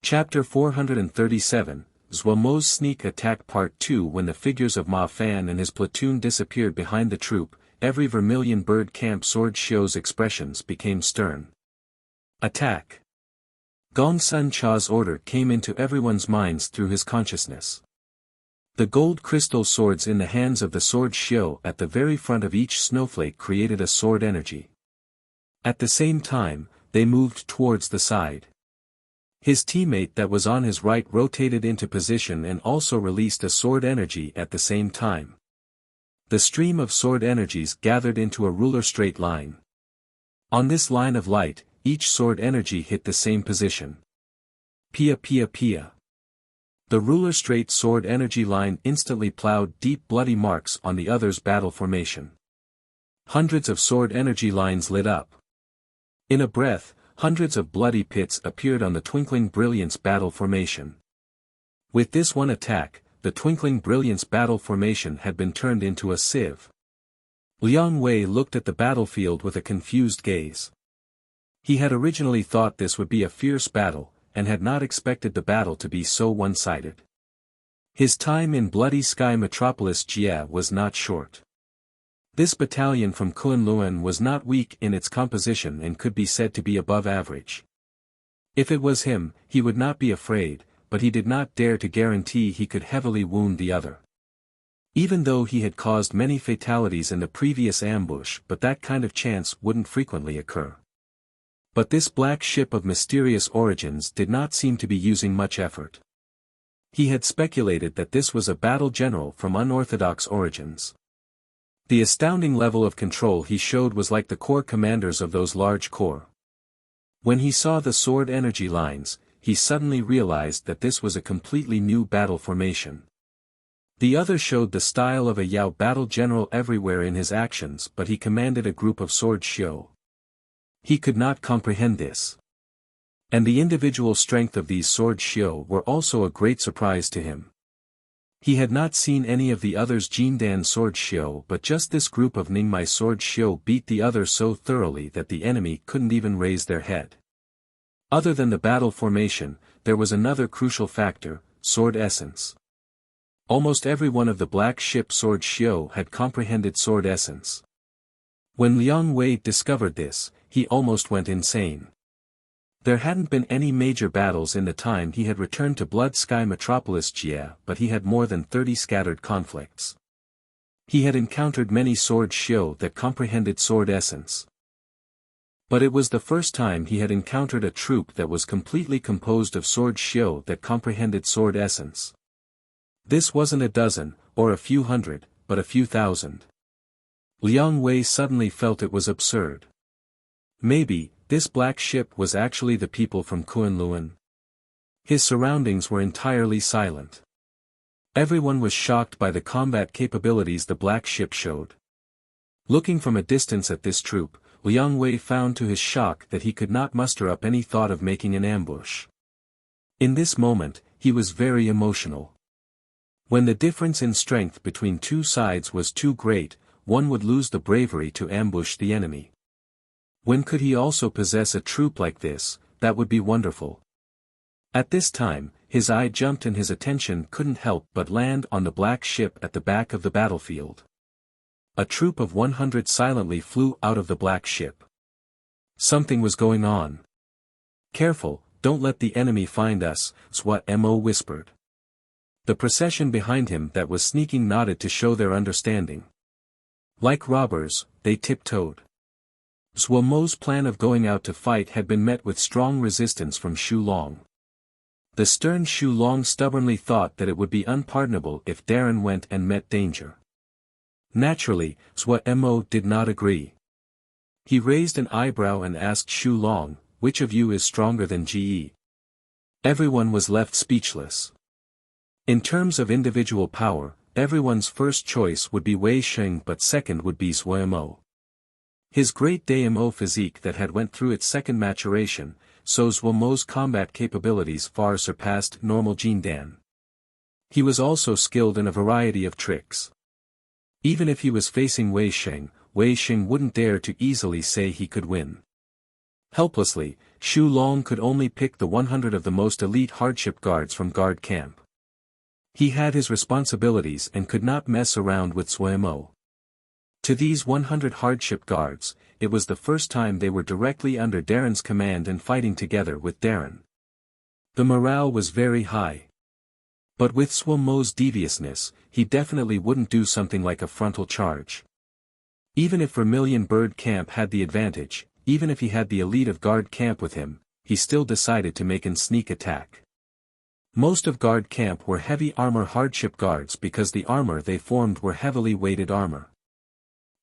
Chapter 437, Zhuo Mo's Sneak Attack Part 2. When the figures of Ma Fan and his platoon disappeared behind the troop, every Vermilion Bird Camp Sword Shio's expressions became stern. Attack! Gong Sun Cha's order came into everyone's minds through his consciousness. The gold crystal swords in the hands of the Sword Shio at the very front of each snowflake created a sword energy. At the same time, they moved towards the side. His teammate that was on his right rotated into position and also released a sword energy at the same time. The stream of sword energies gathered into a ruler straight line. On this line of light, each sword energy hit the same position. Pia pia pia. The ruler straight sword energy line instantly plowed deep bloody marks on the other's battle formation. Hundreds of sword energy lines lit up. In a breath, hundreds of bloody pits appeared on the Twinkling Brilliance battle formation. With this one attack, the Twinkling Brilliance battle formation had been turned into a sieve. Liang Wei looked at the battlefield with a confused gaze. He had originally thought this would be a fierce battle, and had not expected the battle to be so one-sided. His time in Bloody Sky Metropolis Jia was not short. This battalion from Kunlun was not weak in its composition and could be said to be above average. If it was him, he would not be afraid, but he did not dare to guarantee he could heavily wound the other. Even though he had caused many fatalities in the previous ambush, but that kind of chance wouldn't frequently occur. But this black ship of mysterious origins did not seem to be using much effort. He had speculated that this was a battle general from unorthodox origins. The astounding level of control he showed was like the corps commanders of those large corps. When he saw the sword energy lines, he suddenly realized that this was a completely new battle formation. The other showed the style of a Yao battle general everywhere in his actions, but he commanded a group of sword shio. He could not comprehend this. And the individual strength of these sword shio were also a great surprise to him. He had not seen any of the others' Jindan sword shio, but just this group of Ningmai sword shio beat the other so thoroughly that the enemy couldn't even raise their head. Other than the battle formation, there was another crucial factor, sword essence. Almost every one of the black ship sword shio had comprehended sword essence. When Liang Wei discovered this, he almost went insane. There hadn't been any major battles in the time he had returned to Blood Sky Metropolis Jia, but he had more than 30 scattered conflicts. He had encountered many sword shio that comprehended sword essence. But it was the first time he had encountered a troop that was completely composed of sword shio that comprehended sword essence. This wasn't a dozen, or a few hundred, but a few thousand. Liang Wei suddenly felt it was absurd. Maybe, this black ship was actually the people from Kunlun. His surroundings were entirely silent. Everyone was shocked by the combat capabilities the black ship showed. Looking from a distance at this troop, Liang Wei found to his shock that he could not muster up any thought of making an ambush. In this moment, he was very emotional. When the difference in strength between two sides was too great, one would lose the bravery to ambush the enemy. When could he also possess a troop like this? That would be wonderful. At this time, his eye jumped and his attention couldn't help but land on the black ship at the back of the battlefield. A troop of 100 silently flew out of the black ship. Something was going on. Careful, don't let the enemy find us, Zhuo Mo whispered. The procession behind him that was sneaking nodded to show their understanding. Like robbers, they tiptoed. Zhuo Mo's plan of going out to fight had been met with strong resistance from Xu Long. The stern Xu Long stubbornly thought that it would be unpardonable if Darren went and met danger. Naturally, Zhuo Mo did not agree. He raised an eyebrow and asked Xu Long, which of you is stronger than Ge? Everyone was left speechless. In terms of individual power, everyone's first choice would be Wei Sheng, but second would be Zhuo Mo. His great Damo physique that had went through its second maturation, so Zhuo Mo's combat capabilities far surpassed normal Jindan. He was also skilled in a variety of tricks. Even if he was facing Wei Sheng wouldn't dare to easily say he could win. Helplessly, Xu Long could only pick the 100 of the most elite hardship guards from guard camp. He had his responsibilities and could not mess around with Suemo. To these 100 hardship guards, it was the first time they were directly under Darren's command and fighting together with Darren. The morale was very high. But with Suemo's deviousness, he definitely wouldn't do something like a frontal charge. Even if Vermilion Bird Camp had the advantage, even if he had the elite of guard camp with him, he still decided to make an sneak attack. Most of guard camp were heavy armor hardship guards because the armor they formed were heavily weighted armor.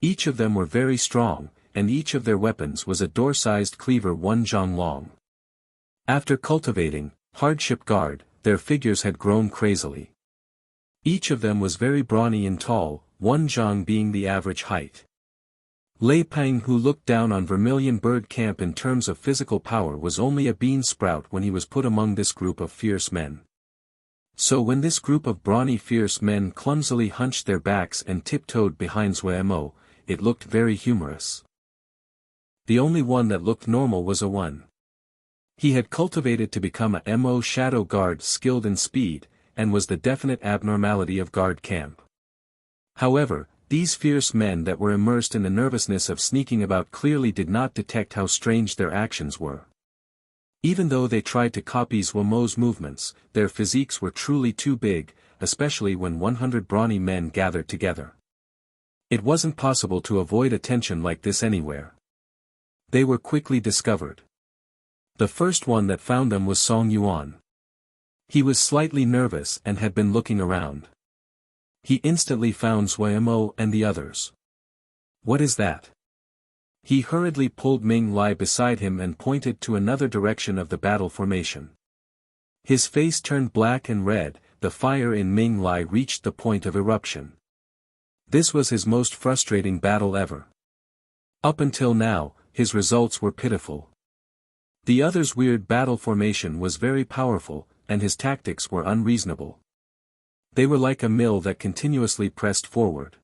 Each of them were very strong, and each of their weapons was a door-sized cleaver 1 zhang long. After cultivating hardship guard, their figures had grown crazily. Each of them was very brawny and tall, 1 zhang being the average height. Lei Peng, who looked down on Vermilion Bird Camp in terms of physical power, was only a bean sprout when he was put among this group of fierce men. So when this group of brawny fierce men clumsily hunched their backs and tiptoed behind Zuemo, it looked very humorous. The only one that looked normal was a one. He had cultivated to become a Mo shadow guard skilled in speed, and was the definite abnormality of guard camp. However, these fierce men that were immersed in the nervousness of sneaking about clearly did not detect how strange their actions were. Even though they tried to copy Zuemo's movements, their physiques were truly too big, especially when 100 brawny men gathered together. It wasn't possible to avoid attention like this anywhere. They were quickly discovered. The first one that found them was Song Yuan. He was slightly nervous and had been looking around. He instantly found Zuemo and the others. What is that? He hurriedly pulled Ming Lai beside him and pointed to another direction of the battle formation. His face turned black and red, the fire in Ming Lai reached the point of eruption. This was his most frustrating battle ever. Up until now, his results were pitiful. The other's weird battle formation was very powerful, and his tactics were unreasonable. They were like a mill that continuously pressed forward.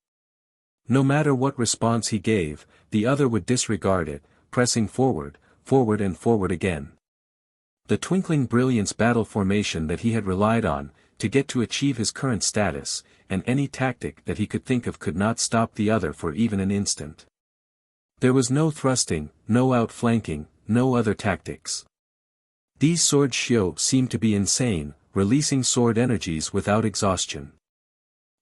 No matter what response he gave, the other would disregard it, pressing forward, forward and forward again. The twinkling brilliance battle formation that he had relied on, to get to achieve his current status, and any tactic that he could think of could not stop the other for even an instant. There was no thrusting, no outflanking, no other tactics. These sword shio seemed to be insane, releasing sword energies without exhaustion.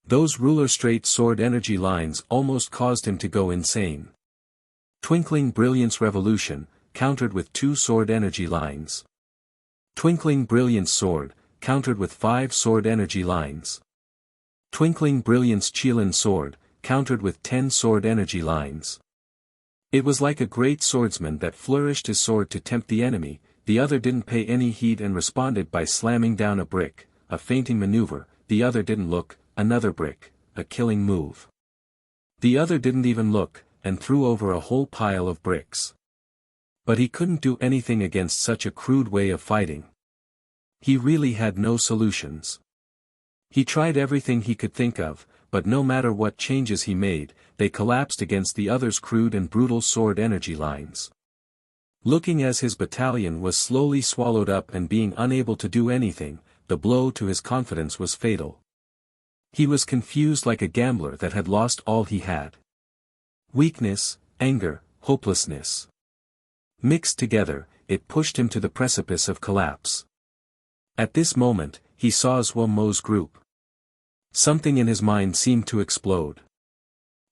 Those ruler straight sword energy lines almost caused him to go insane. Twinkling brilliance revolution, countered with 2 sword energy lines. Twinkling brilliance sword, countered with 5 sword energy lines. Twinkling brilliance Qilin sword, countered with 10 sword energy lines. It was like a great swordsman that flourished his sword to tempt the enemy. The other didn't pay any heed and responded by slamming down a brick, a feinting maneuver. The other didn't look, another brick, a killing move. The other didn't even look, and threw over a whole pile of bricks. But he couldn't do anything against such a crude way of fighting. He really had no solutions. He tried everything he could think of, but no matter what changes he made, they collapsed against the other's crude and brutal sword energy lines. Looking as his battalion was slowly swallowed up and being unable to do anything, the blow to his confidence was fatal. He was confused like a gambler that had lost all he had. Weakness, anger, hopelessness. Mixed together, it pushed him to the precipice of collapse. At this moment, he saw Zuemo's group. Something in his mind seemed to explode.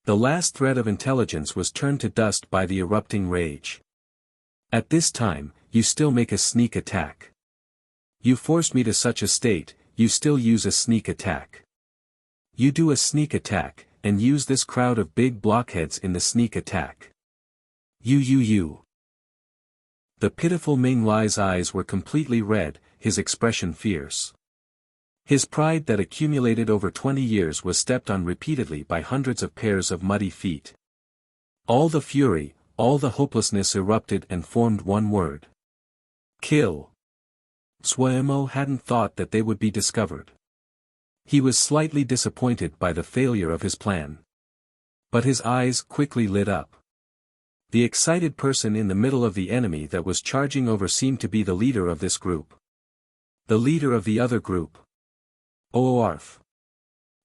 The last thread of intelligence was turned to dust by the erupting rage. At this time, you still make a sneak attack. You forced me to such a state, you still use a sneak attack. You do a sneak attack, and use this crowd of big blockheads in the sneak attack. You. The pitiful Ming Lai's eyes were completely red, his expression fierce. His pride that accumulated over 20 years was stepped on repeatedly by hundreds of pairs of muddy feet. All the fury, all the hopelessness erupted and formed one word. Kill. Zuemo hadn't thought that they would be discovered. He was slightly disappointed by the failure of his plan. But his eyes quickly lit up. The excited person in the middle of the enemy that was charging over seemed to be the leader of this group. The leader of the other group. Oarf.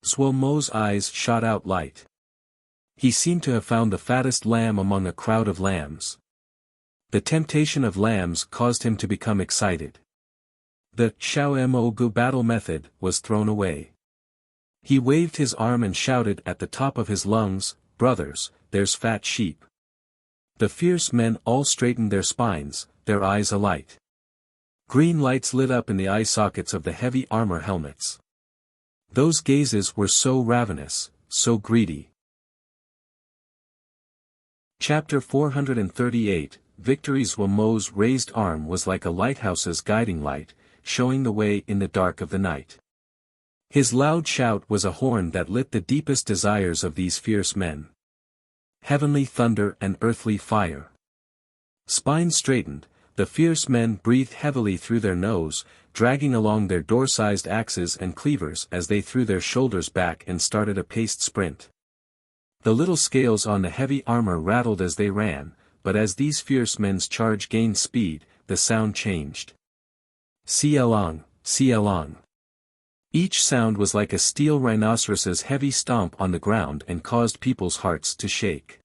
Zhuo Mo's eyes shot out light. He seemed to have found the fattest lamb among a crowd of lambs. The temptation of lambs caused him to become excited. The Xiao Mo Gu battle method was thrown away. He waved his arm and shouted at the top of his lungs, "Brothers, there's fat sheep." The fierce men all straightened their spines, their eyes alight. Green lights lit up in the eye sockets of the heavy armor helmets. Those gazes were so ravenous, so greedy. Chapter 438, Victory. Zhuo Mo's raised arm was like a lighthouse's guiding light, showing the way in the dark of the night. His loud shout was a horn that lit the deepest desires of these fierce men. Heavenly thunder and earthly fire. Spines straightened, the fierce men breathed heavily through their nose, dragging along their door-sized axes and cleavers as they threw their shoulders back and started a paced sprint. The little scales on the heavy armor rattled as they ran, but as these fierce men's charge gained speed, the sound changed. Xiaolong, Xiaolong. Each sound was like a steel rhinoceros's heavy stomp on the ground and caused people's hearts to shake.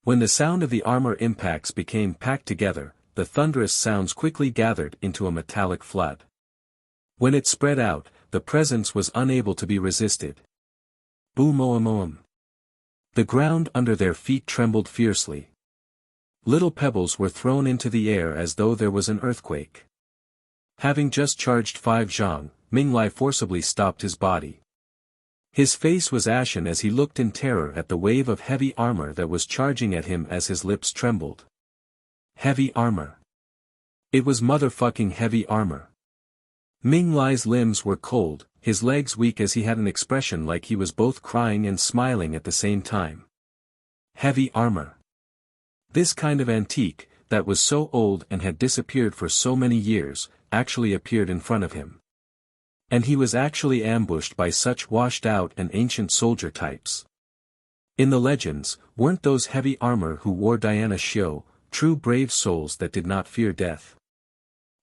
When the sound of the armor impacts became packed together, the thunderous sounds quickly gathered into a metallic flood. When it spread out, the presence was unable to be resisted. Boom-oom-oom. The ground under their feet trembled fiercely. Little pebbles were thrown into the air as though there was an earthquake. Having just charged 5 zhang, Ming Lai forcibly stopped his body. His face was ashen as he looked in terror at the wave of heavy armor that was charging at him as his lips trembled. Heavy armor. It was motherfucking heavy armor. Ming Lai's limbs were cold, his legs weak as he had an expression like he was both crying and smiling at the same time. Heavy armor. This kind of antique, that was so old and had disappeared for so many years, actually appeared in front of him. And he was actually ambushed by such washed-out and ancient soldier types. In the legends, weren't those heavy armor who wore Diana Xiu, true brave souls that did not fear death?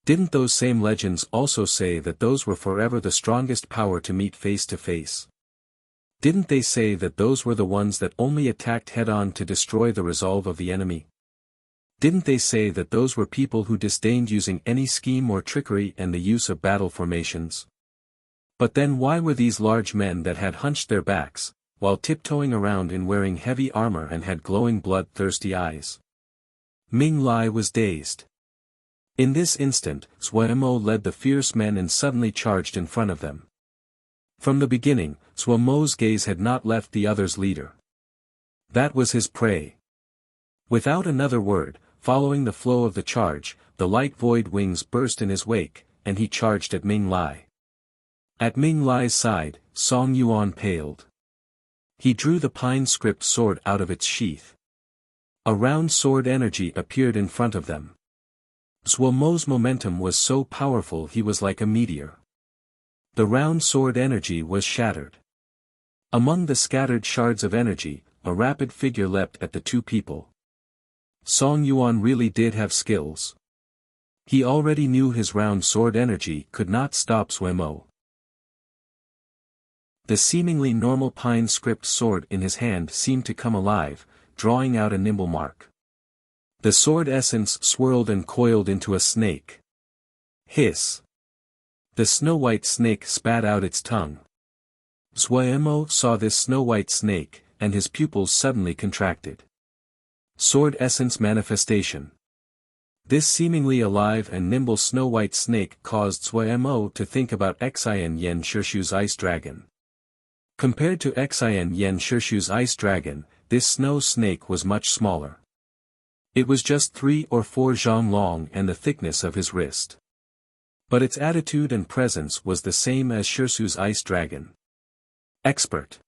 Didn't those same legends also say that those were forever the strongest power to meet face to face? Didn't they say that those were the ones that only attacked head-on to destroy the resolve of the enemy? Didn't they say that those were people who disdained using any scheme or trickery and the use of battle formations? But then why were these large men that had hunched their backs, while tiptoeing around in wearing heavy armor and had glowing blood-thirsty eyes? Ming Lai was dazed. In this instant, Zhuo Mo led the fierce men and suddenly charged in front of them. From the beginning, Zhuo Mo's gaze had not left the other's leader. That was his prey. Without another word, following the flow of the charge, the light void wings burst in his wake, and he charged at Ming Lai. At Ming Lai's side, Song Yuan paled. He drew the pine script sword out of its sheath. A round sword energy appeared in front of them. Zhuo Mo's momentum was so powerful he was like a meteor. The round sword energy was shattered. Among the scattered shards of energy, a rapid figure leapt at the two people. Song Yuan really did have skills. He already knew his round sword energy could not stop Zhuo Mo. The seemingly normal pine script sword in his hand seemed to come alive, drawing out a nimble mark. The sword essence swirled and coiled into a snake. Hiss. The snow-white snake spat out its tongue. Zhuo Mo saw this snow-white snake, and his pupils suddenly contracted. Sword essence manifestation. This seemingly alive and nimble snow-white snake caused Zhuo Mo to think about Xian Xianxia's ice dragon. Compared to Xian Xianxia's ice dragon, this snow snake was much smaller. It was just 3 or 4 zhang long and the thickness of his wrist. But its attitude and presence was the same as Shisu's ice dragon. Expert.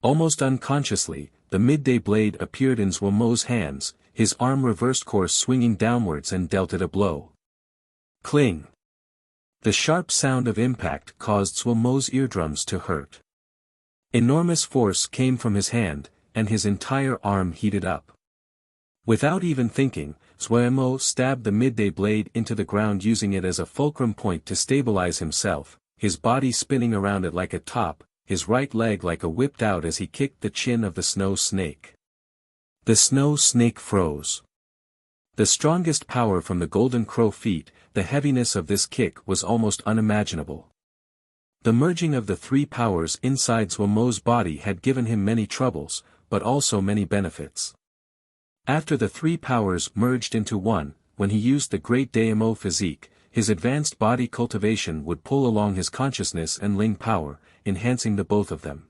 Almost unconsciously, the midday blade appeared in Zhuo Mo's hands, his arm reversed course swinging downwards and dealt it a blow. Cling. The sharp sound of impact caused Zhuo Mo's eardrums to hurt. Enormous force came from his hand, and his entire arm heated up. Without even thinking, Zhuemo stabbed the midday blade into the ground, using it as a fulcrum point to stabilize himself, his body spinning around it like a top, his right leg like a whipped out as he kicked the chin of the snow snake. The snow snake froze. The strongest power from the golden crow feet, the heaviness of this kick was almost unimaginable. The merging of the three powers inside Zhuemo's body had given him many troubles, but also many benefits. After the three powers merged into one, when he used the great Daimo physique, his advanced body cultivation would pull along his consciousness and Ling power, enhancing the both of them.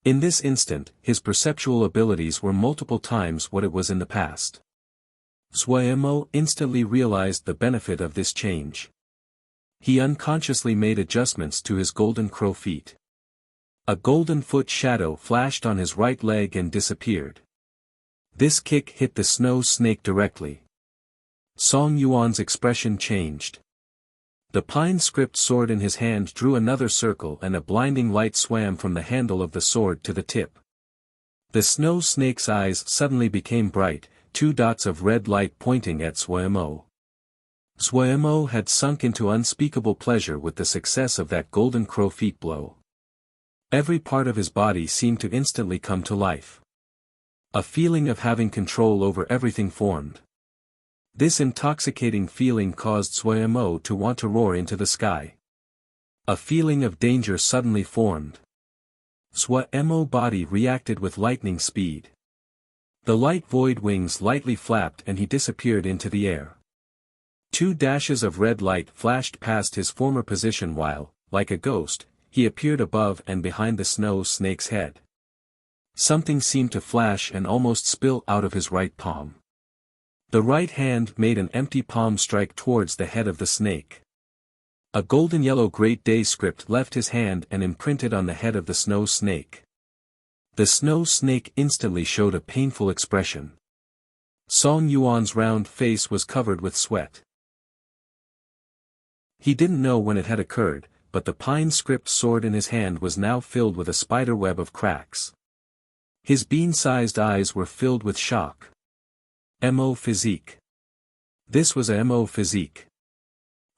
In this instant, his perceptual abilities were multiple times what it was in the past. Zhuemo instantly realized the benefit of this change. He unconsciously made adjustments to his golden crow feet. A golden foot shadow flashed on his right leg and disappeared. This kick hit the snow snake directly. Song Yuan's expression changed. The pine script sword in his hand drew another circle, and a blinding light swam from the handle of the sword to the tip. The snow snake's eyes suddenly became bright, two dots of red light pointing at Zhuemo. Zhuemo had sunk into unspeakable pleasure with the success of that golden crow feet blow. Every part of his body seemed to instantly come to life. A feeling of having control over everything formed. This intoxicating feeling caused Zhuemo to want to roar into the sky. A feeling of danger suddenly formed. Zhuemo's body reacted with lightning speed. The light void wings lightly flapped and he disappeared into the air. Two dashes of red light flashed past his former position while, like a ghost, he appeared above and behind the snow snake's head. Something seemed to flash and almost spill out of his right palm. The right hand made an empty palm strike towards the head of the snake. A golden yellow Great Day script left his hand and imprinted on the head of the snow snake. The snow snake instantly showed a painful expression. Song Yuan's round face was covered with sweat. He didn't know when it had occurred, but the pine script sword in his hand was now filled with a spider web of cracks. His bean-sized eyes were filled with shock. Mo physique. This was a Mo physique.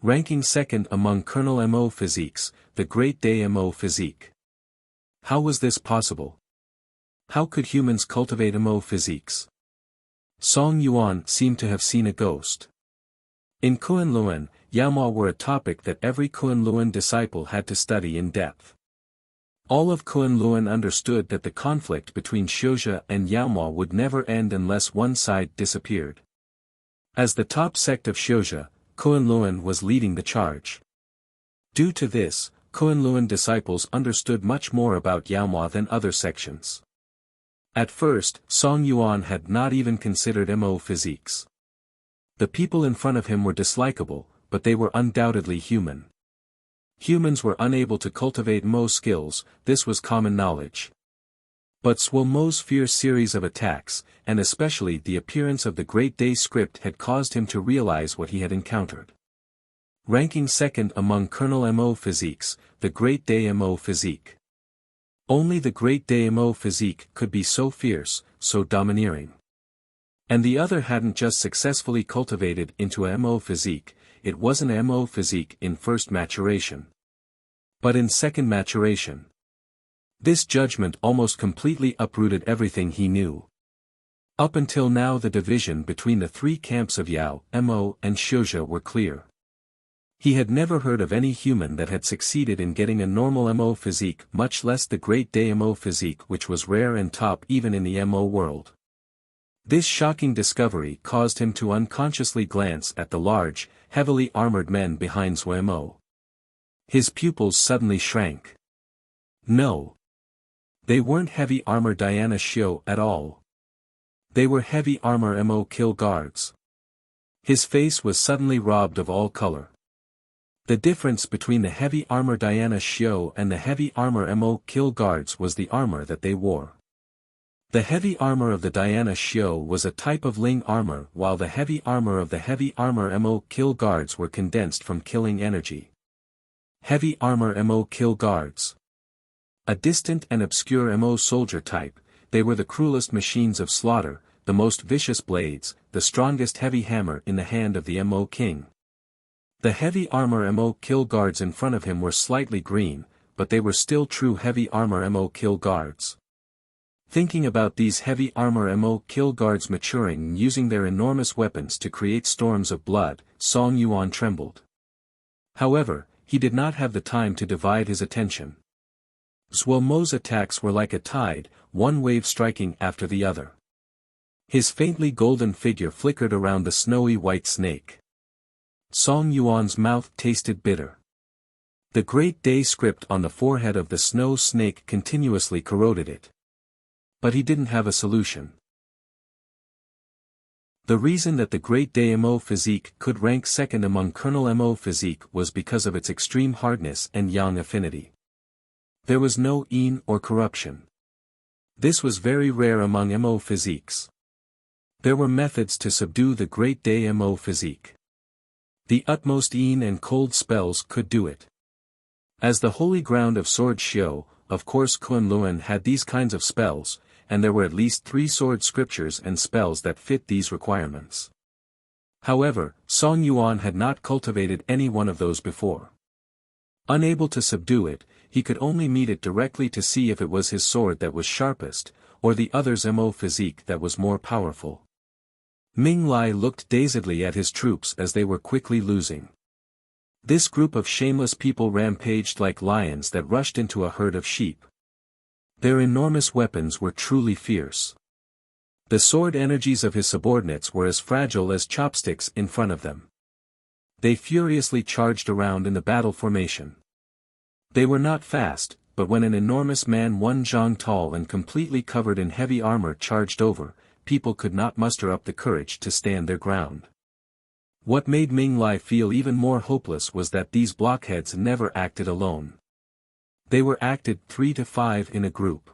Ranking second among Colonel Mo physiques, the Great Day Mo physique. How was this possible? How could humans cultivate Mo physiques? Song Yuan seemed to have seen a ghost. In Kunlun, Yaomao were a topic that every Kunlun disciple had to study in depth. All of Kunlun understood that the conflict between Xianxia and Yaomao would never end unless one side disappeared. As the top sect of Xianxia, Kunlun was leading the charge. Due to this, Kunlun disciples understood much more about Yaomao than other sections. At first, Song Yuan had not even considered Mo physiques. The people in front of him were dislikable, but they were undoubtedly human. Humans were unable to cultivate Mo skills, this was common knowledge. But Zhuemo's fierce series of attacks, and especially the appearance of the Great Day script had caused him to realize what he had encountered. Ranking second among Colonel Mo physiques, the Great Day Mo physique. Only the Great Day Mo physique could be so fierce, so domineering. And the other hadn't just successfully cultivated into a Mo physique, it wasn't a Mo physique in first maturation, but in second maturation. This judgment almost completely uprooted everything he knew. Up until now the division between the three camps of Yao, Mo and Xianxia were clear. He had never heard of any human that had succeeded in getting a normal Mo physique, much less the Great Day Mo physique, which was rare and top even in the Mo world. This shocking discovery caused him to unconsciously glance at the large, heavily armored men behind Zhuemo. His pupils suddenly shrank. No. They weren't heavy armor Diana Xiao at all. They were heavy armor Mo kill guards. His face was suddenly robbed of all color. The difference between the heavy armor Diana Xiao and the heavy armor Mo kill guards was the armor that they wore. The heavy armor of the Diana Xiao was a type of Ling armor, while the heavy armor of the heavy armor Mo kill guards were condensed from killing energy. Heavy armor Mo kill guards. A distant and obscure Mo soldier type, they were the cruelest machines of slaughter, the most vicious blades, the strongest heavy hammer in the hand of the Mo king. The heavy armor Mo kill guards in front of him were slightly green, but they were still true heavy armor Mo kill guards. Thinking about these heavy armor Mo kill guards maturing and using their enormous weapons to create storms of blood, Song Yuan trembled. However, he did not have the time to divide his attention. Zhuo Mo's attacks were like a tide, one wave striking after the other. His faintly golden figure flickered around the snowy white snake. Song Yuan's mouth tasted bitter. The Great Day script on the forehead of the snow snake continuously corroded it. But he didn't have a solution. The reason that the Great Day Mo physique could rank second among Colonel Mo physique was because of its extreme hardness and yang affinity. There was no yin or corruption. This was very rare among Mo physiques. There were methods to subdue the Great Day Mo physique. The utmost yin and cold spells could do it. As the holy ground of Sword Xiu, of course Kunlun had these kinds of spells, and there were at least 3 sword scriptures and spells that fit these requirements. However, Song Yuan had not cultivated any one of those before. Unable to subdue it, he could only meet it directly to see if it was his sword that was sharpest, or the other's Mo physique that was more powerful. Ming Lai looked dazedly at his troops as they were quickly losing. This group of shameless people rampaged like lions that rushed into a herd of sheep. Their enormous weapons were truly fierce. The sword energies of his subordinates were as fragile as chopsticks in front of them. They furiously charged around in the battle formation. They were not fast, but when an enormous man 1 zhang tall and completely covered in heavy armor charged over, people could not muster up the courage to stand their ground. What made Ming Lai feel even more hopeless was that these blockheads never acted alone. They were acted 3 to 5 in a group.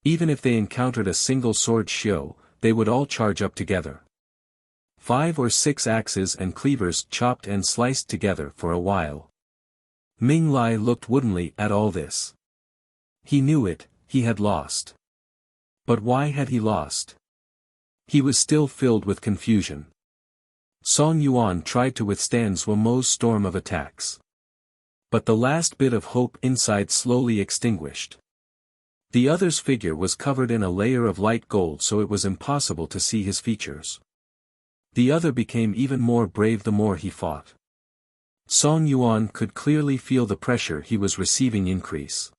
Even if they encountered a single sword Xiu, they would all charge up together. 5 or 6 axes and cleavers chopped and sliced together for a while. Ming Lai looked woodenly at all this. He knew it, he had lost. But why had he lost? He was still filled with confusion. Song Yuan tried to withstand Zhuo Mo's storm of attacks. But the last bit of hope inside slowly extinguished. The other's figure was covered in a layer of light gold, so it was impossible to see his features. The other became even more brave the more he fought. Song Yuan could clearly feel the pressure he was receiving increase.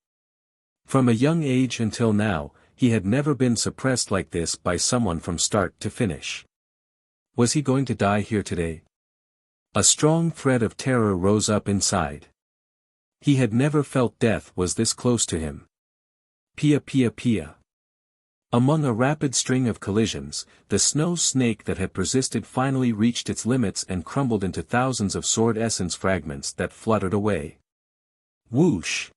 From a young age until now, he had never been suppressed like this by someone from start to finish. Was he going to die here today? A strong thread of terror rose up inside. He had never felt death was this close to him. Pia pia pia. Among a rapid string of collisions, the snow snake that had persisted finally reached its limits and crumbled into thousands of sword essence fragments that fluttered away. Whoosh!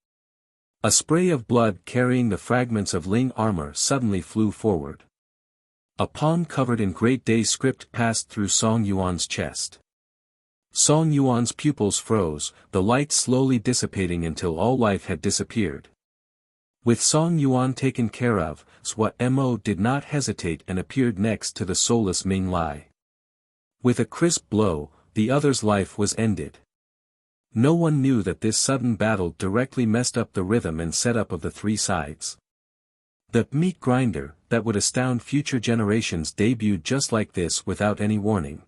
A spray of blood carrying the fragments of Ling armor suddenly flew forward. A palm covered in Great Day script passed through Song Yuan's chest. Song Yuan's pupils froze, the light slowly dissipating until all life had disappeared. With Song Yuan taken care of, Zhuo Mo did not hesitate and appeared next to the soulless Ming Lai. With a crisp blow, the other's life was ended. No one knew that this sudden battle directly messed up the rhythm and setup of the 3 sides. The meat grinder that would astound future generations debuted just like this without any warning.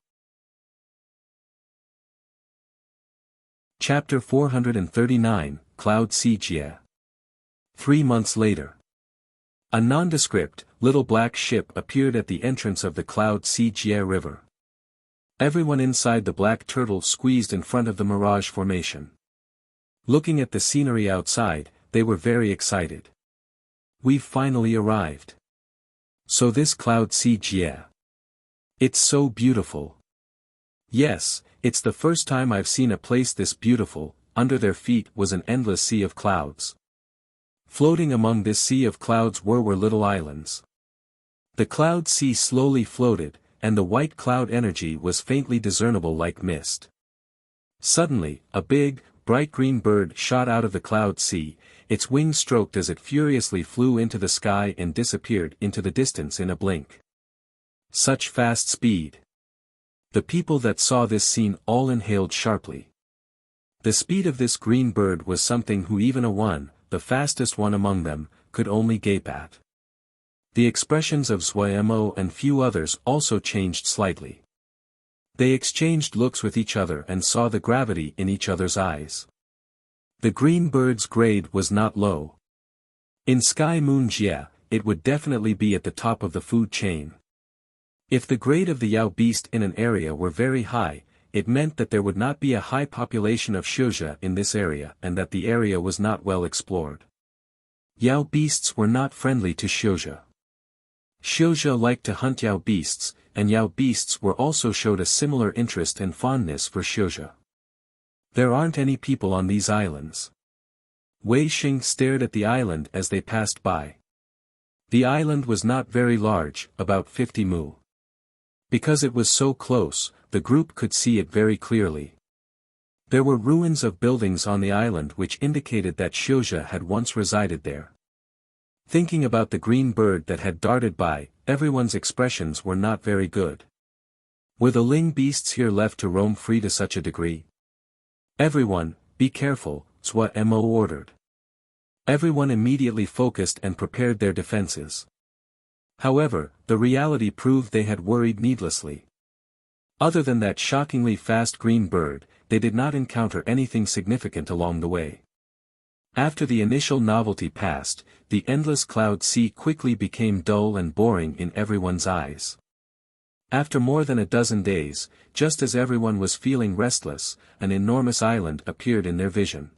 Chapter 439, Cloud Xijie. 3 months later. A nondescript, little black ship appeared at the entrance of the Cloud Xijie River. Everyone inside the black turtle squeezed in front of the mirage formation. Looking at the scenery outside, they were very excited. We've finally arrived. So this Cloud Xijie. It's so beautiful. Yes, it's the first time I've seen a place this beautiful. Under their feet was an endless sea of clouds. Floating among this sea of clouds were little islands. The cloud sea slowly floated, and the white cloud energy was faintly discernible like mist. Suddenly, a big, bright green bird shot out of the cloud sea, its wings stroked as it furiously flew into the sky and disappeared into the distance in a blink. Such fast speed. The people that saw this scene all inhaled sharply. The speed of this green bird was something who even a one, the fastest one among them, could only gape at. The expressions of Xuemo and few others also changed slightly. They exchanged looks with each other and saw the gravity in each other's eyes. The green bird's grade was not low. In Sky Moon Jia, it would definitely be at the top of the food chain. If the grade of the Yao beast in an area were very high, it meant that there would not be a high population of Xianxia in this area and that the area was not well explored. Yao beasts were not friendly to Xianxia. Xianxia liked to hunt Yao beasts, and Yao beasts were also showed a similar interest and fondness for Xianxia. There aren't any people on these islands. Wei Xing stared at the island as they passed by. The island was not very large, about 50 mu. Because it was so close, the group could see it very clearly. There were ruins of buildings on the island which indicated that Xianxia had once resided there. Thinking about the green bird that had darted by, everyone's expressions were not very good. Were the Ling beasts here left to roam free to such a degree? Everyone, be careful, Xuemo ordered. Everyone immediately focused and prepared their defenses. However, the reality proved they had worried needlessly. Other than that shockingly fast green bird, they did not encounter anything significant along the way. After the initial novelty passed, the endless cloud sea quickly became dull and boring in everyone's eyes. After more than a dozen days, just as everyone was feeling restless, an enormous island appeared in their vision.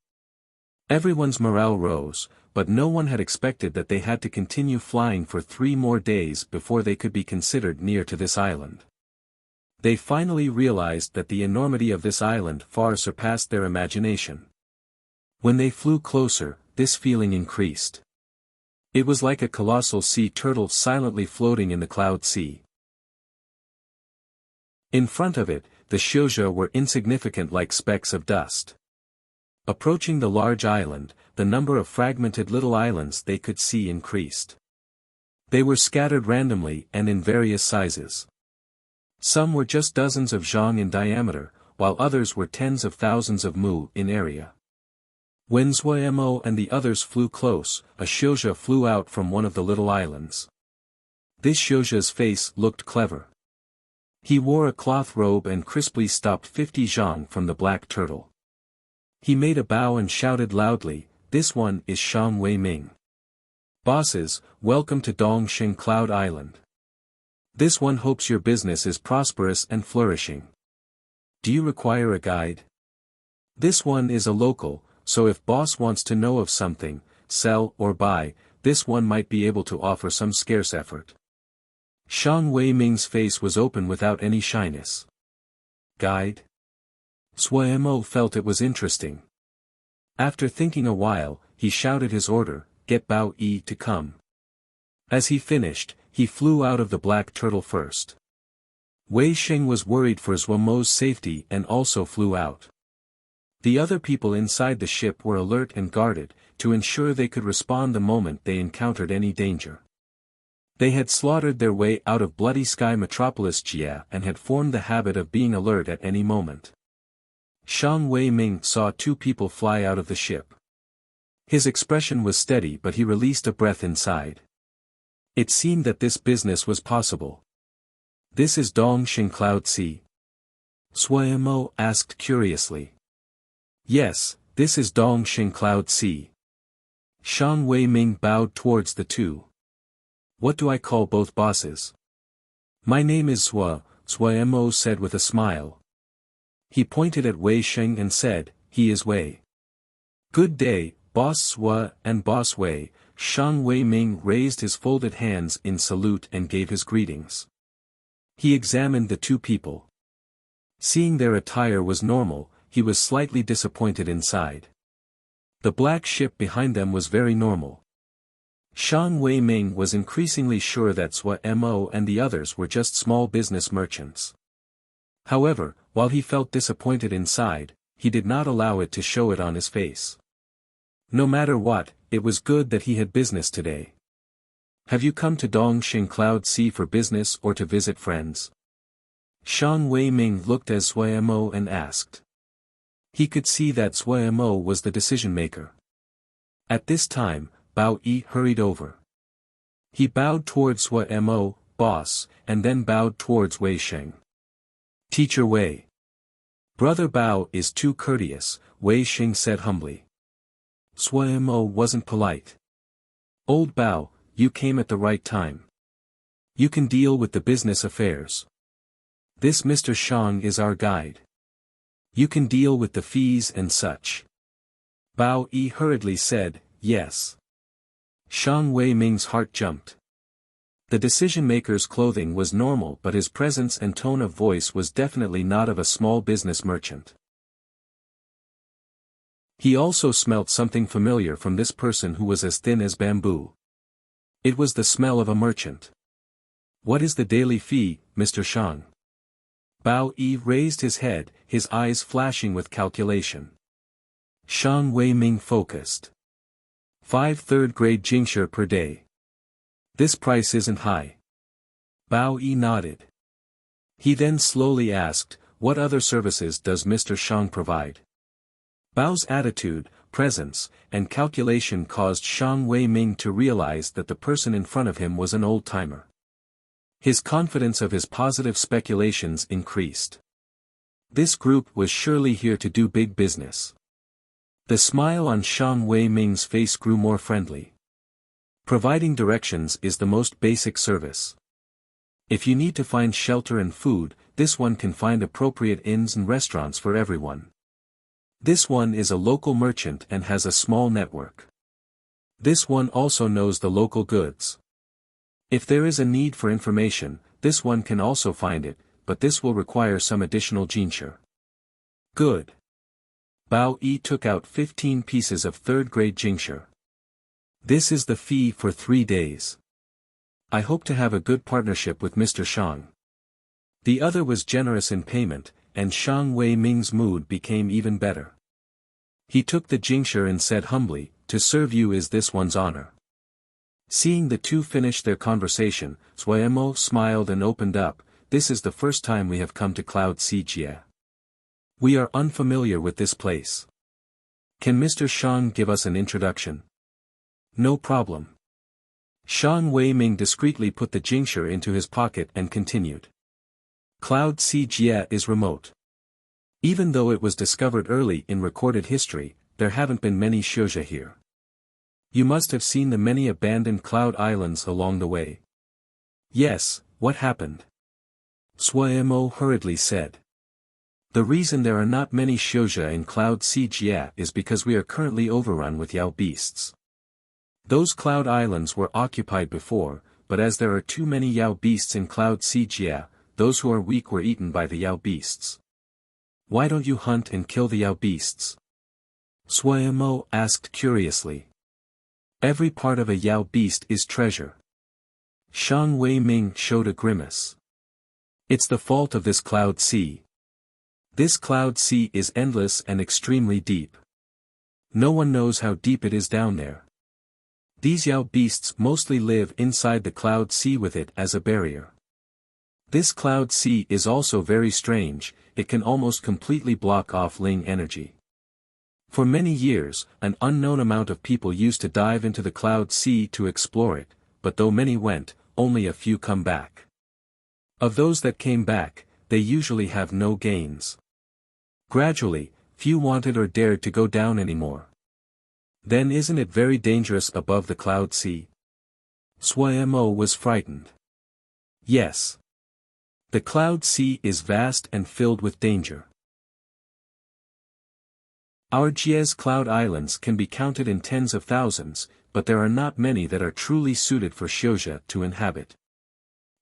Everyone's morale rose, but no one had expected that they had to continue flying for 3 more days before they could be considered near to this island. They finally realized that the enormity of this island far surpassed their imagination. When they flew closer, this feeling increased. It was like a colossal sea turtle silently floating in the cloud sea. In front of it, the Xianxia were insignificant like specks of dust. Approaching the large island, the number of fragmented little islands they could see increased. They were scattered randomly and in various sizes. Some were just dozens of zhang in diameter, while others were tens of thousands of mu in area. When Xuemo and the others flew close, a Xianxia flew out from one of the little islands. This Xianxia's face looked clever. He wore a cloth robe and crisply stopped 50 zhang from the black turtle. He made a bow and shouted loudly, "This one is Shang Wei Ming. Bosses, welcome to Dongxing Cloud Island. This one hopes your business is prosperous and flourishing. Do you require a guide? This one is a local, so if boss wants to know of something, sell or buy, this one might be able to offer some scarce effort." Shang Wei Ming's face was open without any shyness. Guide? Xuemo felt it was interesting. After thinking a while, he shouted his order, "Get Bao Yi to come." As he finished, he flew out of the black turtle first. Wei Xing was worried for Xuemo's safety and also flew out. The other people inside the ship were alert and guarded, to ensure they could respond the moment they encountered any danger. They had slaughtered their way out of bloody sky metropolis Jia and had formed the habit of being alert at any moment. Shang Wei Ming saw 2 people fly out of the ship. His expression was steady but he released a breath inside. It seemed that this business was possible. "This is Dongxing Cloud Sea?" Xuemo asked curiously. "Yes, this is Dongxing Cloud Sea." Shang Wei Ming bowed towards the 2. "What do I call both bosses?" "My name is Xuemo said with a smile. He pointed at Wei Xing and said, "He is Wei." "Good day, Boss Xue and Boss Wei." Shang Wei Ming raised his folded hands in salute and gave his greetings. He examined the 2 people. Seeing their attire was normal, he was slightly disappointed inside. The black ship behind them was very normal. Shang Wei Ming was increasingly sure that Xuemo and the others were just small business merchants. However, while he felt disappointed inside, he did not allow it to show it on his face. No matter what, it was good that he had business today. Have you come to Dongxing Cloud Sea for business or to visit friends? Shang Wei-ming looked at Sui Mo and asked. He could see that Sui Mo was the decision-maker. At this time, Bao Yi hurried over. He bowed towards Sui Mo, boss, and then bowed towards Wei Sheng. Teacher Wei. Brother Bao is too courteous, Wei Sheng said humbly. Sui Mo wasn't polite. Old Bao, you came at the right time. You can deal with the business affairs. This Mr. Shang is our guide. You can deal with the fees and such. Bao Yi hurriedly said, yes. Shang Wei-ming's heart jumped. The decision-maker's clothing was normal, but his presence and tone of voice was definitely not of a small business merchant. He also smelt something familiar from this person who was as thin as bamboo. It was the smell of a merchant. What is the daily fee, Mr. Shang? Bao Yi raised his head, his eyes flashing with calculation. Shang Wei-ming focused. 5 third-grade jingshi per day. This price isn't high. Bao Yi nodded. He then slowly asked, what other services does Mr. Shang provide? Bao's attitude, presence, and calculation caused Shang Wei-ming to realize that the person in front of him was an old-timer. His confidence of his positive speculations increased. This group was surely here to do big business. The smile on Shang Wei-ming's face grew more friendly. Providing directions is the most basic service. If you need to find shelter and food, this one can find appropriate inns and restaurants for everyone. This one is a local merchant and has a small network. This one also knows the local goods. If there is a need for information, this one can also find it, but this will require some additional jingshi. Good. Bao Yi took out 15 pieces of third-grade jingshi. This is the fee for 3 days. I hope to have a good partnership with Mr. Shang. The other was generous in payment, and Shang Wei-ming's mood became even better. He took the jingshi and said humbly, to serve you is this one's honor. Seeing the two finish their conversation, Sui Mo smiled and opened up, this is the first time we have come to Cloud Sea Jie. We are unfamiliar with this place. Can Mr. Shang give us an introduction? No problem. Shang Wei-ming discreetly put the jingshi into his pocket and continued. Cloud Sea Jie is remote. Even though it was discovered early in recorded history, there haven't been many Xianxia here. You must have seen the many abandoned cloud islands along the way. Yes, what happened? Sui Mo hurriedly said. The reason there are not many Xianxia in Cloud Sea Jie is because we are currently overrun with Yao beasts. Those cloud islands were occupied before, but as there are too many Yao beasts in Cloud Sea Jie, those who are weak were eaten by the Yao beasts. Why don't you hunt and kill the Yao beasts? Sui Mo asked curiously. Every part of a Yao beast is treasure. Shang Wei-ming showed a grimace. It's the fault of this cloud sea. This cloud sea is endless and extremely deep. No one knows how deep it is down there. These Yao beasts mostly live inside the cloud sea with it as a barrier. This cloud sea is also very strange, it can almost completely block off Ling energy. For many years, an unknown amount of people used to dive into the cloud sea to explore it, but though many went, only a few come back. Of those that came back, they usually have no gains. Gradually, few wanted or dared to go down anymore. Then isn't it very dangerous above the cloud sea? Sui Mo was frightened. Yes. The cloud sea is vast and filled with danger. Our Jie's cloud islands can be counted in tens of thousands, but there are not many that are truly suited for Xianxia to inhabit.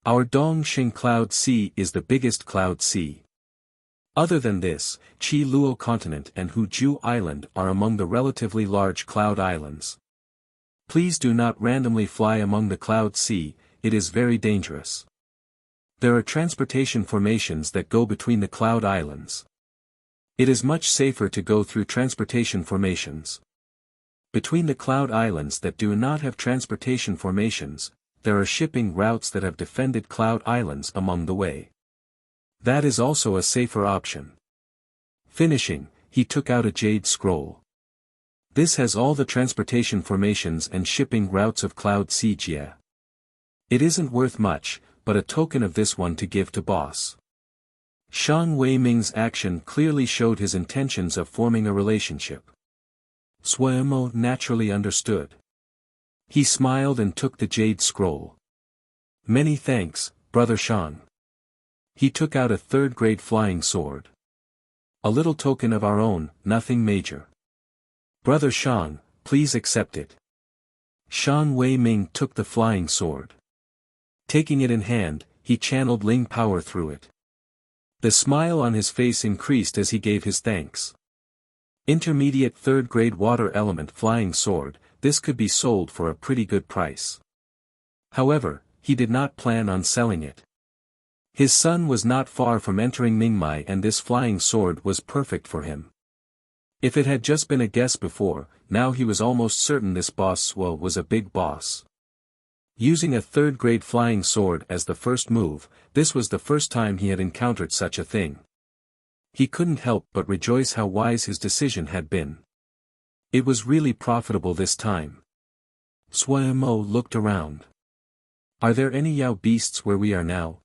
Our Dongxing Cloud Sea is the biggest cloud sea. Other than this, Qi Luo Continent and Huju Island are among the relatively large cloud islands. Please do not randomly fly among the cloud sea, it is very dangerous. There are transportation formations that go between the cloud islands. It is much safer to go through transportation formations. Between the cloud islands that do not have transportation formations, there are shipping routes that have defended Cloud Islands among the way. That is also a safer option. Finishing, he took out a jade scroll. This has all the transportation formations and shipping routes of Cloud Xijia. It isn't worth much, but a token of this one to give to boss. Shang Weiming's action clearly showed his intentions of forming a relationship. Suemo naturally understood. He smiled and took the jade scroll. Many thanks, Brother Shang. He took out a third-grade flying sword. A little token of our own, nothing major. Brother Shang, please accept it. Shang Weiming took the flying sword. Taking it in hand, he channeled Ling power through it. The smile on his face increased as he gave his thanks. Intermediate third-grade water element flying sword, this could be sold for a pretty good price. However, he did not plan on selling it. His son was not far from entering Mingmai and this flying sword was perfect for him. If it had just been a guess before, now he was almost certain this boss Suo was a big boss. Using a third-grade flying sword as the first move, this was the first time he had encountered such a thing. He couldn't help but rejoice how wise his decision had been. It was really profitable this time. Suemo looked around. Are there any Yao beasts where we are now?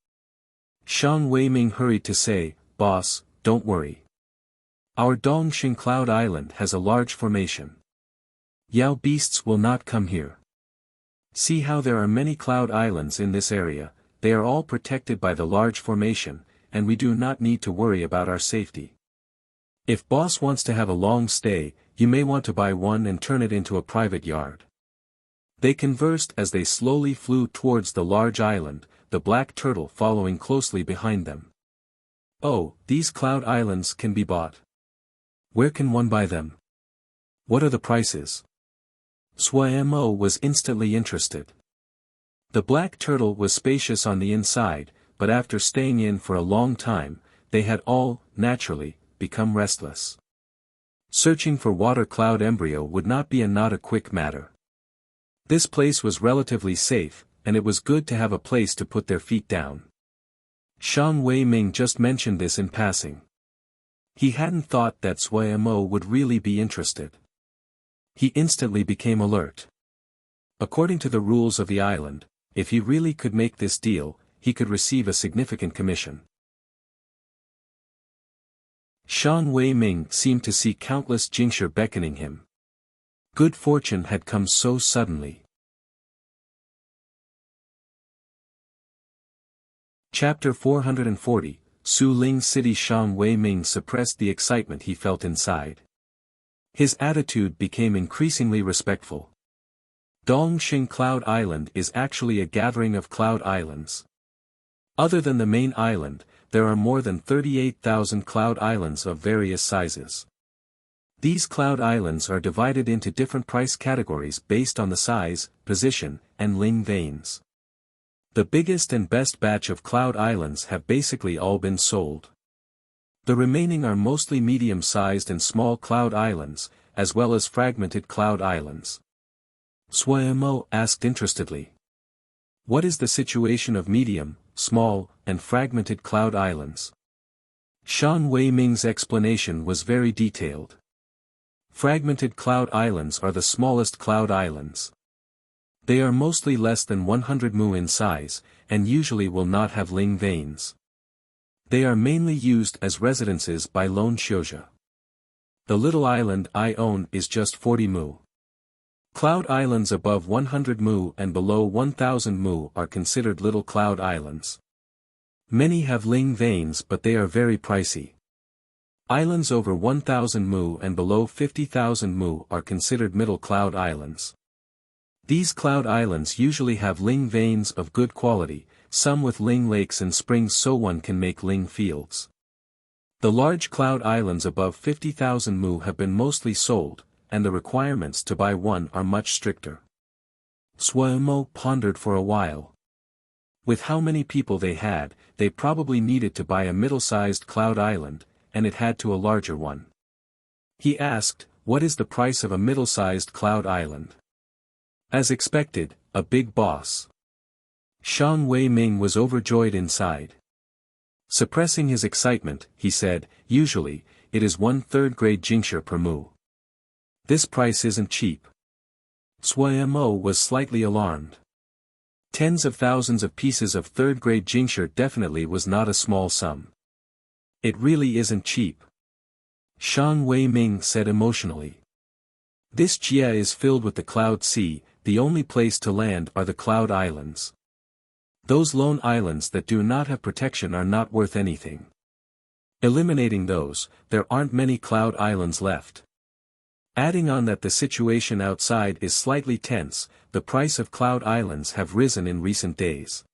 Shang Weiming hurried to say, Boss, don't worry. Our Dongxing Cloud Island has a large formation. Yao beasts will not come here. See how there are many cloud islands in this area, they are all protected by the large formation, and we do not need to worry about our safety. If boss wants to have a long stay, you may want to buy one and turn it into a private yard. They conversed as they slowly flew towards the large island, the black turtle following closely behind them. Oh, these cloud islands can be bought. Where can one buy them? What are the prices? Suemo was instantly interested. The black turtle was spacious on the inside, but after staying in for a long time, they had all, naturally, become restless. Searching for water cloud embryo would not be a quick matter. This place was relatively safe, and it was good to have a place to put their feet down. Shang Weiming just mentioned this in passing. He hadn't thought that Suemo would really be interested. He instantly became alert. According to the rules of the island, if he really could make this deal, he could receive a significant commission. Shang Weiming seemed to see countless Jingshi beckoning him. Good fortune had come so suddenly. Chapter 440, Su Ling City. Shang Weiming suppressed the excitement he felt inside. His attitude became increasingly respectful. Dongxing Cloud Island is actually a gathering of cloud islands. Other than the main island, there are more than 38,000 cloud islands of various sizes. These cloud islands are divided into different price categories based on the size, position, and ling veins. The biggest and best batch of cloud islands have basically all been sold. The remaining are mostly medium-sized and small cloud islands, as well as fragmented cloud islands. Suemo asked interestedly. What is the situation of medium, small, and fragmented cloud islands? Shang Weiming's explanation was very detailed. Fragmented cloud islands are the smallest cloud islands. They are mostly less than 100 mu in size, and usually will not have ling veins. They are mainly used as residences by lone shouja. The little island I own is just 40 mu. Cloud islands above 100 mu and below 1000 mu are considered little cloud islands. Many have ling veins but they are very pricey. Islands over 1000 mu and below 50,000 mu are considered middle cloud islands. These cloud islands usually have ling veins of good quality, some with ling lakes and springs so one can make ling fields. The large cloud islands above 50,000 mu have been mostly sold, and the requirements to buy one are much stricter. Suemo pondered for a while. With how many people they had, they probably needed to buy a middle-sized cloud island, and it had to a larger one. He asked, what is the price of a middle-sized cloud island? As expected, a big boss. Shang Wei-ming was overjoyed inside. Suppressing his excitement, he said, "Usually, it is 1/3 grade jingsha per mu. This price isn't cheap." Sui Mo was slightly alarmed. Tens of thousands of pieces of 3rd grade jingsha definitely was not a small sum. "It really isn't cheap," Shang Wei-ming said emotionally. "This Jia is filled with the Cloud Sea, the only place to land are the Cloud Islands. Those lone islands that do not have protection are not worth anything. Eliminating those, there aren't many Cloud Islands left. Adding on that the situation outside is slightly tense, the price of Cloud Islands have risen in recent days."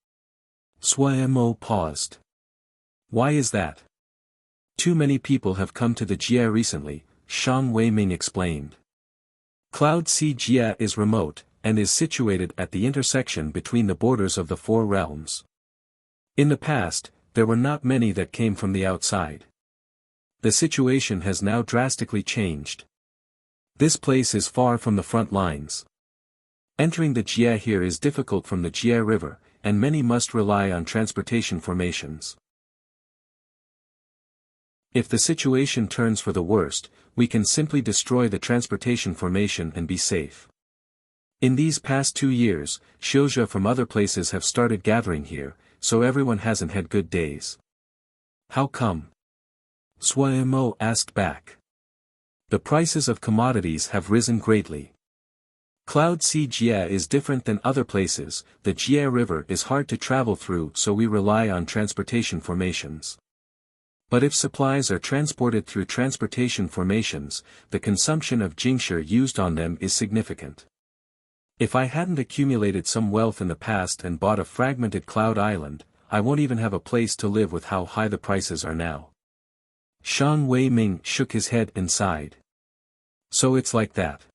Sui Mo paused. "Why is that?" "Too many people have come to the Jia recently," Shang Wei-ming explained. Cloud Sea Jia is remote, and is situated at the intersection between the borders of the 4 realms. In the past, there were not many that came from the outside. The situation has now drastically changed. This place is far from the front lines. Entering the Jia here is difficult from the Jia River, and many must rely on transportation formations. If the situation turns for the worst, we can simply destroy the transportation formation and be safe. In these past 2 years, Xianxia from other places have started gathering here, so everyone hasn't had good days." "How come?" Sui Mo asked back. "The prices of commodities have risen greatly. Cloud Sea Jia is different than other places, the Jia River is hard to travel through so we rely on transportation formations. But if supplies are transported through transportation formations, the consumption of jingsha used on them is significant. If I hadn't accumulated some wealth in the past and bought a fragmented Cloud Island, I won't even have a place to live with how high the prices are now." Shang Wei-ming shook his head and sighed. "So it's like that."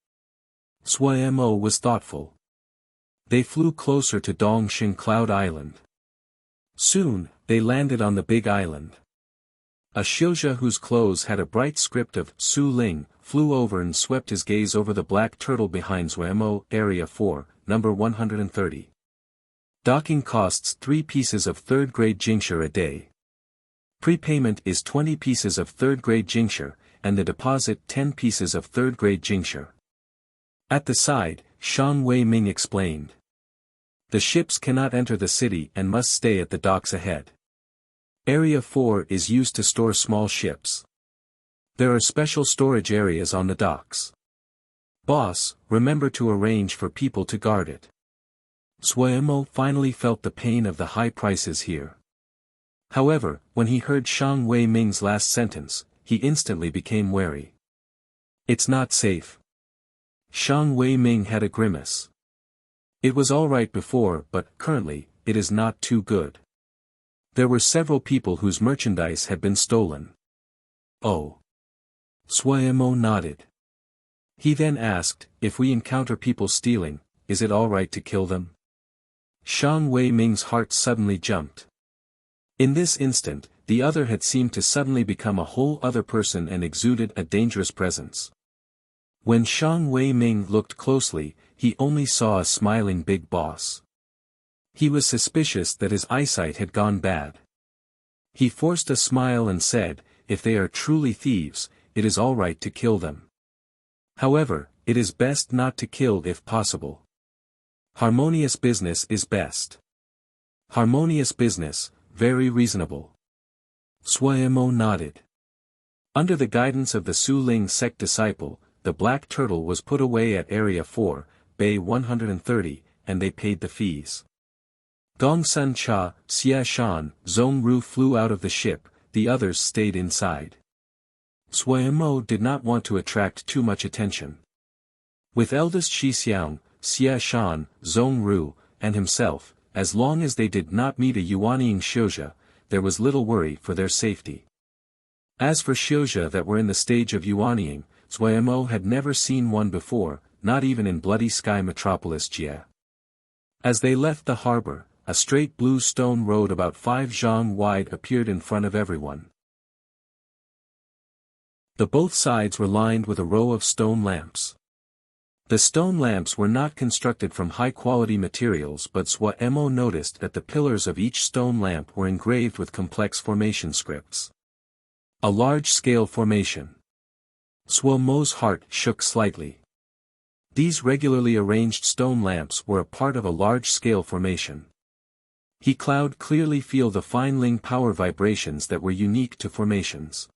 Sui Mo was thoughtful. They flew closer to Dongxing Cloud Island. Soon, they landed on the Big Island. A Xianxia whose clothes had a bright script of Su Ling, flew over and swept his gaze over the black turtle behind Sui Mo, Area 4, number 130. Docking costs 3 pieces of 3rd grade jingsha a day. Prepayment is 20 pieces of 3rd grade jingsha, and the deposit 10 pieces of 3rd grade jingsha. At the side, Shang Wei-ming explained. The ships cannot enter the city and must stay at the docks ahead. Area 4 is used to store small ships. There are special storage areas on the docks. Boss, remember to arrange for people to guard it." Sui Mo finally felt the pain of the high prices here. However, when he heard Shang Wei-ming's last sentence, he instantly became wary. "It's not safe." Shang Wei-ming had a grimace. "It was alright before, but, currently, it is not too good. There were several people whose merchandise had been stolen." "Oh." Sui Mo nodded. He then asked, "If we encounter people stealing, is it alright to kill them?" Shang Wei-ming's heart suddenly jumped. In this instant, the other had seemed to suddenly become a whole other person and exuded a dangerous presence. When Shang Wei-ming looked closely, he only saw a smiling big boss. He was suspicious that his eyesight had gone bad. He forced a smile and said, "If they are truly thieves, it is all right to kill them. However, it is best not to kill if possible. Harmonious business is best." "Harmonious business, very reasonable." Sui Mo nodded. Under the guidance of the Su Ling sect disciple, the black turtle was put away at Area 4, Bay 130, and they paid the fees. Gong Sun Cha, Xia Shan, Zhong Ru flew out of the ship, the others stayed inside. Sui Mo did not want to attract too much attention. With eldest Shi Xiang, Xia Shan, Zhong Ru, and himself, as long as they did not meet a Yuanying Xianxia, there was little worry for their safety. As for Xianxia that were in the stage of Yuanying, Sui Mo had never seen one before, not even in Bloody Sky Metropolis Jia. As they left the harbor, a straight blue stone road about 5 zhang wide appeared in front of everyone. The both sides were lined with a row of stone lamps. The stone lamps were not constructed from high-quality materials, but Mo noticed that the pillars of each stone lamp were engraved with complex formation scripts. A large-scale formation. Mo's heart shook slightly. These regularly arranged stone lamps were a part of a large-scale formation. He could clearly feel the fine Ling power vibrations that were unique to formations.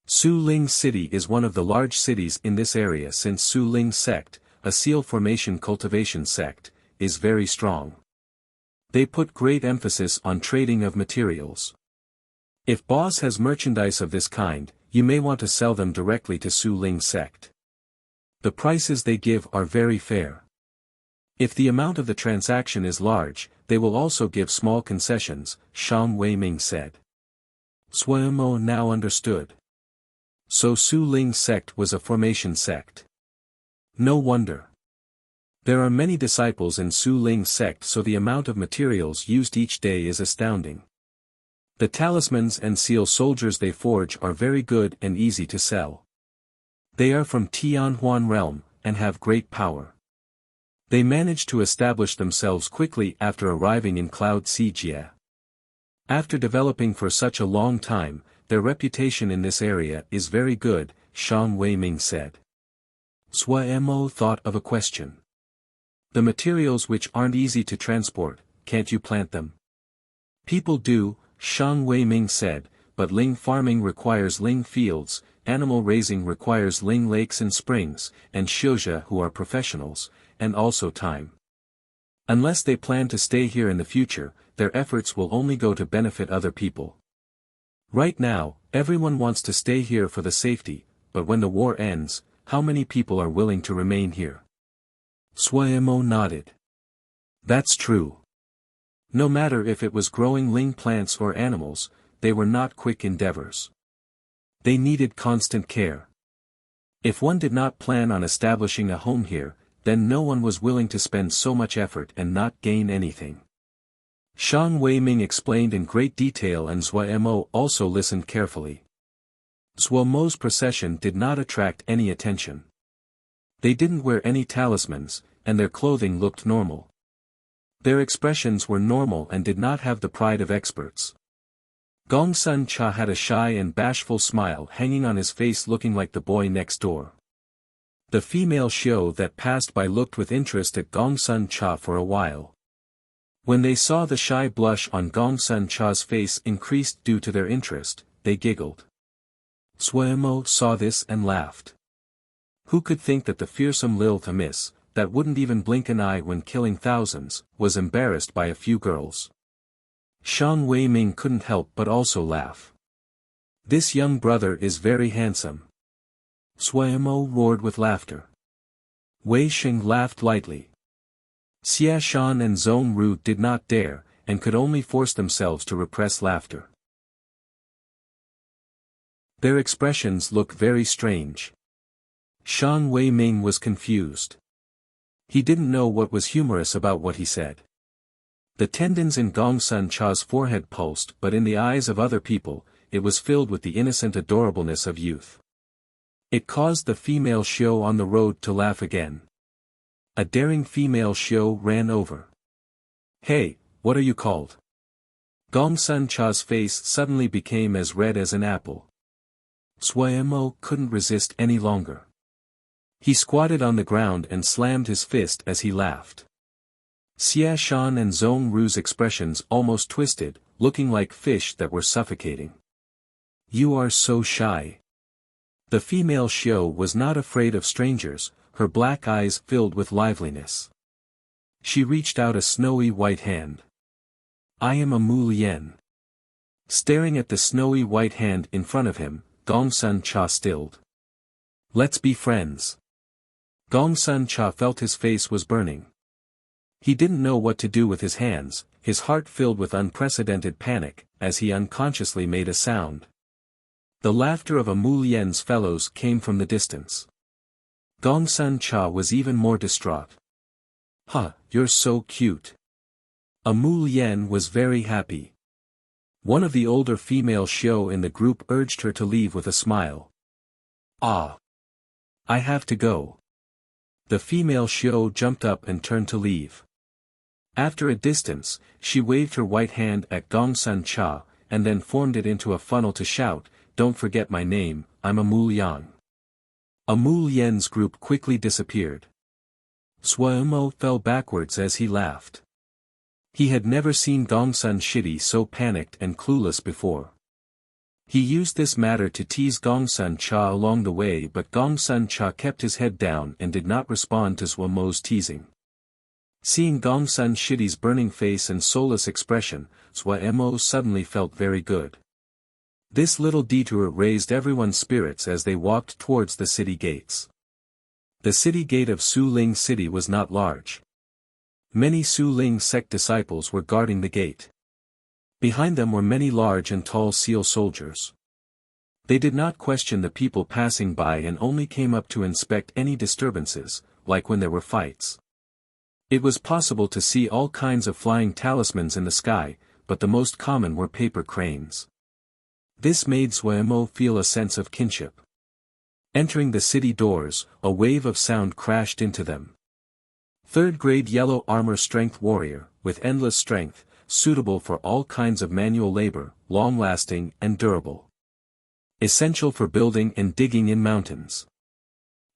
Su Ling City is one of the large cities in this area since Su Ling sect, a seal formation cultivation sect, is very strong. They put great emphasis on trading of materials. If boss has merchandise of this kind, you may want to sell them directly to Su Ling sect. The prices they give are very fair. If the amount of the transaction is large, they will also give small concessions, Shang Weiming said. Mo now understood. So Su Ling sect was a formation sect. No wonder. There are many disciples in Su Ling sect, so the amount of materials used each day is astounding. The talismans and seal soldiers they forge are very good and easy to sell. They are from Tianhuan realm, and have great power. They managed to establish themselves quickly after arriving in Cloud Xijie. After developing for such a long time, their reputation in this area is very good, Shang Weiming said. Mo thought of a question. The materials which aren't easy to transport, can't you plant them? People do, Shang Weiming said, but Ling farming requires Ling fields, animal raising requires Ling lakes and springs, and Xiuzhe who are professionals, and also time. Unless they plan to stay here in the future, their efforts will only go to benefit other people. Right now, everyone wants to stay here for the safety, but when the war ends, how many people are willing to remain here? Mo nodded. That's true. No matter if it was growing Ling plants or animals, they were not quick endeavors. They needed constant care. If one did not plan on establishing a home here, then no one was willing to spend so much effort and not gain anything. Shang Weiming explained in great detail and Mo also listened carefully. Mo's procession did not attract any attention. They didn't wear any talismans, and their clothing looked normal. Their expressions were normal and did not have the pride of experts. Gongsun Cha had a shy and bashful smile hanging on his face, looking like the boy next door. The female Xiu that passed by looked with interest at Gongsun Cha for a while. When they saw the shy blush on Gongsun Cha's face increased due to their interest, they giggled. Mo saw this and laughed. Who could think that the fearsome Lil Thamis, that wouldn't even blink an eye when killing thousands, was embarrassed by a few girls? Shang Weiming couldn't help but also laugh. This young brother is very handsome. Mo roared with laughter. Wei Xing laughed lightly. Xia Shan and Zhong Ru did not dare, and could only force themselves to repress laughter. Their expressions looked very strange. Shang Weiming was confused. He didn't know what was humorous about what he said. The tendons in Gongsun Cha's forehead pulsed, but in the eyes of other people, it was filled with the innocent adorableness of youth. It caused the female Xiu on the road to laugh again. A daring female Xiu ran over. Hey, what are you called? Gongsun Cha's face suddenly became as red as an apple. Mo couldn't resist any longer. He squatted on the ground and slammed his fist as he laughed. Xia Shan and Zhong Ru's expressions almost twisted, looking like fish that were suffocating. You are so shy. The female Xiu was not afraid of strangers, her black eyes filled with liveliness. She reached out a snowy white hand. I am a Mu Lian. Staring at the snowy white hand in front of him, Gongsun Cha stilled. Let's be friends. Gongsun Cha felt his face was burning. He didn't know what to do with his hands, his heart filled with unprecedented panic, as he unconsciously made a sound. The laughter of a Mu Lian's fellows came from the distance. Gongsun Cha was even more distraught. Huh, you're so cute. A Mu Lian was very happy. One of the older female Xiu in the group urged her to leave with a smile. Ah. I have to go. The female Xiao jumped up and turned to leave. After a distance, she waved her white hand at Gongsun Cha, and then formed it into a funnel to shout, "Don't forget my name, I'm Amul Yang." Amul Yen's group quickly disappeared. Suemo fell backwards as he laughed. He had never seen Gongsun Shidi so panicked and clueless before. He used this matter to tease Gongsun Cha along the way, but Gongsun Cha kept his head down and did not respond to Suemo's teasing. Seeing Gongsun Shidi's burning face and soulless expression, Suemo suddenly felt very good. This little detour raised everyone's spirits as they walked towards the city gates. The city gate of Suling City was not large. Many Suling sect disciples were guarding the gate. Behind them were many large and tall seal soldiers. They did not question the people passing by and only came up to inspect any disturbances, like when there were fights. It was possible to see all kinds of flying talismans in the sky, but the most common were paper cranes. This made Suemo feel a sense of kinship. Entering the city doors, a wave of sound crashed into them. Third-grade yellow armor strength warrior, with endless strength, suitable for all kinds of manual labor, long-lasting and durable. Essential for building and digging in mountains.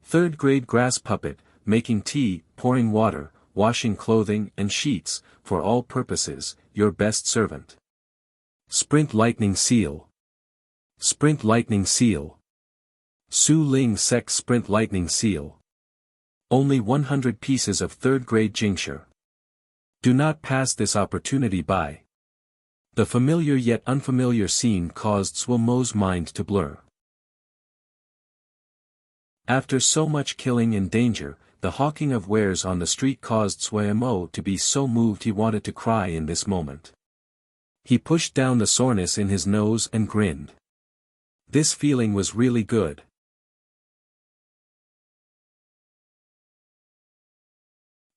Third-grade grass puppet, making tea, pouring water, washing clothing and sheets, for all purposes, your best servant. Sprint lightning seal. Sprint lightning seal. Su Ling Sect Sprint lightning seal. Only 100 pieces of third-grade Jingshi. Do not pass this opportunity by. The familiar yet unfamiliar scene caused Suemo's mind to blur. After so much killing and danger, the hawking of wares on the street caused Suemo to be so moved he wanted to cry in this moment. He pushed down the soreness in his nose and grinned. This feeling was really good.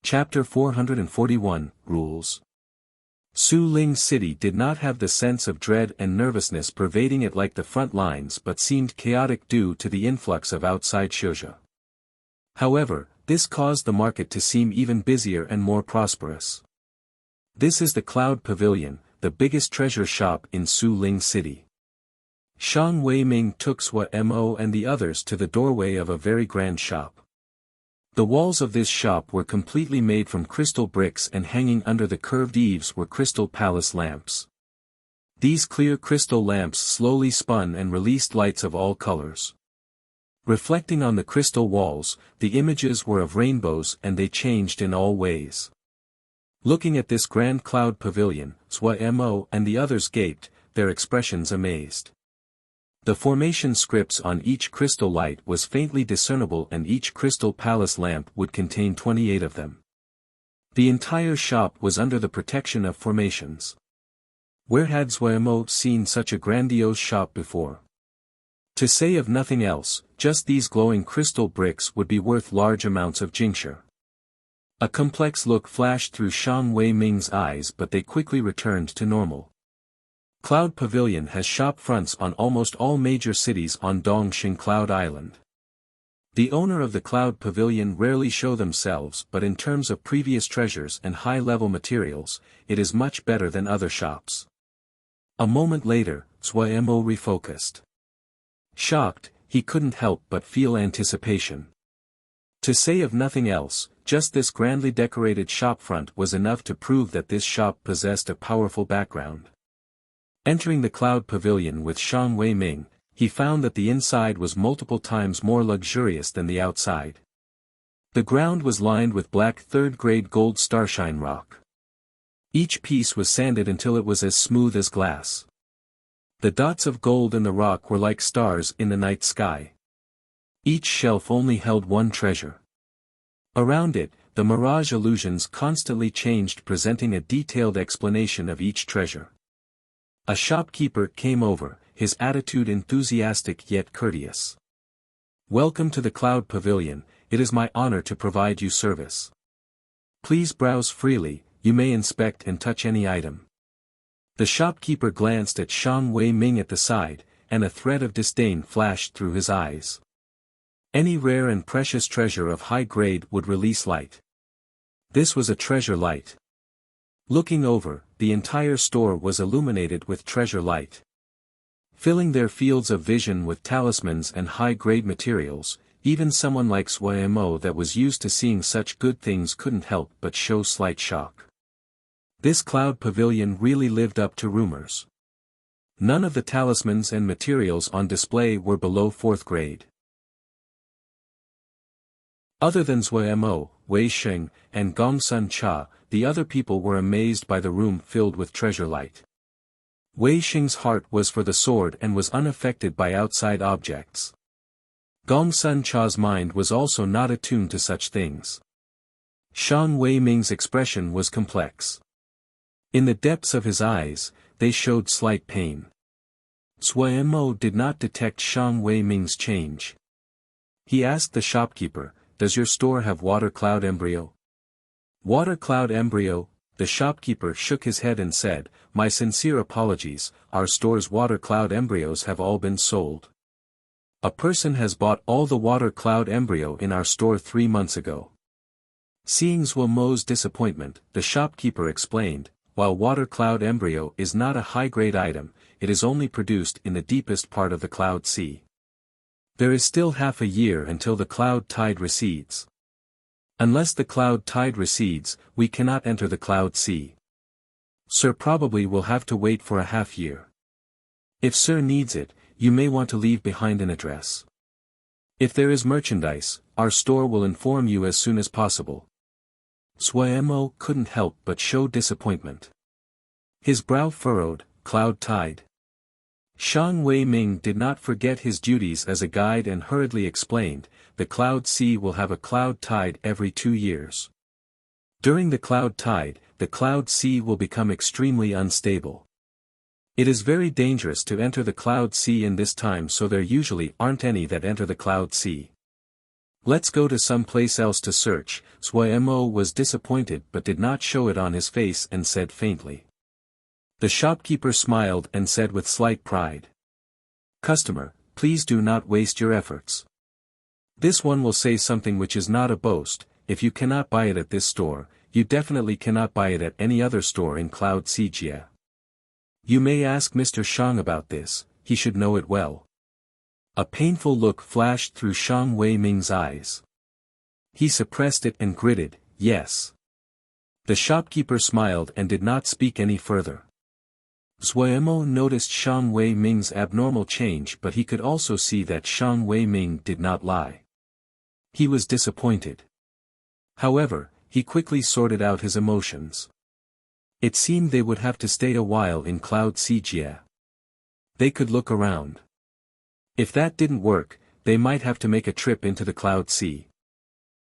Chapter 441, Rules. Su Ling City did not have the sense of dread and nervousness pervading it like the front lines but seemed chaotic due to the influx of outside Shouja. However, this caused the market to seem even busier and more prosperous. This is the Cloud Pavilion, the biggest treasure shop in Su Ling City. Shang Weiming took Suemo and the others to the doorway of a very grand shop. The walls of this shop were completely made from crystal bricks, and hanging under the curved eaves were crystal palace lamps. These clear crystal lamps slowly spun and released lights of all colors. Reflecting on the crystal walls, the images were of rainbows and they changed in all ways. Looking at this grand cloud pavilion, Suemo and the others gaped, their expressions amazed. The formation scripts on each crystal light was faintly discernible, and each crystal palace lamp would contain 28 of them. The entire shop was under the protection of formations. Where had Suemo seen such a grandiose shop before? To say of nothing else, just these glowing crystal bricks would be worth large amounts of Jingshi. A complex look flashed through Shang Weiming's eyes, but they quickly returned to normal. Cloud Pavilion has shop fronts on almost all major cities on Dongxing Cloud Island. The owner of the Cloud Pavilion rarely show themselves, but in terms of previous treasures and high-level materials, it is much better than other shops. A moment later, Suemo refocused. Shocked, he couldn't help but feel anticipation. To say of nothing else, just this grandly decorated shopfront was enough to prove that this shop possessed a powerful background. Entering the Cloud Pavilion with Shang Weiming, he found that the inside was multiple times more luxurious than the outside. The ground was lined with black third-grade gold starshine rock. Each piece was sanded until it was as smooth as glass. The dots of gold in the rock were like stars in the night sky. Each shelf only held one treasure. Around it, the mirage illusions constantly changed, presenting a detailed explanation of each treasure. A shopkeeper came over, his attitude enthusiastic yet courteous. "Welcome to the Cloud Pavilion, it is my honor to provide you service. Please browse freely, you may inspect and touch any item." The shopkeeper glanced at Shang Weiming at the side, and a thread of disdain flashed through his eyes. Any rare and precious treasure of high grade would release light. This was a treasure light. Looking over, the entire store was illuminated with treasure light. Filling their fields of vision with talismans and high-grade materials, even someone like Suemo that was used to seeing such good things couldn't help but show slight shock. This cloud pavilion really lived up to rumors. None of the talismans and materials on display were below 4th grade. Other than Suemo, Wei Sheng, and Gong Sun Cha, the other people were amazed by the room filled with treasure light. Wei Sheng's heart was for the sword and was unaffected by outside objects. Gong Sun Cha's mind was also not attuned to such things. Shang Wei Ming's expression was complex. In the depths of his eyes, they showed slight pain. Suemo did not detect Shang Wei Ming's change. He asked the shopkeeper, "Does your store have water cloud embryo?" Water cloud embryo, the shopkeeper shook his head and said, "My sincere apologies, our store's water cloud embryos have all been sold. A person has bought all the water cloud embryo in our store 3 months ago." Seeing Zuomo's disappointment, the shopkeeper explained, "While water cloud embryo is not a high-grade item, it is only produced in the deepest part of the cloud sea. There is still half a year until the cloud tide recedes. Unless the cloud tide recedes, we cannot enter the cloud sea. Sir probably will have to wait for a half year. If Sir needs it, you may want to leave behind an address. If there is merchandise, our store will inform you as soon as possible." Suemo couldn't help but show disappointment. His brow furrowed, cloud tide. Shang Wei Ming did not forget his duties as a guide and hurriedly explained, "The cloud sea will have a cloud tide every 2 years. During the cloud tide, the cloud sea will become extremely unstable. It is very dangerous to enter the cloud sea in this time, so there usually aren't any that enter the cloud sea. Let's go to some place else to search." Suemo was disappointed but did not show it on his face and said faintly. The shopkeeper smiled and said with slight pride, "Customer, please do not waste your efforts. This one will say something which is not a boast. If you cannot buy it at this store, you definitely cannot buy it at any other store in Cloud Xijie. You may ask Mr. Shang about this, he should know it well." A painful look flashed through Shang Wei Ming's eyes. He suppressed it and gritted, "Yes." The shopkeeper smiled and did not speak any further. Suemo noticed Shang Wei Ming's abnormal change, but he could also see that Shang Wei Ming did not lie. He was disappointed. However, he quickly sorted out his emotions. It seemed they would have to stay a while in Cloud Xijie. They could look around. If that didn't work, they might have to make a trip into the Cloud Sea.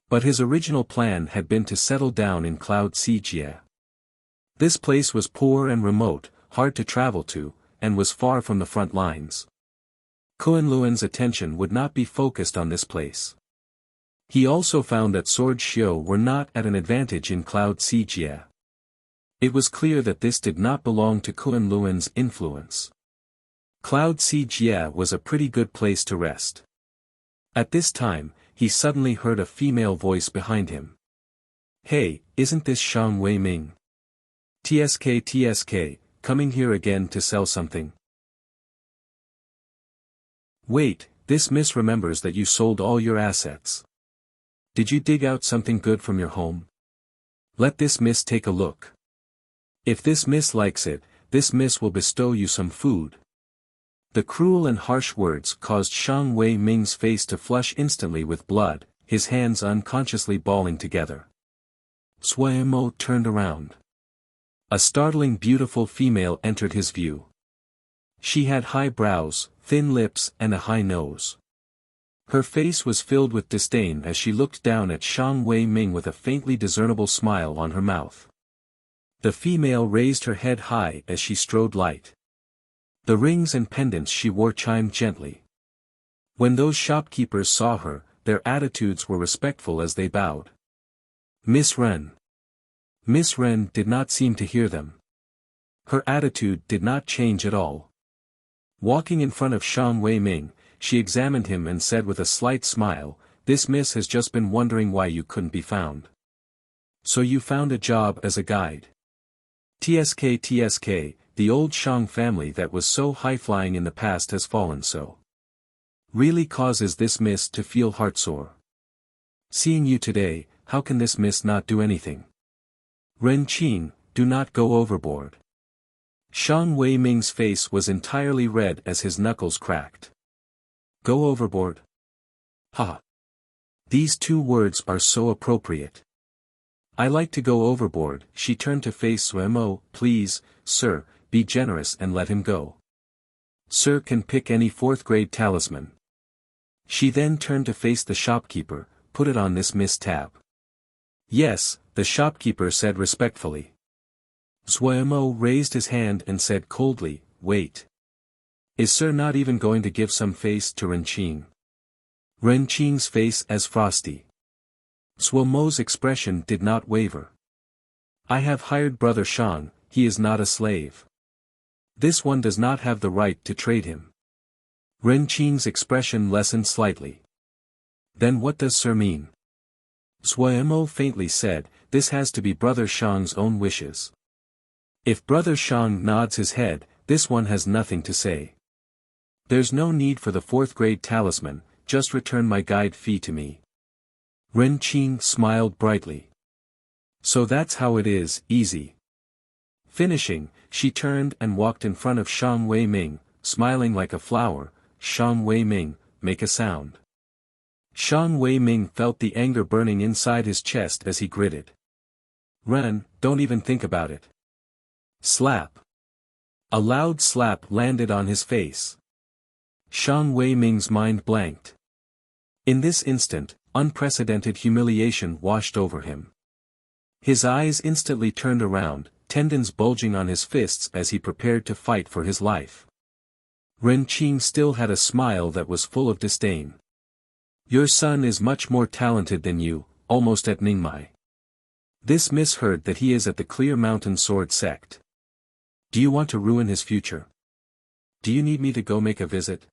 But his original plan had been to settle down in Cloud Xijie. This place was poor and remote, hard to travel to, and was far from the front lines. Kuan-Luan's attention would not be focused on this place. He also found that Sword Xiu were not at an advantage in Cloud Xijie. It was clear that this did not belong to Kuan-Luan's influence. Cloud Xijie was a pretty good place to rest. At this time, he suddenly heard a female voice behind him. "Hey, isn't this Shang Wei Ming? TSK, coming here again to sell something?" "Wait, this miss remembers that you sold all your assets. Did you dig out something good from your home? Let this miss take a look. If this miss likes it, this miss will bestow you some food." The cruel and harsh words caused Shang Wei Ming's face to flush instantly with blood, his hands unconsciously balling together. Suemo turned around. A startling beautiful female entered his view. She had high brows, thin lips and a high nose. Her face was filled with disdain as she looked down at Shang Wei Ming with a faintly discernible smile on her mouth. The female raised her head high as she strode light. The rings and pendants she wore chimed gently. When those shopkeepers saw her, their attitudes were respectful as they bowed. "Miss Ren." Miss Ren did not seem to hear them. Her attitude did not change at all. Walking in front of Shang Wei Ming, she examined him and said with a slight smile, "This miss has just been wondering why you couldn't be found. So you found a job as a guide. TSK, the old Shang family that was so high-flying in the past has fallen so. Really causes this miss to feel heartsore. Seeing you today, how can this miss not do anything? Ren Qing, do not go overboard." Shang Wei Ming's face was entirely red as his knuckles cracked. Go overboard? Ha! These two words are so appropriate. I like to go overboard. She turned to face Suemo. Please, sir, be generous and let him go. Sir can pick any 4th grade talisman. She then turned to face the shopkeeper. Put it on this Miss tab. Yes, the shopkeeper said respectfully. Suemo raised his hand and said coldly, wait. Is sir not even going to give some face to Ren Qing? Ren Qing's face as frosty. Suemo's expression did not waver. I have hired Brother Shang, he is not a slave. This one does not have the right to trade him. Ren Qing's expression lessened slightly. Then what does sir mean? Suemo faintly said, this has to be Brother Shang's own wishes. If Brother Shang nods his head, this one has nothing to say. There's no need for the 4th grade talisman, just return my guide fee to me. Ren Qing smiled brightly. So that's how it is, easy. Finishing, she turned and walked in front of Shang Wei Ming, smiling like a flower. Shang Wei Ming, make a sound. Shang Wei Ming felt the anger burning inside his chest as he gritted. Ren, don't even think about it. Slap. A loud slap landed on his face. Shang Wei Ming's mind blanked. In this instant, unprecedented humiliation washed over him. His eyes instantly turned around, tendons bulging on his fists as he prepared to fight for his life. Ren Qing still had a smile that was full of disdain. Your son is much more talented than you, almost at Ningmai. This miss heard that he is at the Clear Mountain Sword sect. Do you want to ruin his future? Do you need me to go make a visit?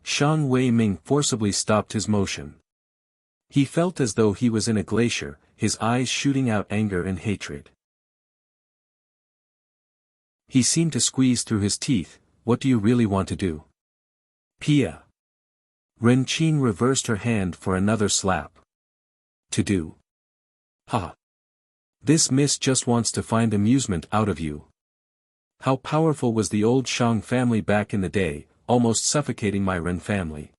Shang Wei Ming forcibly stopped his motion. He felt as though he was in a glacier, his eyes shooting out anger and hatred. He seemed to squeeze through his teeth. What do you really want to do? Pia. Ren Qing reversed her hand for another slap. To do? Ha. This miss just wants to find amusement out of you. How powerful was the old Shang family back in the day, almost suffocating my Ren family.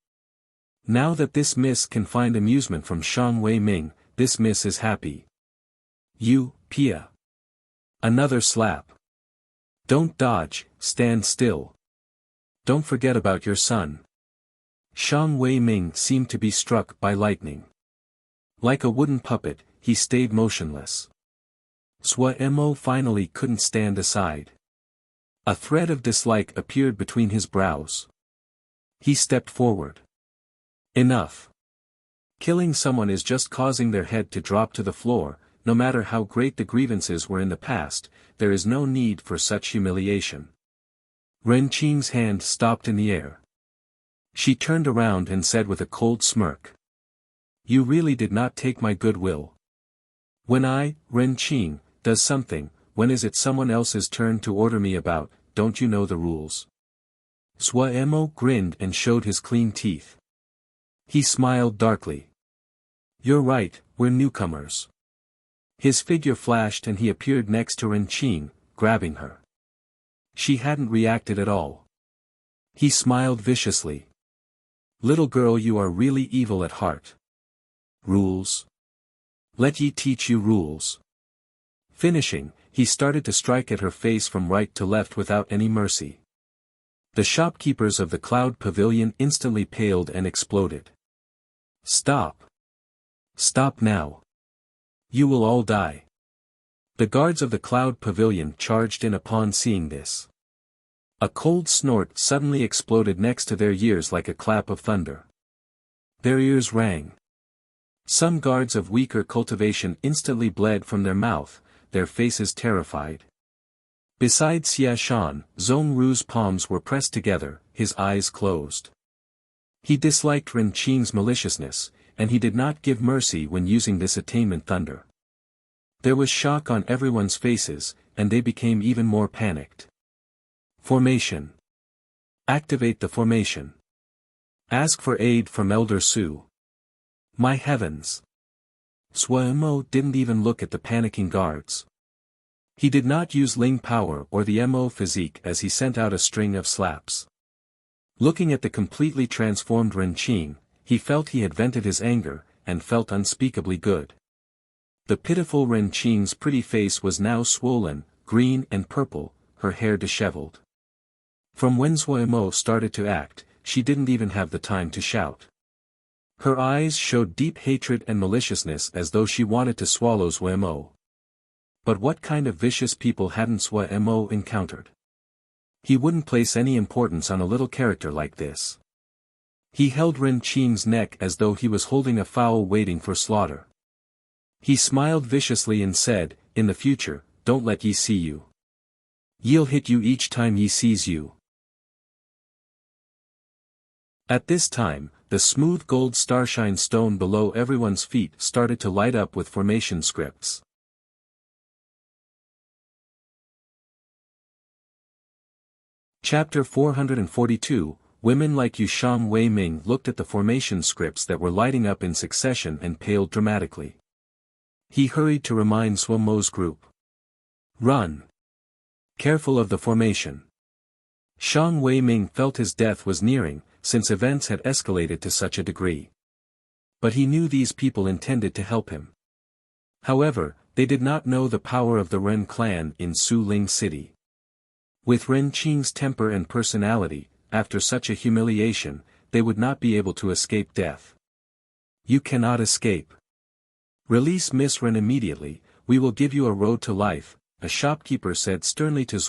Now that this miss can find amusement from Shang Wei Ming, this miss is happy. You, Pia. Another slap. Don't dodge, stand still. Don't forget about your son. Shang Wei Ming seemed to be struck by lightning. Like a wooden puppet, he stayed motionless. Suemo finally couldn't stand aside. A thread of dislike appeared between his brows. He stepped forward. Enough. Killing someone is just causing their head to drop to the floor. No matter how great the grievances were in the past, there is no need for such humiliation. Ren Qing's hand stopped in the air. She turned around and said with a cold smirk. You really did not take my goodwill. When I, Ren Qing, does something, when is it someone else's turn to order me about? Don't you know the rules? Suemo grinned and showed his clean teeth. He smiled darkly. You're right, we're newcomers. His figure flashed and he appeared next to Ren Qing, grabbing her. She hadn't reacted at all. He smiled viciously. Little girl, you are really evil at heart. Rules? Let ye teach you rules. Finishing, he started to strike at her face from right to left without any mercy. The shopkeepers of the Cloud Pavilion instantly paled and exploded. Stop. Stop now. You will all die. The guards of the Cloud Pavilion charged in upon seeing this. A cold snort suddenly exploded next to their ears like a clap of thunder. Their ears rang. Some guards of weaker cultivation instantly bled from their mouth, their faces terrified. Beside Xia Shan, Zhong Ru's palms were pressed together, his eyes closed. He disliked Ren Qing's maliciousness, and he did not give mercy when using this attainment thunder. There was shock on everyone's faces, and they became even more panicked. Formation. Activate the formation. Ask for aid from Elder Su. My heavens! Mo didn't even look at the panicking guards. He did not use Ling power or the Mo physique as he sent out a string of slaps. Looking at the completely transformed Ren Qing, he felt he had vented his anger, and felt unspeakably good. The pitiful Ren Qing's pretty face was now swollen, green and purple, her hair disheveled. From when Mo started to act, she didn't even have the time to shout. Her eyes showed deep hatred and maliciousness as though she wanted to swallow Mo. But what kind of vicious people hadn't Mo encountered? He wouldn't place any importance on a little character like this. He held Ren Qing's neck as though he was holding a fowl waiting for slaughter. He smiled viciously and said, "In the future, don't let ye see you. Ye'll hit you each time ye sees you." At this time, the smooth gold starshine stone below everyone's feet started to light up with formation scripts. Chapter 442, Women like Yu Shang Wei Ming looked at the formation scripts that were lighting up in succession and paled dramatically. He hurried to remind Mo's group. Run! Careful of the formation. Shang Wei Ming felt his death was nearing, since events had escalated to such a degree. But he knew these people intended to help him. However, they did not know the power of the Ren clan in Su Ling City. With Ren Qing's temper and personality, after such a humiliation, they would not be able to escape death. You cannot escape. Release Miss Ren immediately, we will give you a road to life, a shopkeeper said sternly to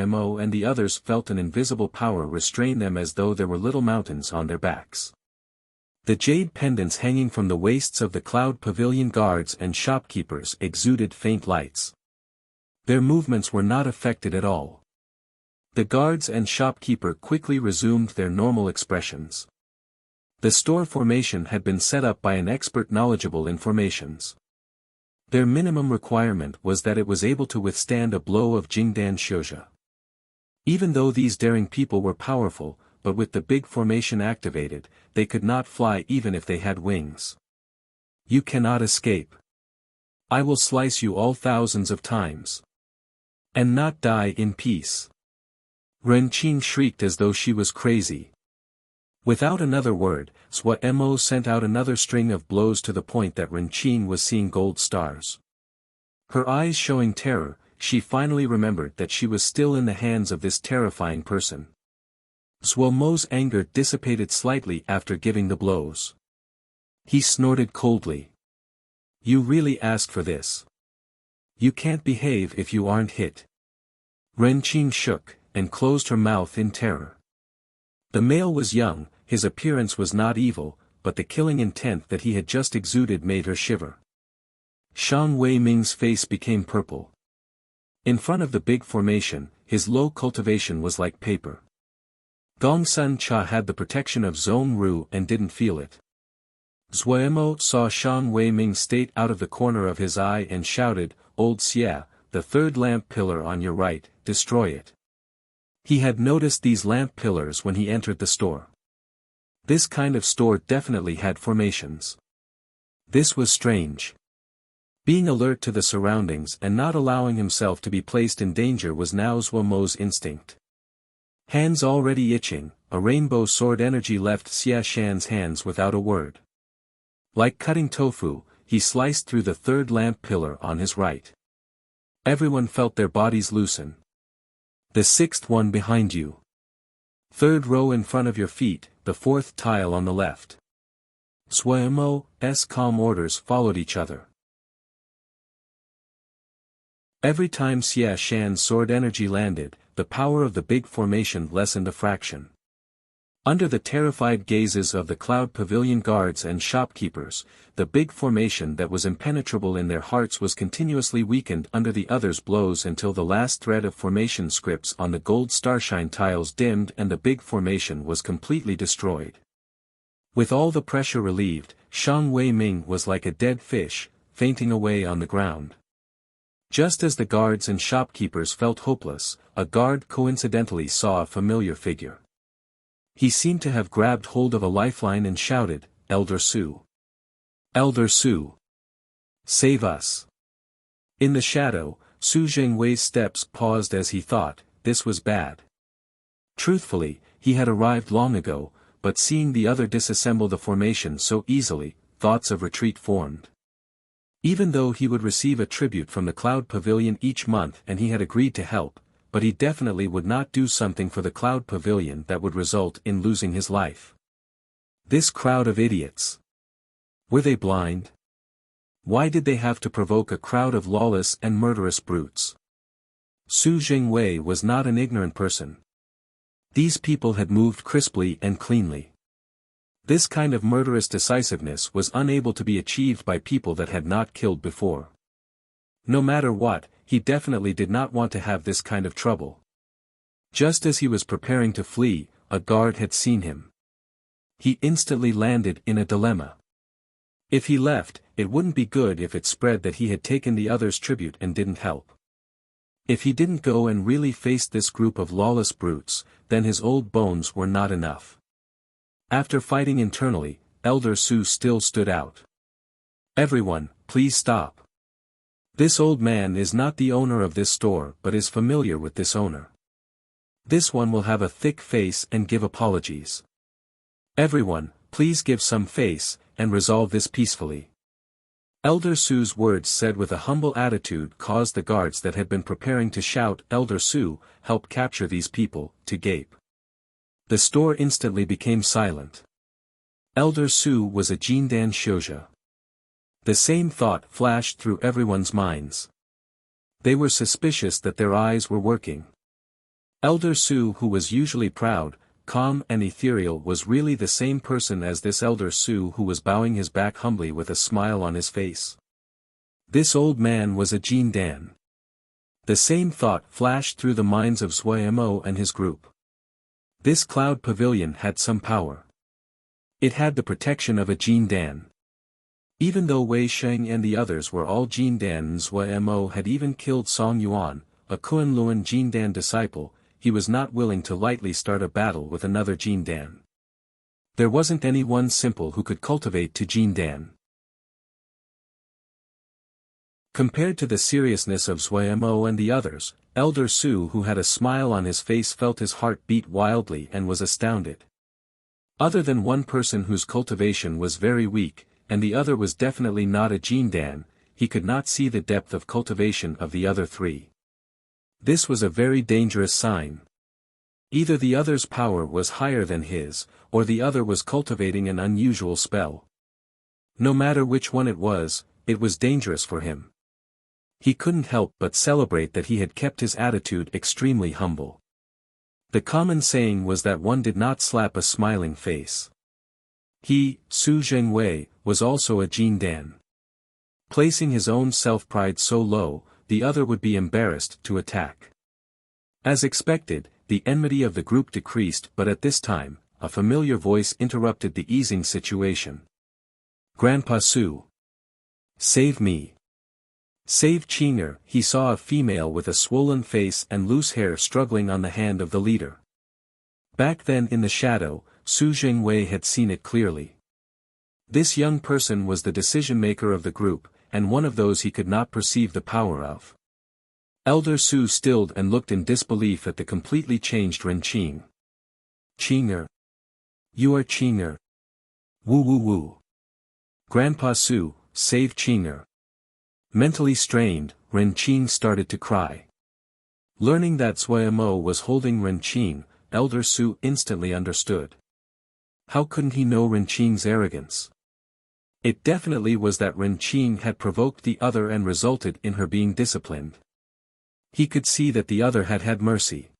Mo, and the others felt an invisible power restrain them as though there were little mountains on their backs. The jade pendants hanging from the waists of the Cloud Pavilion guards and shopkeepers exuded faint lights. Their movements were not affected at all. The guards and shopkeeper quickly resumed their normal expressions. The store formation had been set up by an expert knowledgeable in formations. Their minimum requirement was that it was able to withstand a blow of Jingdan Shouja. Even though these daring people were powerful, but with the big formation activated, they could not fly even if they had wings. You cannot escape. I will slice you all thousands of times. And not die in peace. Ren Qing shrieked as though she was crazy. Without another word, Mo sent out another string of blows to the point that Ren Qing was seeing gold stars. Her eyes showing terror, she finally remembered that she was still in the hands of this terrifying person. Mo's anger dissipated slightly after giving the blows. He snorted coldly. You really asked for this. You can't behave if you aren't hit. Ren Qing shook, and closed her mouth in terror. The male was young, his appearance was not evil, but the killing intent that he had just exuded made her shiver. Shang Wei Ming's face became purple. In front of the big formation, his low cultivation was like paper. Gong Sun Cha had the protection of Zhong Ru and didn't feel it. Mo saw Shang Wei Ming state out of the corner of his eye and shouted, Old Xia, the third lamp pillar on your right, destroy it. He had noticed these lamp pillars when he entered the store. This kind of store definitely had formations. This was strange. Being alert to the surroundings and not allowing himself to be placed in danger was now Mo's instinct. Hands already itching, a rainbow sword energy left Xia Shan's hands without a word. Like cutting tofu, he sliced through the third lamp pillar on his right. Everyone felt their bodies loosen. The sixth one behind you. Third row in front of your feet, the fourth tile on the left. Mo's calm orders followed each other. Every time Xia Shan's sword energy landed, the power of the big formation lessened a fraction. Under the terrified gazes of the Cloud Pavilion guards and shopkeepers, the big formation that was impenetrable in their hearts was continuously weakened under the others' blows until the last thread of formation scripts on the gold starshine tiles dimmed and the big formation was completely destroyed. With all the pressure relieved, Shang Wei Ming was like a dead fish, fainting away on the ground. Just as the guards and shopkeepers felt hopeless, a guard coincidentally saw a familiar figure. He seemed to have grabbed hold of a lifeline and shouted, "Elder Su! Elder Su! Save us!" In the shadow, Su Zhengwei's steps paused as he thought, this was bad. Truthfully, he had arrived long ago, but seeing the other disassemble the formation so easily, thoughts of retreat formed. Even though he would receive a tribute from the Cloud Pavilion each month and he had agreed to help, but he definitely would not do something for the Cloud Pavilion that would result in losing his life. This crowd of idiots. Were they blind? Why did they have to provoke a crowd of lawless and murderous brutes? Su Zhengwei was not an ignorant person. These people had moved crisply and cleanly. This kind of murderous decisiveness was unable to be achieved by people that had not killed before. No matter what, he definitely did not want to have this kind of trouble. Just as he was preparing to flee, a guard had seen him. He instantly landed in a dilemma. If he left, it wouldn't be good if it spread that he had taken the others' tribute and didn't help. If he didn't go and really face this group of lawless brutes, then his old bones were not enough. After fighting internally, Elder Su still stood out. "Everyone, please stop. This old man is not the owner of this store but is familiar with this owner. This one will have a thick face and give apologies. Everyone, please give some face, and resolve this peacefully." Elder Su's words said with a humble attitude caused the guards that had been preparing to shout "Elder Su, help capture these people," to gape. The store instantly became silent. Elder Su was a Jindan Shouja. The same thought flashed through everyone's minds. They were suspicious that their eyes were working. Elder Su, who was usually proud, calm and ethereal, was really the same person as this Elder Su who was bowing his back humbly with a smile on his face. This old man was a Jindan. The same thought flashed through the minds of Zuo and his group. This Cloud Pavilion had some power. It had the protection of a Jindan. Even though Wei Sheng and the others were all Jindan and Zuo had even killed Song Yuan, a Kunlun Jindan disciple, he was not willing to lightly start a battle with another Jindan. There wasn't any one simple who could cultivate to Jindan. Compared to the seriousness of Zuo and the others, Elder Su, who had a smile on his face, felt his heart beat wildly and was astounded. Other than one person whose cultivation was very weak, and the other was definitely not a Jindan, he could not see the depth of cultivation of the other three. This was a very dangerous sign. Either the other's power was higher than his, or the other was cultivating an unusual spell. No matter which one it was dangerous for him. He couldn't help but celebrate that he had kept his attitude extremely humble. The common saying was that one did not slap a smiling face. He, Su Zhengwei, was also a Jindan. Placing his own self-pride so low, the other would be embarrassed to attack. As expected, the enmity of the group decreased, but at this time, a familiar voice interrupted the easing situation. "Grandpa Su! Save me! Save Qing'er!" He saw a female with a swollen face and loose hair struggling on the hand of the leader. Back then in the shadow, Su Zhengwei had seen it clearly. This young person was the decision-maker of the group, and one of those he could not perceive the power of. Elder Su stilled and looked in disbelief at the completely changed Ren Qing. "Qing'er! You are Qing'er! Woo woo woo! Grandpa Su, save Qing'er!" Mentally strained, Ren Qing started to cry. Learning that Zuo was holding Ren Qing, Elder Su instantly understood. How couldn't he know Ren Qing's arrogance? It definitely was that Ren Qing had provoked the other and resulted in her being disciplined. He could see that the other had had mercy.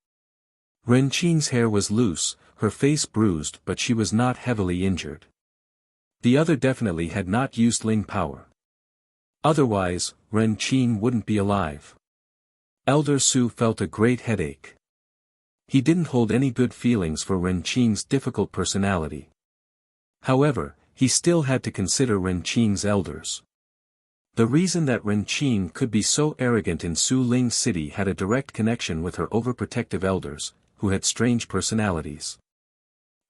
Ren Qing's hair was loose, her face bruised, but she was not heavily injured. The other definitely had not used Ling power. Otherwise, Ren Qing wouldn't be alive. Elder Su felt a great headache. He didn't hold any good feelings for Ren Qing's difficult personality. However, he still had to consider Ren Qing's elders. The reason that Ren Qing could be so arrogant in Su Ling City had a direct connection with her overprotective elders, who had strange personalities.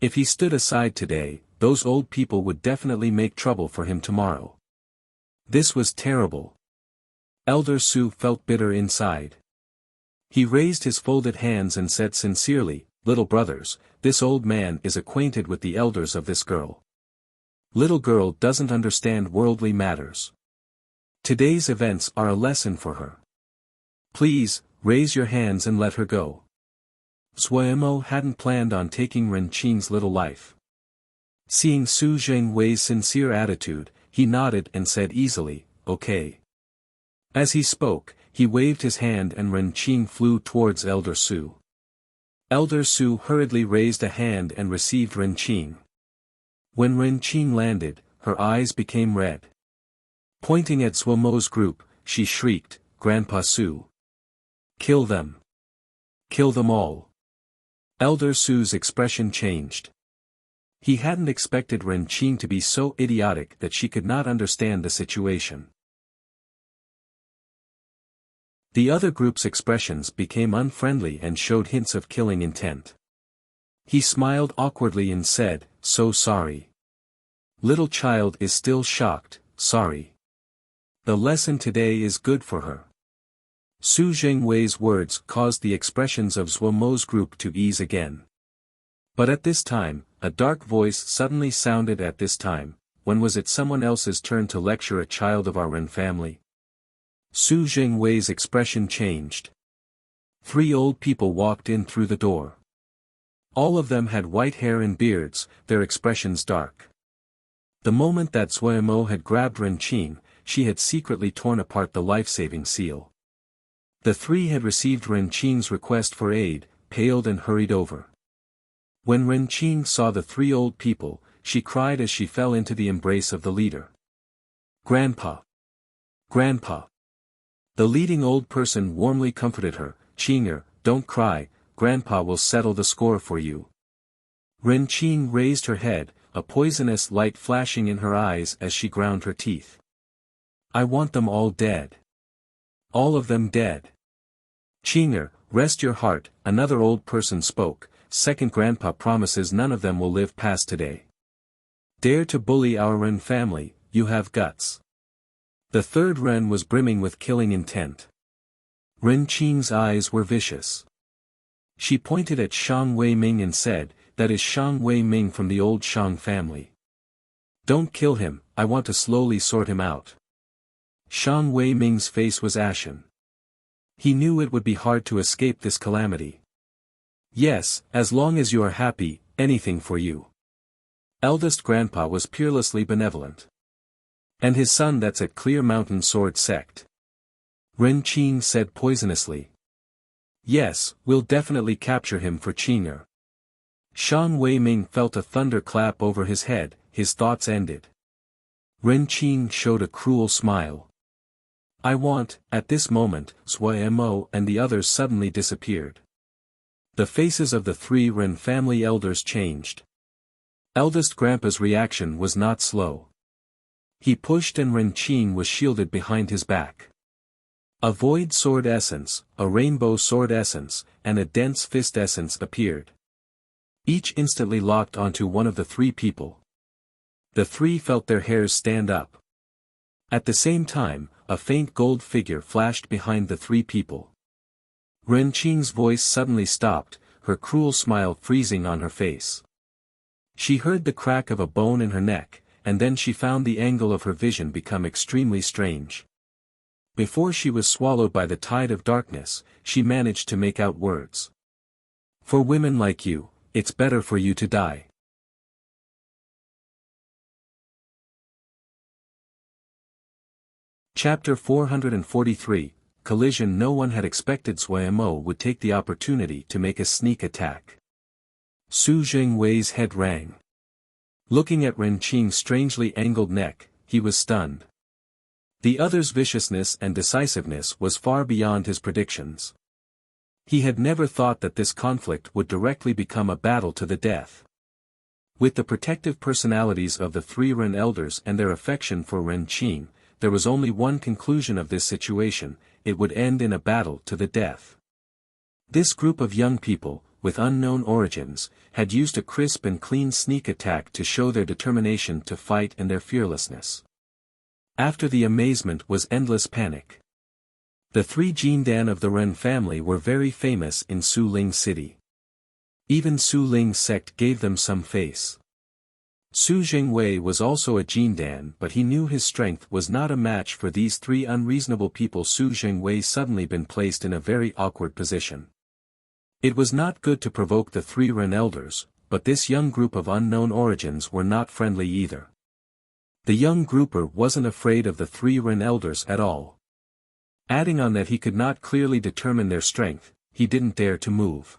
If he stood aside today, those old people would definitely make trouble for him tomorrow. This was terrible. Elder Su felt bitter inside. He raised his folded hands and said sincerely, "Little brothers, this old man is acquainted with the elders of this girl. Little girl doesn't understand worldly matters. Today's events are a lesson for her. Please, raise your hands and let her go." Zuomo hadn't planned on taking Ren Qing's little life. Seeing Su Zhengwei's sincere attitude, he nodded and said easily, "Okay." As he spoke, he waved his hand and Ren Qing flew towards Elder Su. Elder Su hurriedly raised a hand and received Ren Qing. When Ren Qing landed, her eyes became red. Pointing at Zuomo's group, she shrieked, "Grandpa Su! Kill them! Kill them all!" Elder Su's expression changed. He hadn't expected Ren Qing to be so idiotic that she could not understand the situation. The other group's expressions became unfriendly and showed hints of killing intent. He smiled awkwardly and said, "So sorry. Little child is still shocked, sorry. The lesson today is good for her." Su Zhengwei's words caused the expressions of Zuomo's group to ease again. But at this time, a dark voice suddenly sounded at this time. When was it someone else's turn to lecture a child of our Ren family? Su Zhengwei's expression changed. 3 old people walked in through the door. All of them had white hair and beards, their expressions dark. The moment that Zuomo had grabbed Ren Qing, she had secretly torn apart the life-saving seal. The 3 had received Ren Qing's request for aid, paled and hurried over. When Ren Qing saw the 3 old people, she cried as she fell into the embrace of the leader. "Grandpa! Grandpa!" The leading old person warmly comforted her, "Qing'er, don't cry, Grandpa will settle the score for you." Ren Qing raised her head, a poisonous light flashing in her eyes as she ground her teeth. "I want them all dead. All of them dead." "Qing'er, rest your heart," another old person spoke, "Second Grandpa promises none of them will live past today. Dare to bully our Ren family, you have guts." The third Ren was brimming with killing intent. Ren Qing's eyes were vicious. She pointed at Shang Wei Ming and said, "That is Shang Wei Ming from the old Shang family. Don't kill him, I want to slowly sort him out." Shang Wei Ming's face was ashen. He knew it would be hard to escape this calamity. "Yes, as long as you are happy, anything for you." Eldest Grandpa was peerlessly benevolent. "And his son that's at Clear Mountain Sword Sect?" Ren Qing said poisonously. "Yes, we'll definitely capture him for Qing'er." Shang Wei Ming felt a thunder clap over his head, his thoughts ended. Ren Qing showed a cruel smile. "I want," at this moment, Zuomo and the others suddenly disappeared. The faces of the 3 Ren family elders changed. Eldest Grandpa's reaction was not slow. He pushed and Ren Qing was shielded behind his back. A void sword essence, a rainbow sword essence, and a dense fist essence appeared. Each instantly locked onto one of the 3 people. The 3 felt their hairs stand up. At the same time, a faint gold figure flashed behind the 3 people. Ren Qing's voice suddenly stopped, her cruel smile freezing on her face. She heard the crack of a bone in her neck, and then she found the angle of her vision become extremely strange. Before she was swallowed by the tide of darkness, she managed to make out words. "For women like you, it's better for you to die." Chapter 443, Collision. No one had expected Zuomo would take the opportunity to make a sneak attack. Su Zhengwei's head rang. Looking at Ren Qing's strangely angled neck, he was stunned. The other's viciousness and decisiveness was far beyond his predictions. He had never thought that this conflict would directly become a battle to the death. With the protective personalities of the three Ren elders and their affection for Ren Qing, there was only one conclusion of this situation: it would end in a battle to the death. This group of young people, with unknown origins, had used a crisp and clean sneak attack to show their determination to fight and their fearlessness. After the amazement was endless panic. The three Jindan of the Ren family were very famous in Suling City. Even Suling's sect gave them some face. Su Zhengwei was also a Jindan, but he knew his strength was not a match for these three unreasonable people. Su Zhengwei suddenly been placed in a very awkward position. It was not good to provoke the three Ren elders, but this young group of unknown origins were not friendly either. The young grouper wasn't afraid of the three Ren elders at all. Adding on that he could not clearly determine their strength, he didn't dare to move.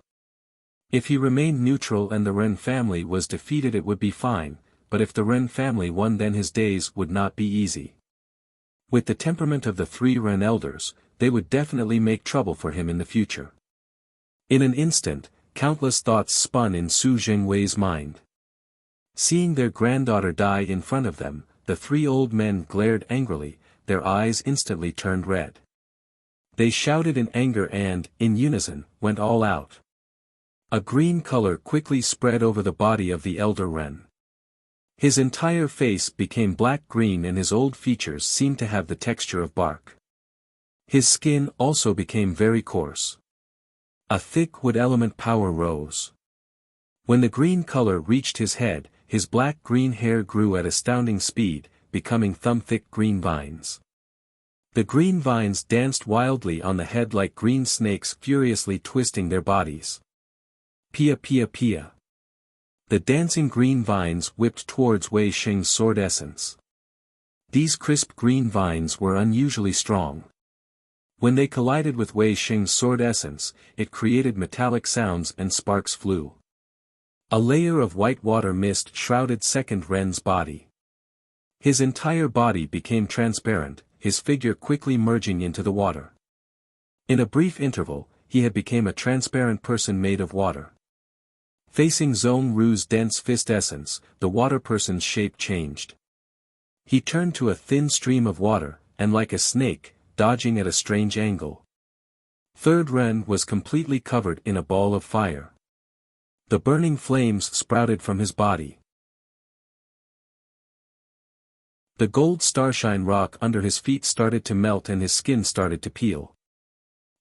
If he remained neutral and the Ren family was defeated, it would be fine, but if the Ren family won, then his days would not be easy. With the temperament of the three Ren elders, they would definitely make trouble for him in the future. In an instant, countless thoughts spun in Su Zhengwei's mind. Seeing their granddaughter die in front of them, the three old men glared angrily, their eyes instantly turned red. They shouted in anger and, in unison, went all out. A green color quickly spread over the body of the elder Ren. His entire face became black-green and his old features seemed to have the texture of bark. His skin also became very coarse. A thick wood element power rose. When the green color reached his head, his black-green hair grew at astounding speed, becoming thumb-thick green vines. The green vines danced wildly on the head like green snakes, furiously twisting their bodies. Pia pia pia. The dancing green vines whipped towards Wei Xing's sword essence. These crisp green vines were unusually strong. When they collided with Wei Xing's sword essence, it created metallic sounds and sparks flew. A layer of white water mist shrouded Second Ren's body. His entire body became transparent, his figure quickly merging into the water. In a brief interval, he had become a transparent person made of water. Facing Zhong Ru's dense fist essence, the water person's shape changed. He turned to a thin stream of water, and like a snake, dodging at a strange angle. Third Ren was completely covered in a ball of fire. The burning flames sprouted from his body. The gold starshine rock under his feet started to melt and his skin started to peel.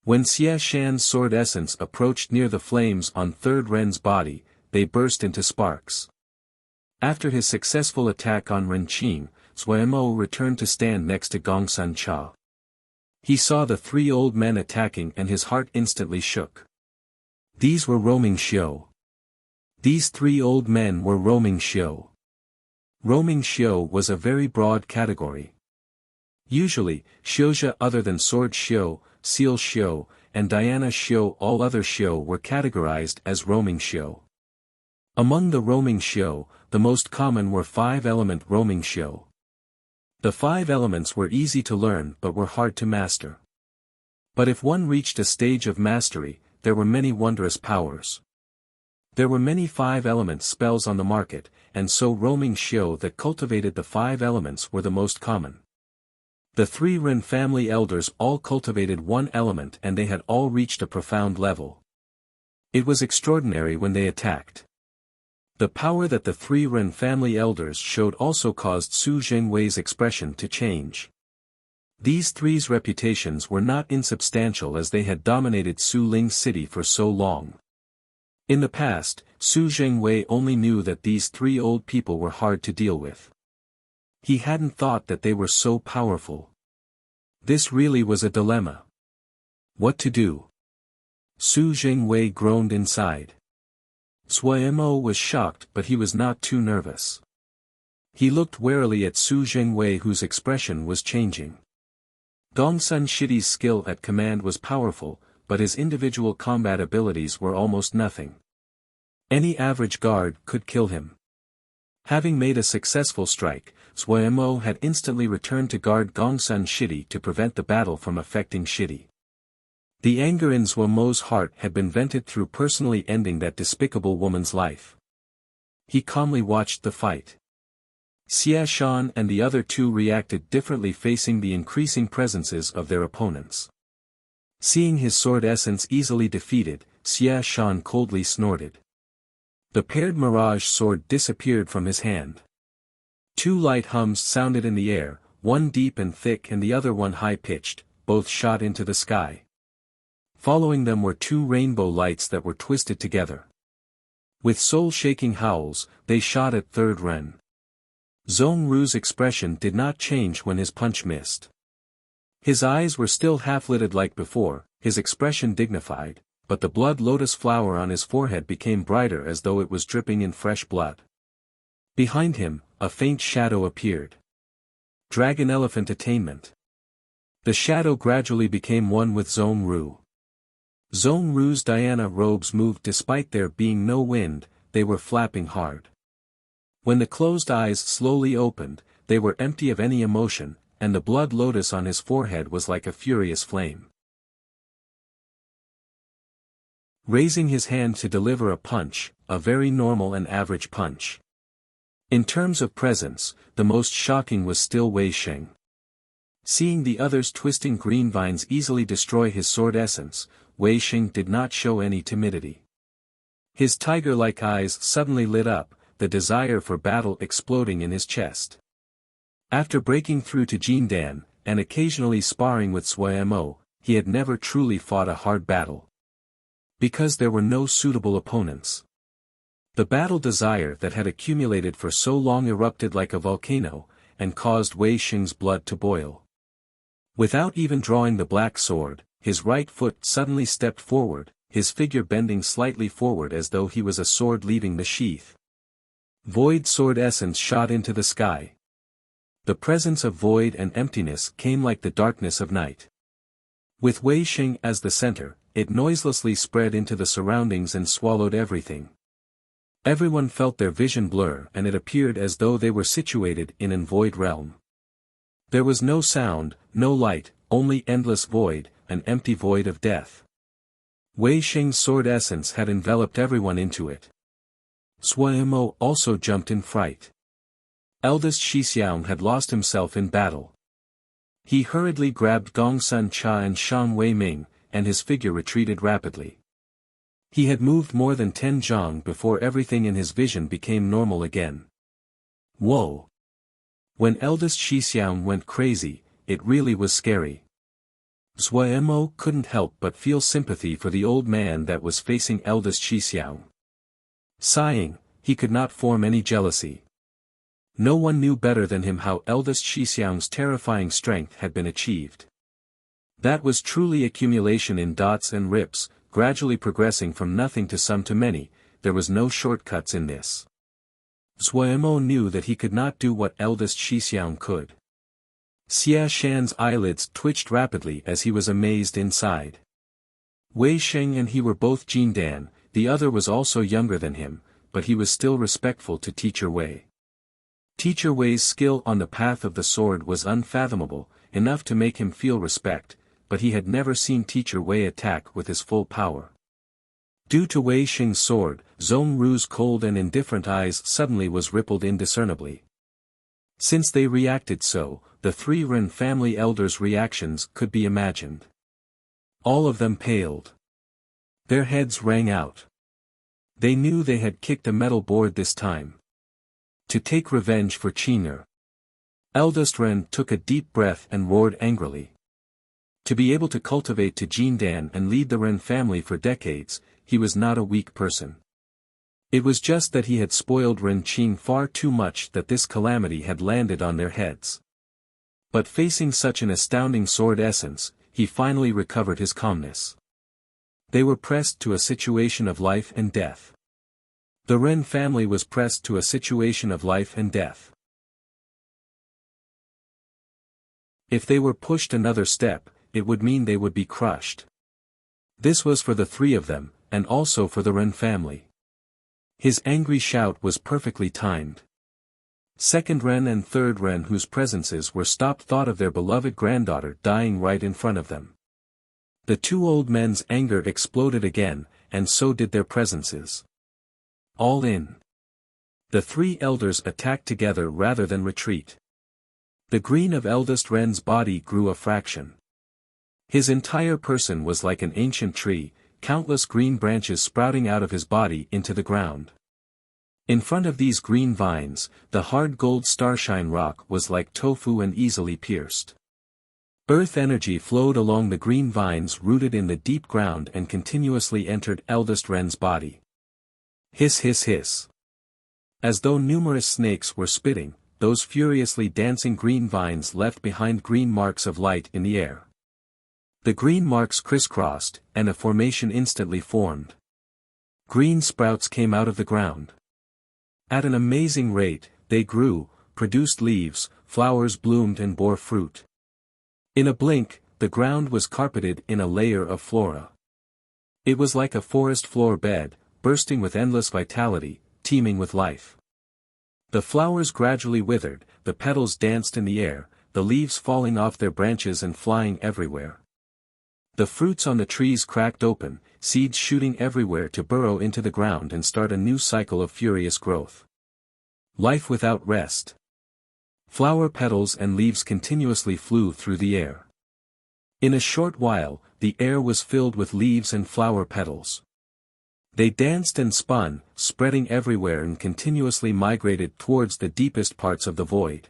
When Xie Shan's sword essence approached near the flames on Third Ren's body, they burst into sparks. After his successful attack on Ren Qing, Zuemo returned to stand next to Gongsun Cha. He saw the three old men attacking and his heart instantly shook. These were roaming Xiu. These three old men were roaming Xiu. Roaming Xiu was a very broad category. Usually, Xiuzha other than Sword Xiu, Seal Xiu, and Diana Xiu, all other Xiu were categorized as roaming Xiu. Among the roaming Xiu, the most common were five-element roaming Xiu. The five elements were easy to learn but were hard to master. But if one reached a stage of mastery, there were many wondrous powers. There were many five-element spells on the market, and so roaming Xiu that cultivated the five elements were the most common. The three Ren family elders all cultivated one element and they had all reached a profound level. It was extraordinary when they attacked. The power that the three Ren family elders showed also caused Su Zhengwei's expression to change. These three's reputations were not insubstantial as they had dominated Suling City for so long. In the past, Su Zhengwei only knew that these three old people were hard to deal with. He hadn't thought that they were so powerful. This really was a dilemma. What to do? Su Zhengwei groaned inside. Zuemo was shocked but he was not too nervous. He looked warily at Su Zhengwei whose expression was changing. Gongsun Shidi's skill at command was powerful, but his individual combat abilities were almost nothing. Any average guard could kill him. Having made a successful strike, Zuemo had instantly returned to guard Gongsun Shidi to prevent the battle from affecting Shidi. The anger in Zuemo's heart had been vented through personally ending that despicable woman's life. He calmly watched the fight. Xia Shan and the other two reacted differently facing the increasing presences of their opponents. Seeing his sword essence easily defeated, Xia Shan coldly snorted. The paired mirage sword disappeared from his hand. Two light hums sounded in the air, one deep and thick and the other one high-pitched, both shot into the sky. Following them were two rainbow lights that were twisted together. With soul-shaking howls, they shot at third Ren. Zhong Ru's expression did not change when his punch missed. His eyes were still half-lidded like before, his expression dignified, but the blood lotus flower on his forehead became brighter as though it was dripping in fresh blood. Behind him, a faint shadow appeared. Dragon Elephant Attainment. The shadow gradually became one with Zhong Ru. Zhong Ru's Diana robes moved despite there being no wind, they were flapping hard. When the closed eyes slowly opened, they were empty of any emotion, and the blood lotus on his forehead was like a furious flame. Raising his hand to deliver a punch, a very normal and average punch. In terms of presence, the most shocking was still Wei Sheng. Seeing the others twisting green vines easily destroy his sword essence, Wei Sheng did not show any timidity. His tiger-like eyes suddenly lit up, the desire for battle exploding in his chest. After breaking through to Jindan, and occasionally sparring with Suemo, he had never truly fought a hard battle. Because there were no suitable opponents. The battle desire that had accumulated for so long erupted like a volcano, and caused Wei Sheng's blood to boil. Without even drawing the black sword, his right foot suddenly stepped forward, his figure bending slightly forward as though he was a sword leaving the sheath. Void sword essence shot into the sky. The presence of void and emptiness came like the darkness of night. With Wei Sheng as the center, it noiselessly spread into the surroundings and swallowed everything. Everyone felt their vision blur and it appeared as though they were situated in an void realm. There was no sound, no light, only endless void, an empty void of death. Wei Sheng's sword essence had enveloped everyone into it. Suemo also jumped in fright. Eldest Xixiang had lost himself in battle. He hurriedly grabbed Gongsun Cha and Shang Wei Ming, and his figure retreated rapidly. He had moved more than 10 zhang before everything in his vision became normal again. Whoa! When eldest Xixiang went crazy, it really was scary. Suemo couldn't help but feel sympathy for the old man that was facing eldest Xixiang. Sighing, he could not form any jealousy. No one knew better than him how eldest Xixiang's terrifying strength had been achieved. That was truly accumulation in dots and rips, gradually progressing from nothing to some to many, there was no shortcuts in this. Suemo knew that he could not do what eldest Xixiang could. Xia Shan's eyelids twitched rapidly as he was amazed inside. Wei Sheng and he were both Jindan, the other was also younger than him, but he was still respectful to Teacher Wei. Teacher Wei's skill on the path of the sword was unfathomable, enough to make him feel respect, but he had never seen Teacher Wei attack with his full power. Due to Wei Sheng's sword, Zhong Ru's cold and indifferent eyes suddenly was rippled indiscernibly. Since they reacted so, the 3 Ren family elders' reactions could be imagined. All of them paled. Their heads rang out. They knew they had kicked a metal board this time. To take revenge for Qing'er. Eldest Ren took a deep breath and roared angrily. To be able to cultivate to Jindan and lead the Ren family for decades, he was not a weak person. It was just that he had spoiled Ren Qing far too much that this calamity had landed on their heads. But facing such an astounding sword essence, he finally recovered his calmness. They were pressed to a situation of life and death. The Ren family was pressed to a situation of life and death. If they were pushed another step, it would mean they would be crushed. This was for the 3 of them, and also for the Ren family. His angry shout was perfectly timed. Second Ren and Third Ren whose presences were stopped thought of their beloved granddaughter dying right in front of them. The 2 old men's anger exploded again, and so did their presences. All in. The three elders attacked together rather than retreat. The green of eldest Ren's body grew a fraction. His entire person was like an ancient tree, countless green branches sprouting out of his body into the ground. In front of these green vines, the hard gold starshine rock was like tofu and easily pierced. Earth energy flowed along the green vines rooted in the deep ground and continuously entered eldest Ren's body. Hiss hiss hiss. As though numerous snakes were spitting, those furiously dancing green vines left behind green marks of light in the air. The green marks crisscrossed, and a formation instantly formed. Green sprouts came out of the ground. At an amazing rate, they grew, produced leaves, flowers bloomed and bore fruit. In a blink, the ground was carpeted in a layer of flora. It was like a forest floor bed, bursting with endless vitality, teeming with life. The flowers gradually withered, the petals danced in the air, the leaves falling off their branches and flying everywhere. The fruits on the trees cracked open, seeds shooting everywhere to burrow into the ground and start a new cycle of furious growth. Life without rest. Flower petals and leaves continuously flew through the air. In a short while, the air was filled with leaves and flower petals. They danced and spun, spreading everywhere and continuously migrated towards the deepest parts of the void.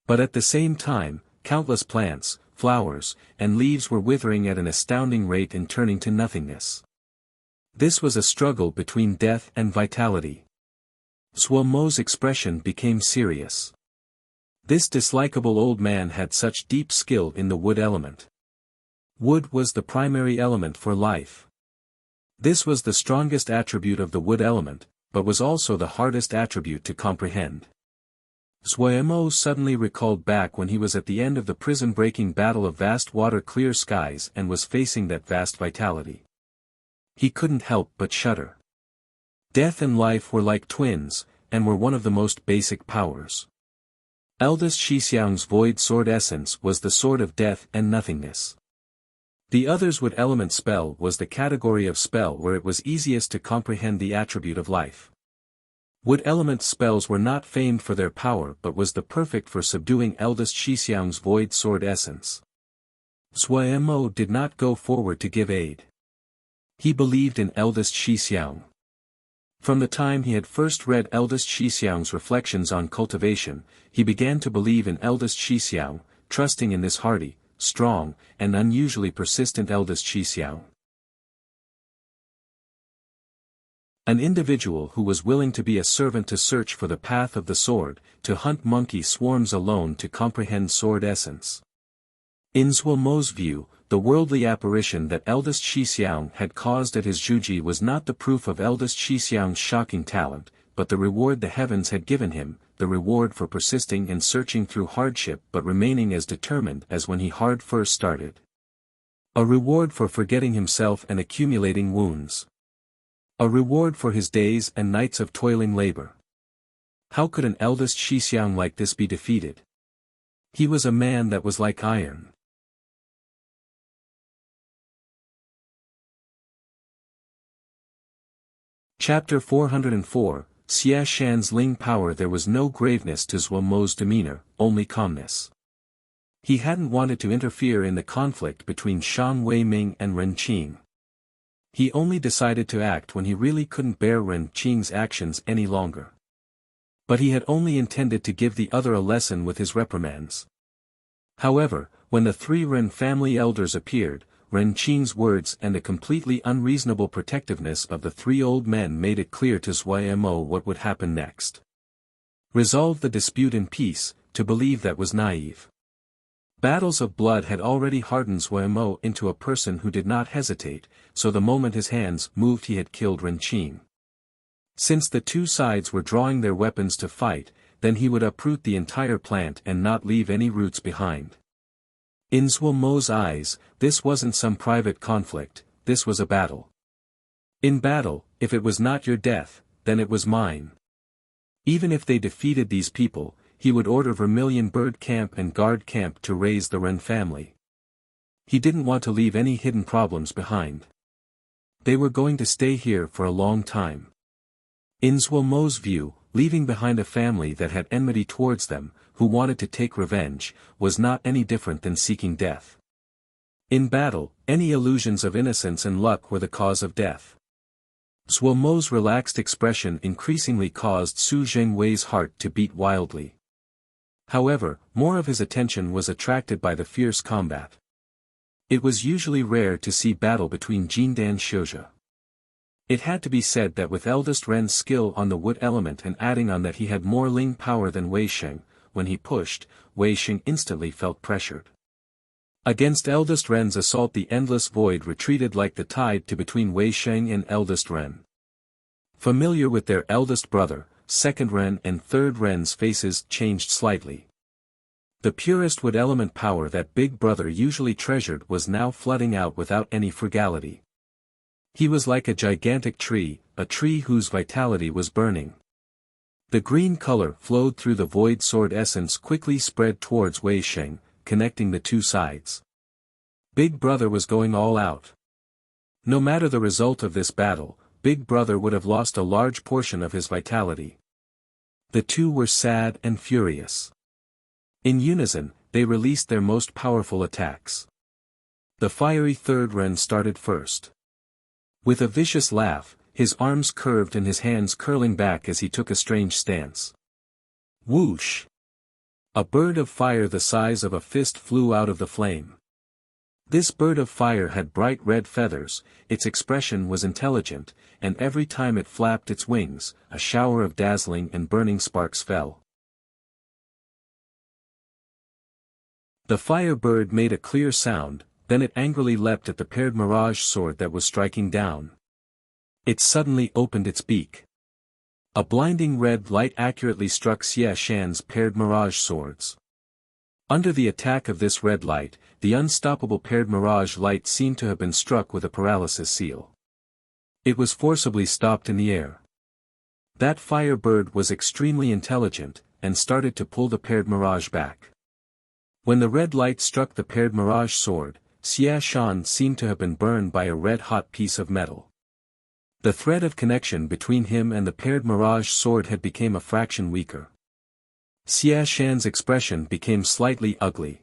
But at the same time, countless plants, flowers, and leaves were withering at an astounding rate and turning to nothingness. This was a struggle between death and vitality. Zhuo Mo's expression became serious. This dislikable old man had such deep skill in the wood element. Wood was the primary element for life. This was the strongest attribute of the wood element, but was also the hardest attribute to comprehend. Zhuo Mo suddenly recalled back when he was at the end of the prison-breaking battle of vast water-clear skies and was facing that vast vitality. He couldn't help but shudder. Death and life were like twins, and were one of the most basic powers. Eldest Xixiang's void sword essence was the sword of death and nothingness. The other's wood element spell was the category of spell where it was easiest to comprehend the attribute of life. Wood element spells were not famed for their power but was the perfect for subduing eldest Xixiang's void sword essence. Zhuo Mo did not go forward to give aid. He believed in eldest Xixiang. From the time he had first read eldest Xixiang's reflections on cultivation, he began to believe in eldest Xixiang, trusting in this hardy, strong, and unusually persistent eldest Xixiang. An individual who was willing to be a servant to search for the path of the sword, to hunt monkey swarms alone to comprehend sword essence. In Zhuo Mo's view, the worldly apparition that eldest Xixiang had caused at his Zhuji was not the proof of eldest Xixiang's shocking talent, but the reward the heavens had given him, the reward for persisting and searching through hardship but remaining as determined as when he hard first started. A reward for forgetting himself and accumulating wounds. A reward for his days and nights of toiling labor. How could an eldest Xixiang like this be defeated? He was a man that was like iron. Chapter 404, Xia Shan's Ling Power. There was no graveness to Zhuo Mo's demeanor, only calmness. He hadn't wanted to interfere in the conflict between Shang Wei-ming and Ren Qing. He only decided to act when he really couldn't bear Ren Qing's actions any longer. But he had only intended to give the other a lesson with his reprimands. However, when the three Ren family elders appeared, Ren Qing's words and the completely unreasonable protectiveness of the three old men made it clear to Zhuo Mo what would happen next. Resolve the dispute in peace, to believe that was naive. Battles of blood had already hardened Zhuo Mo into a person who did not hesitate, so the moment his hands moved he had killed Ren Qing. Since the two sides were drawing their weapons to fight, then he would uproot the entire plant and not leave any roots behind. In Zhuo Mo's eyes, this wasn't some private conflict, this was a battle. In battle, if it was not your death, then it was mine. Even if they defeated these people, he would order Vermilion Bird Camp and Guard Camp to raise the Ren family. He didn't want to leave any hidden problems behind. They were going to stay here for a long time. In Zhuo Mo's view, leaving behind a family that had enmity towards them, who wanted to take revenge, was not any different than seeking death. In battle, any illusions of innocence and luck were the cause of death. Zhuo Mo's relaxed expression increasingly caused Su Zhengwei's heart to beat wildly. However, more of his attention was attracted by the fierce combat. It was usually rare to see battle between Jindan Xiuzhe. It had to be said that with eldest Ren's skill on the wood element and adding on that he had more Ling power than Wei Sheng, when he pushed, Wei Sheng instantly felt pressured. Against eldest Ren's assault the endless void retreated like the tide to between Wei Sheng and eldest Ren. Familiar with their eldest brother, second Ren and third Ren's faces changed slightly. The purest wood element power that big brother usually treasured was now flooding out without any frugality. He was like a gigantic tree, a tree whose vitality was burning. The green color flowed through the void sword essence quickly spread towards Wei Sheng, connecting the two sides. Big brother was going all out. No matter the result of this battle, big brother would have lost a large portion of his vitality. The two were sad and furious. In unison, they released their most powerful attacks. The fiery third Ren started first. With a vicious laugh, his arms curved and his hands curling back as he took a strange stance. Whoosh! A bird of fire the size of a fist flew out of the flame. This bird of fire had bright red feathers, its expression was intelligent, and every time it flapped its wings, a shower of dazzling and burning sparks fell. The fire bird made a clear sound, then it angrily leapt at the paired mirage sword that was striking down. It suddenly opened its beak. A blinding red light accurately struck Xie Shan's paired mirage swords. Under the attack of this red light, the unstoppable paired mirage light seemed to have been struck with a paralysis seal. It was forcibly stopped in the air. That fire bird was extremely intelligent, and started to pull the paired mirage back. When the red light struck the paired mirage sword, Xie Shan seemed to have been burned by a red-hot piece of metal. The thread of connection between him and the paired mirage sword had become a fraction weaker. Xie Shan's expression became slightly ugly.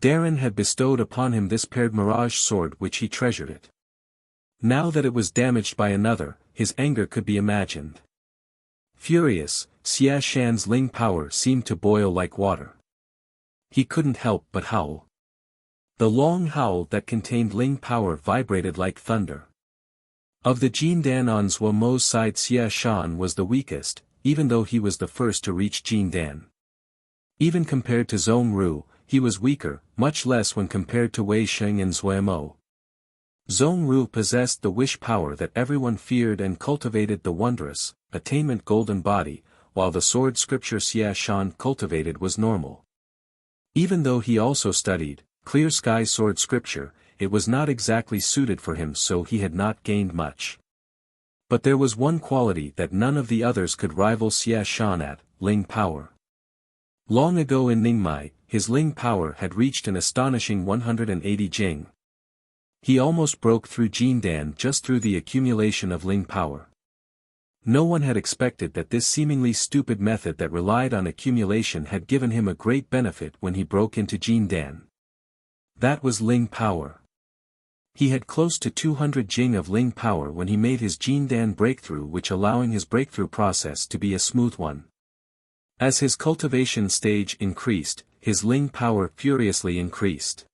Darren had bestowed upon him this paired mirage sword which he treasured it. Now that it was damaged by another, his anger could be imagined. Furious, Xie Shan's Ling power seemed to boil like water. He couldn't help but howl. The long howl that contained Ling power vibrated like thunder. Of the Jindan on Zhuo Mo's side Xie Shan was the weakest, even though he was the first to reach Jindan. Even compared to Zhong Ru, he was weaker, much less when compared to Wei Sheng and Zhuo Mo. Zhong Ru possessed the wish power that everyone feared and cultivated the wondrous, attainment golden body, while the sword scripture Xie Shan cultivated was normal. Even though he also studied clear sky sword scripture, it was not exactly suited for him, so he had not gained much. But there was one quality that none of the others could rival Xie Shan at, Ling power. Long ago in Ningmai, his Ling power had reached an astonishing 180 Jing. He almost broke through Jindan just through the accumulation of Ling power. No one had expected that this seemingly stupid method that relied on accumulation had given him a great benefit when he broke into Jindan. That was Ling power. He had close to 200 Jing of Ling power when he made his Jindan breakthrough, which allowing his breakthrough process to be a smooth one. As his cultivation stage increased, his Ling power furiously increased.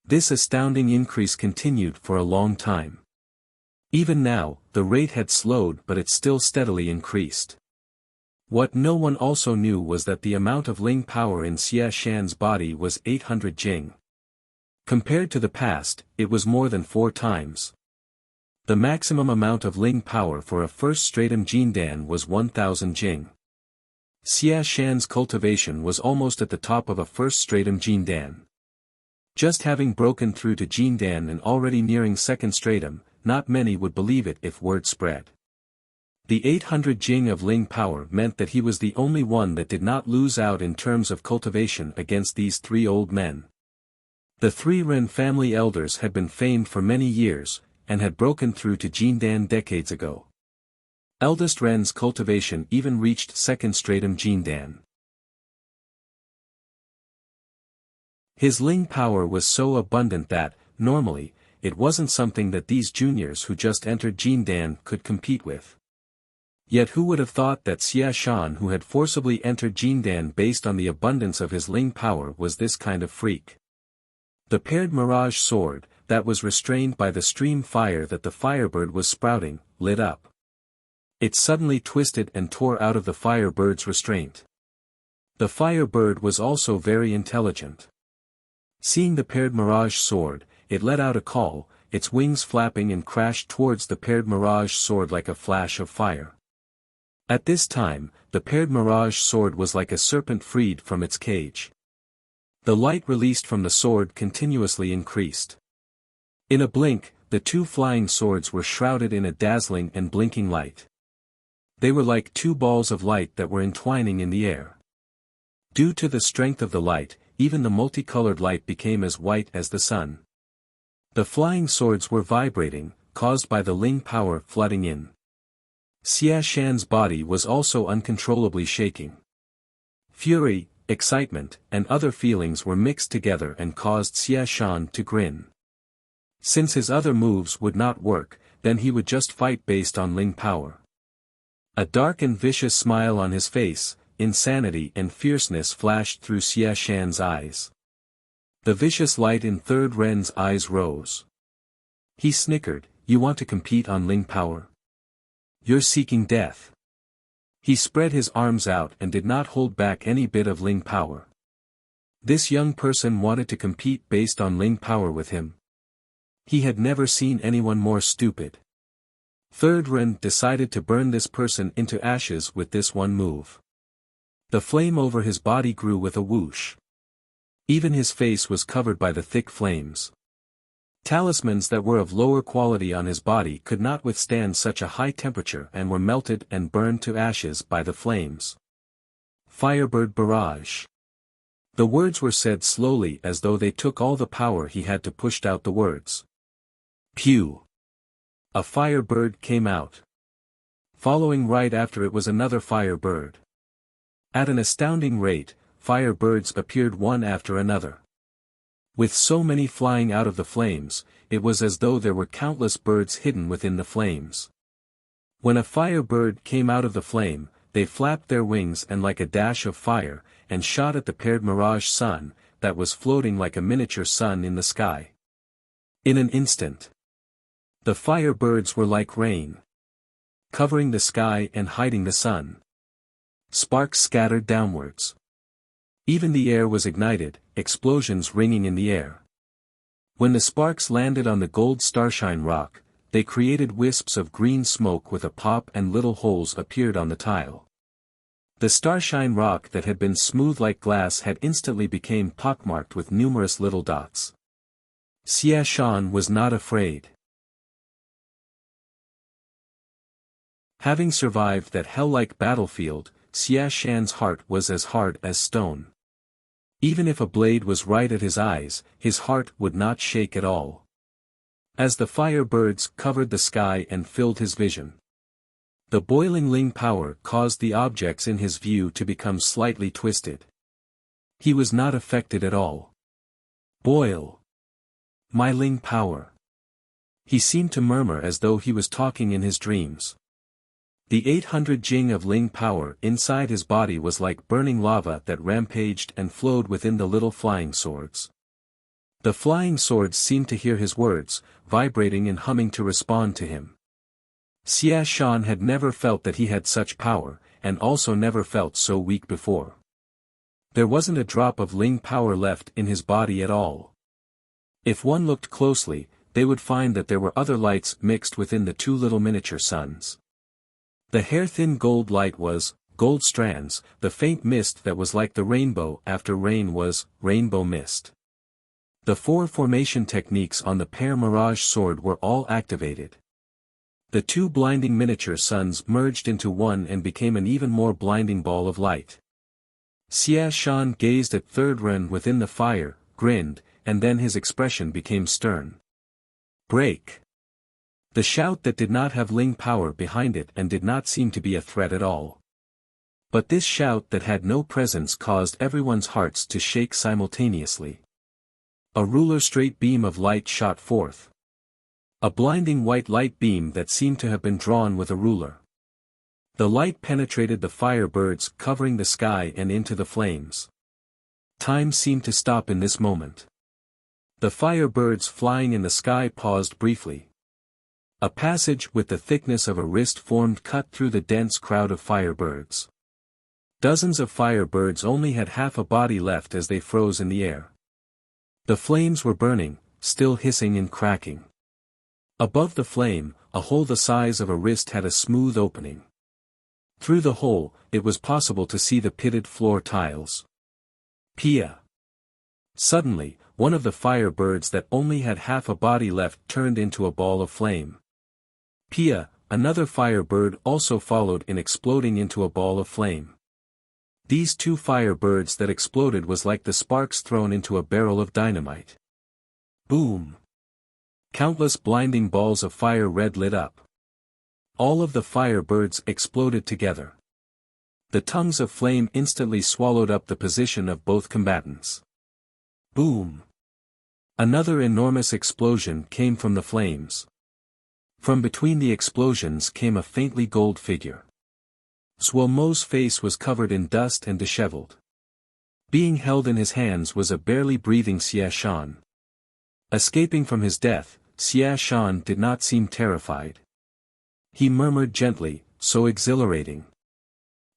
This astounding increase continued for a long time. Even now, the rate had slowed, but it still steadily increased. What no one also knew was that the amount of Ling power in Xie Shan's body was 800 Jing. Compared to the past, it was more than 4 times. The maximum amount of Ling power for a first stratum Jindan was 1000 Jing. Xie Shan's cultivation was almost at the top of a first stratum Jindan. Just having broken through to Jindan and already nearing second stratum, not many would believe it if word spread. The 800 Jing of Ling power meant that he was the only one that did not lose out in terms of cultivation against these 3 old men. The 3 Ren family elders had been famed for many years, and had broken through to Jindan decades ago. Eldest Ren's cultivation even reached second stratum Jindan. His Ling power was so abundant that, normally, it wasn't something that these juniors who just entered Jindan could compete with. Yet who would have thought that Xia Shan, who had forcibly entered Jindan based on the abundance of his Ling power, was this kind of freak? The paired mirage sword, that was restrained by the stream fire that the firebird was sprouting, lit up. It suddenly twisted and tore out of the firebird's restraint. The firebird was also very intelligent. Seeing the paired mirage sword, it let out a call, its wings flapping, and crashed towards the paired mirage sword like a flash of fire. At this time, the paired mirage sword was like a serpent freed from its cage. The light released from the sword continuously increased. In a blink, the two flying swords were shrouded in a dazzling and blinking light. They were like two balls of light that were entwining in the air. Due to the strength of the light, even the multicolored light became as white as the sun. The flying swords were vibrating, caused by the Ling power flooding in. Xia Shan's body was also uncontrollably shaking. Fury, excitement, and other feelings were mixed together and caused Xia Shan to grin. Since his other moves would not work, then he would just fight based on Ling power. A dark and vicious smile on his face, insanity and fierceness flashed through Xia Shan's eyes. The vicious light in Third Ren's eyes rose. He snickered, "You want to compete on Ling power? You're seeking death." He spread his arms out and did not hold back any bit of Ling power. This young person wanted to compete based on Ling power with him. He had never seen anyone more stupid. Third Ren decided to burn this person into ashes with this one move. The flame over his body grew with a whoosh. Even his face was covered by the thick flames. Talismans that were of lower quality on his body could not withstand such a high temperature and were melted and burned to ashes by the flames. Firebird barrage. The words were said slowly as though they took all the power he had to push out the words. Pew! A firebird came out. Following right after it was another firebird. At an astounding rate, firebirds appeared one after another. With so many flying out of the flames, it was as though there were countless birds hidden within the flames. When a firebird came out of the flame, they flapped their wings and like a dash of fire, and shot at the paired mirage sun, that was floating like a miniature sun in the sky. In an instant, the firebirds were like rain, covering the sky and hiding the sun. Sparks scattered downwards. Even the air was ignited, explosions ringing in the air. When the sparks landed on the gold starshine rock, they created wisps of green smoke with a pop, and little holes appeared on the tile. The starshine rock that had been smooth like glass had instantly become pockmarked with numerous little dots. Xia Shan was not afraid. Having survived that hell-like battlefield, Xia Shan's heart was as hard as stone. Even if a blade was right at his eyes, his heart would not shake at all. As the firebirds covered the sky and filled his vision, the boiling Ling power caused the objects in his view to become slightly twisted. He was not affected at all. Boil! My Ling power! He seemed to murmur as though he was talking in his dreams. The 800 jing of Ling power inside his body was like burning lava that rampaged and flowed within the little flying swords. The flying swords seemed to hear his words, vibrating and humming to respond to him. Xia Shan had never felt that he had such power, and also never felt so weak before. There wasn't a drop of Ling power left in his body at all. If one looked closely, they would find that there were other lights mixed within the two little miniature suns. The hair-thin gold light was gold strands, the faint mist that was like the rainbow after rain was rainbow mist. The 4 formation techniques on the pair mirage sword were all activated. The two blinding miniature suns merged into one and became an even more blinding ball of light. Xia Shan gazed at Third Ren within the fire, grinned, and then his expression became stern. Break! The shout that did not have Ling power behind it and did not seem to be a threat at all. But this shout that had no presence caused everyone's hearts to shake simultaneously. A ruler straight beam of light shot forth. A blinding white light beam that seemed to have been drawn with a ruler. The light penetrated the fire birds covering the sky and into the flames. Time seemed to stop in this moment. The fire birds flying in the sky paused briefly. A passage with the thickness of a wrist formed cut through the dense crowd of firebirds. Dozens of firebirds only had half a body left as they froze in the air. The flames were burning, still hissing and cracking. Above the flame, a hole the size of a wrist had a smooth opening. Through the hole, it was possible to see the pitted floor tiles. Pia. Suddenly, one of the firebirds that only had half a body left turned into a ball of flame. Pia, another firebird also followed in exploding into a ball of flame. These two firebirds that exploded was like the sparks thrown into a barrel of dynamite. Boom! Countless blinding balls of fire red lit up. All of the firebirds exploded together. The tongues of flame instantly swallowed up the position of both combatants. Boom! Another enormous explosion came from the flames. From between the explosions came a faintly gold figure. Zhuomo's face was covered in dust and disheveled. Being held in his hands was a barely breathing Xia Shan. Escaping from his death, Xia Shan did not seem terrified. He murmured gently, "So exhilarating."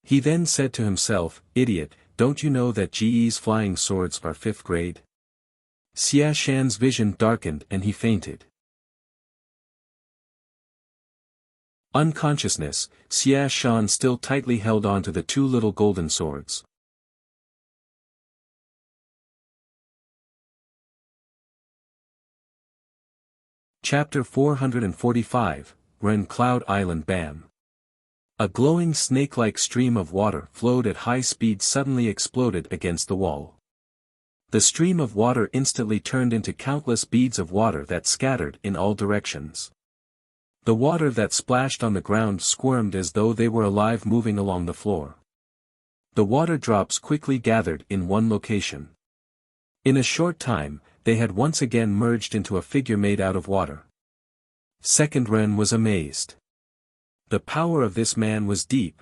He then said to himself, "Idiot, don't you know that GE's flying swords are 5th grade?" Xia Shan's vision darkened and he fainted. Unconsciousness, Xia Shan still tightly held on to the two little golden swords. Chapter 445, Ren Cloud Island Bam. A glowing snake-like stream of water flowed at high speed suddenly exploded against the wall. The stream of water instantly turned into countless beads of water that scattered in all directions. The water that splashed on the ground squirmed as though they were alive moving along the floor. The water drops quickly gathered in one location. In a short time, they had once again merged into a figure made out of water. Second Ren was amazed. The power of this man was deep.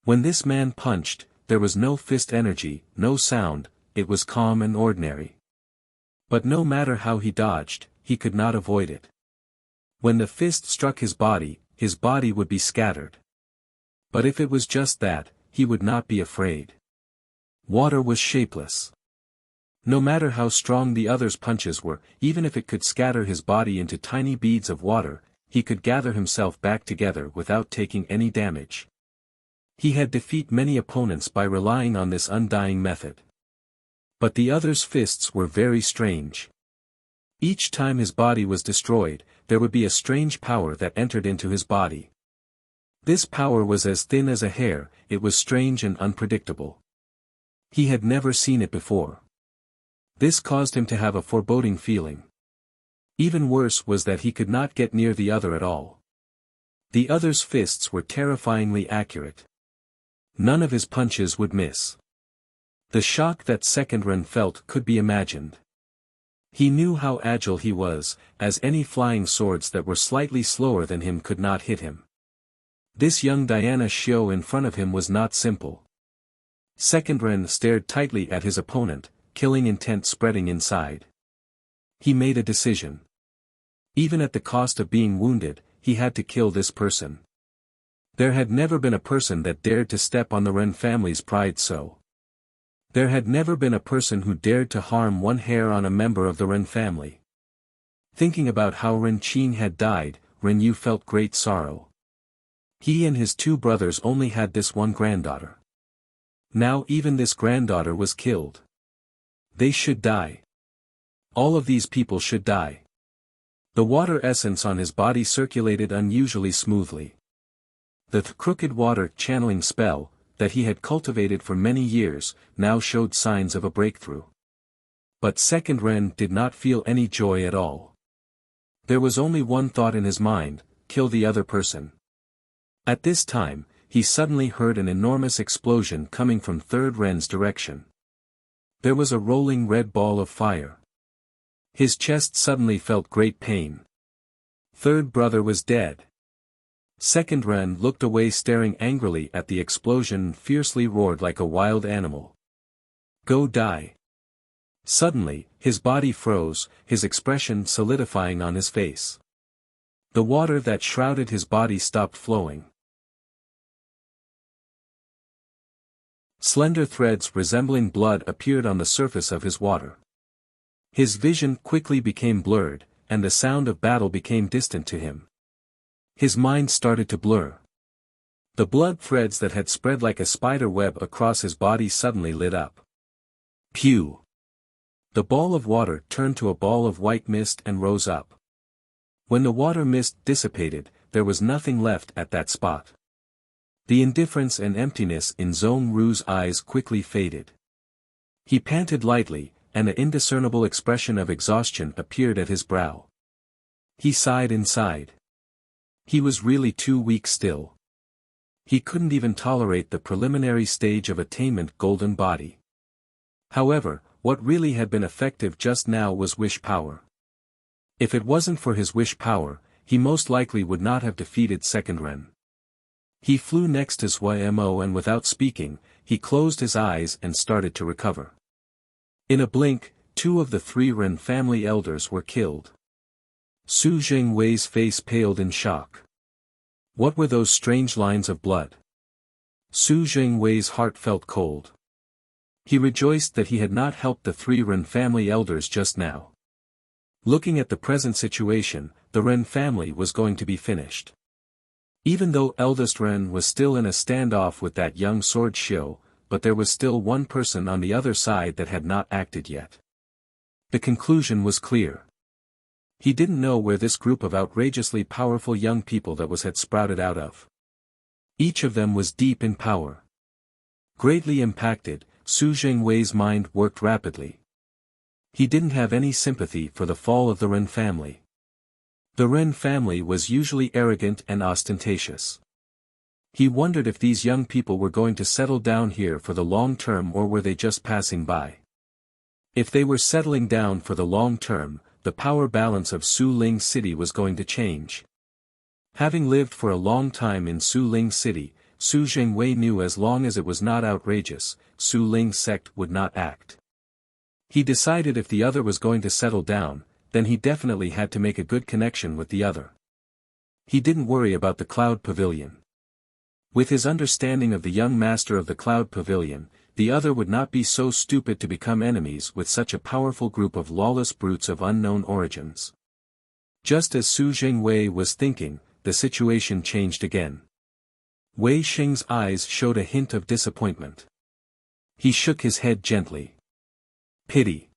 When this man punched, there was no fist energy, no sound, it was calm and ordinary. But no matter how he dodged, he could not avoid it. When the fist struck his body would be scattered. But if it was just that, he would not be afraid. Water was shapeless. No matter how strong the other's punches were, even if it could scatter his body into tiny beads of water, he could gather himself back together without taking any damage. He had defeated many opponents by relying on this undying method. But the other's fists were very strange. Each time his body was destroyed, there would be a strange power that entered into his body. This power was as thin as a hair, it was strange and unpredictable. He had never seen it before. This caused him to have a foreboding feeling. Even worse was that he could not get near the other at all. The other's fists were terrifyingly accurate. None of his punches would miss. The shock that Second Ren felt could be imagined. He knew how agile he was, as any flying swords that were slightly slower than him could not hit him. This young Diana Xiao in front of him was not simple. Second Ren stared tightly at his opponent, killing intent spreading inside. He made a decision. Even at the cost of being wounded, he had to kill this person. There had never been a person that dared to step on the Ren family's pride so. There had never been a person who dared to harm one hair on a member of the Ren family. Thinking about how Ren Qing had died, Ren Yu felt great sorrow. He and his two brothers only had this one granddaughter. Now even this granddaughter was killed. They should die. All of these people should die. The water essence on his body circulated unusually smoothly. The crooked water channeling spell, that he had cultivated for many years, now showed signs of a breakthrough. But Second Ren did not feel any joy at all. There was only one thought in his mind: kill the other person. At this time, he suddenly heard an enormous explosion coming from Third Ren's direction. There was a rolling red ball of fire. His chest suddenly felt great pain. Third brother was dead. Second Ren looked away, staring angrily at the explosion, and fiercely roared like a wild animal. Go die. Suddenly, his body froze, his expression solidifying on his face. The water that shrouded his body stopped flowing. Slender threads resembling blood appeared on the surface of his water. His vision quickly became blurred, and the sound of battle became distant to him. His mind started to blur. The blood threads that had spread like a spider web across his body suddenly lit up. Pew! The ball of water turned to a ball of white mist and rose up. When the water mist dissipated, there was nothing left at that spot. The indifference and emptiness in Zhong Ru's eyes quickly faded. He panted lightly, and an indiscernible expression of exhaustion appeared at his brow. He sighed inside. He was really too weak still. He couldn't even tolerate the preliminary stage of attainment golden body. However, what really had been effective just now was wish power. If it wasn't for his wish power, he most likely would not have defeated Second Ren. He flew next to Zhuo and without speaking, he closed his eyes and started to recover. In a blink, 2 of the 3 Ren family elders were killed. Su Jingwei's face paled in shock. What were those strange lines of blood? Su Jingwei's heart felt cold. He rejoiced that he had not helped the 3 Ren family elders just now. Looking at the present situation, the Ren family was going to be finished. Even though eldest Ren was still in a standoff with that young sword Xiu, but there was still one person on the other side that had not acted yet. The conclusion was clear. He didn't know where this group of outrageously powerful young people that was had sprouted out of. Each of them was deep in power. Greatly impacted, Su Jingwei's mind worked rapidly. He didn't have any sympathy for the fall of the Ren family. The Ren family was usually arrogant and ostentatious. He wondered if these young people were going to settle down here for the long term or were they just passing by. If they were settling down for the long term, the power balance of Su Ling City was going to change. Having lived for a long time in Su Ling City, Su Jingwei knew as long as it was not outrageous, Su Ling's sect would not act. He decided if the other was going to settle down, then he definitely had to make a good connection with the other. He didn't worry about the Cloud Pavilion. With his understanding of the young master of the Cloud Pavilion, the other would not be so stupid to become enemies with such a powerful group of lawless brutes of unknown origins. Just as Su Jingwei was thinking, the situation changed again. Wei Xing's eyes showed a hint of disappointment. He shook his head gently. Pity.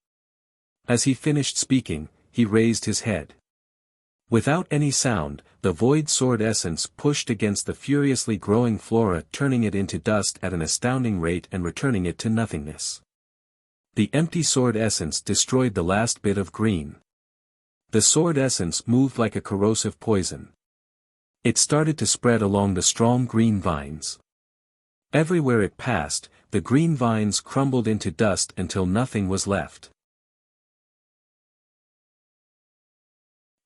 As he finished speaking, he raised his head. Without any sound, the void sword essence pushed against the furiously growing flora, turning it into dust at an astounding rate and returning it to nothingness. The empty sword essence destroyed the last bit of green. The sword essence moved like a corrosive poison. It started to spread along the strong green vines. Everywhere it passed, the green vines crumbled into dust until nothing was left.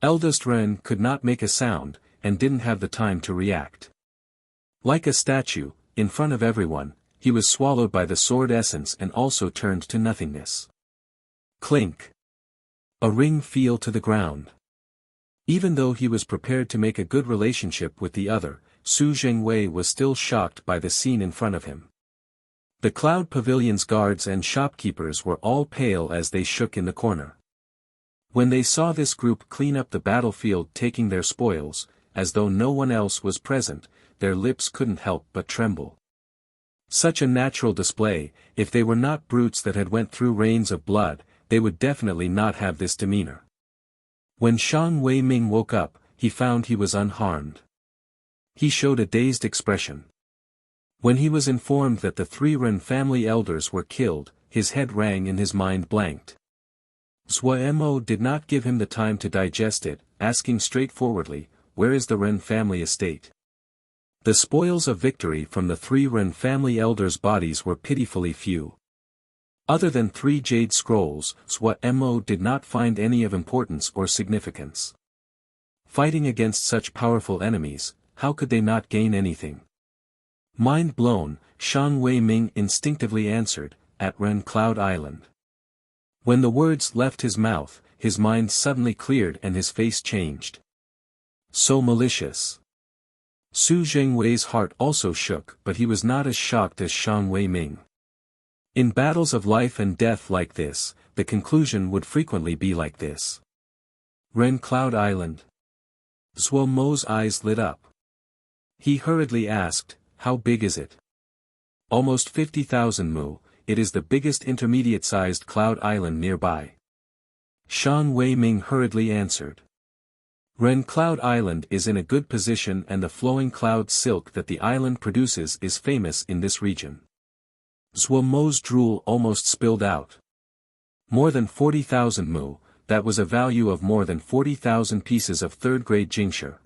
Eldest Ren could not make a sound, and didn't have the time to react. Like a statue, in front of everyone, he was swallowed by the sword essence and also turned to nothingness. Clink. A ring fell to the ground. Even though he was prepared to make a good relationship with the other, Su Jingwei was still shocked by the scene in front of him. The Cloud Pavilion's guards and shopkeepers were all pale as they shook in the corner. When they saw this group clean up the battlefield taking their spoils, as though no one else was present, their lips couldn't help but tremble. Such a natural display, if they were not brutes that had went through rains of blood, they would definitely not have this demeanor. When Shang Wei-ming woke up, he found he was unharmed. He showed a dazed expression. When he was informed that the 3 Ren family elders were killed, his head rang and his mind blanked. Zhuo did not give him the time to digest it, asking straightforwardly, "Where is the Ren family estate?" The spoils of victory from the 3 Ren family elders' bodies were pitifully few. Other than 3 jade scrolls, Mo did not find any of importance or significance. Fighting against such powerful enemies, how could they not gain anything? Mind blown, Shan Wei Ming instinctively answered, "At Ren Cloud Island." When the words left his mouth, his mind suddenly cleared and his face changed. So malicious. Su Zhengwei's heart also shook, but he was not as shocked as Shan Wei Ming. In battles of life and death like this, the conclusion would frequently be like this. Ren Cloud Island. Zhuo Mo's eyes lit up. He hurriedly asked, "How big is it?" "Almost 50,000 mu, it is the biggest intermediate-sized cloud island nearby." Shan Wei Ming hurriedly answered. Ren Cloud Island is in a good position and the flowing cloud silk that the island produces is famous in this region. Zhuo Mo's drool almost spilled out. More than 40,000 mu, that was a value of more than 40,000 pieces of third-grade jingxia.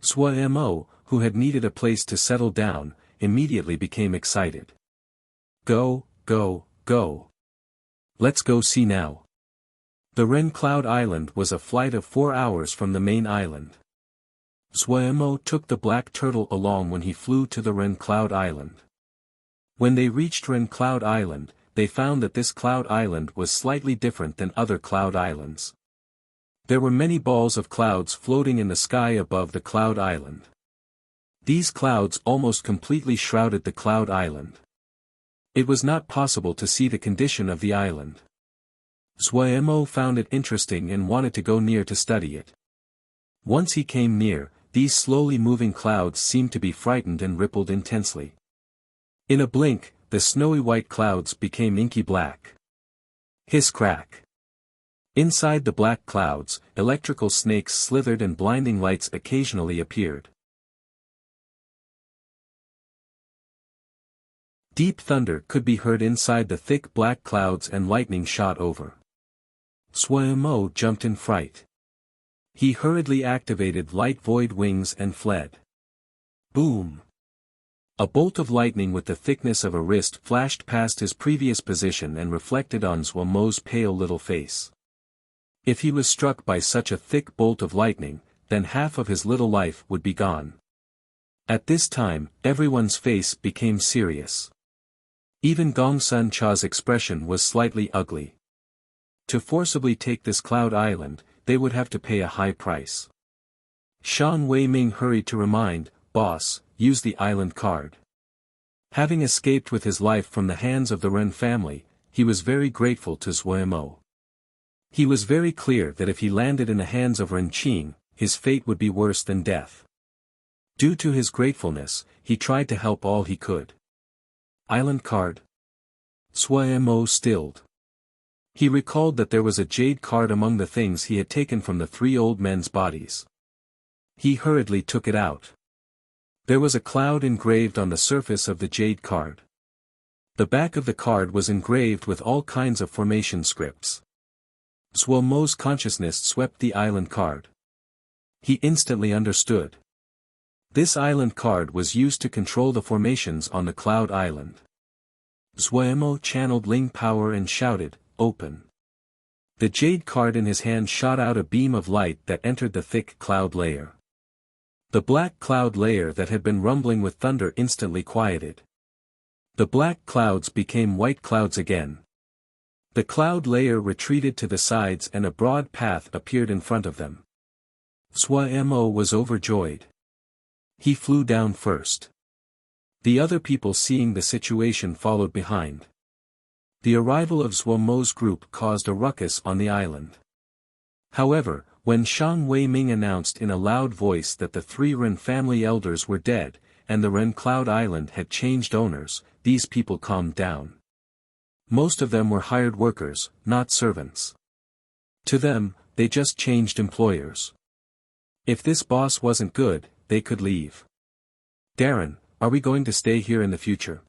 Zhuo Mo, who had needed a place to settle down, immediately became excited. Go, go, go. Let's go see now. The Ren Cloud Island was a flight of 4 hours from the main island. Zhuo Mo took the black turtle along when he flew to the Ren Cloud Island. When they reached Ren Cloud Island, they found that this cloud island was slightly different than other cloud islands. There were many balls of clouds floating in the sky above the cloud island. These clouds almost completely shrouded the cloud island. It was not possible to see the condition of the island. Zhuo Mo found it interesting and wanted to go near to study it. Once he came near, these slowly moving clouds seemed to be frightened and rippled intensely. In a blink, the snowy white clouds became inky black. Hiss crack. Inside the black clouds, electrical snakes slithered and blinding lights occasionally appeared. Deep thunder could be heard inside the thick black clouds and lightning shot over. Zhuo Mo jumped in fright. He hurriedly activated light void wings and fled. Boom! A bolt of lightning with the thickness of a wrist flashed past his previous position and reflected on Zhuo Mo's pale little face. If he was struck by such a thick bolt of lightning, then half of his little life would be gone. At this time, everyone's face became serious. Even Gong Sun Cha's expression was slightly ugly. To forcibly take this cloud island, they would have to pay a high price. Shan Wei Ming hurried to remind, "Boss, use the island card." Having escaped with his life from the hands of the Ren family, he was very grateful to Zhuo Mo. He was very clear that if he landed in the hands of Ren Qing, his fate would be worse than death. Due to his gratefulness, he tried to help all he could. Island card? Zhuo Mo stilled. He recalled that there was a jade card among the things he had taken from the 3 old men's bodies. He hurriedly took it out. There was a cloud engraved on the surface of the jade card. The back of the card was engraved with all kinds of formation scripts. Zhuo Mo's consciousness swept the island card. He instantly understood. This island card was used to control the formations on the cloud island. Zhuo Mo channeled Ling power and shouted, "Open." The jade card in his hand shot out a beam of light that entered the thick cloud layer. The black cloud layer that had been rumbling with thunder instantly quieted. The black clouds became white clouds again. The cloud layer retreated to the sides and a broad path appeared in front of them. Zhuo Mo was overjoyed. He flew down first. The other people seeing the situation followed behind. The arrival of Zhuo Mo's group caused a ruckus on the island. However, when Shan Wei Ming announced in a loud voice that the 3 Ren family elders were dead, and the Ren Cloud Island had changed owners, these people calmed down. Most of them were hired workers, not servants. To them, they just changed employers. If this boss wasn't good, they could leave. "Darren, are we going to stay here in the future?"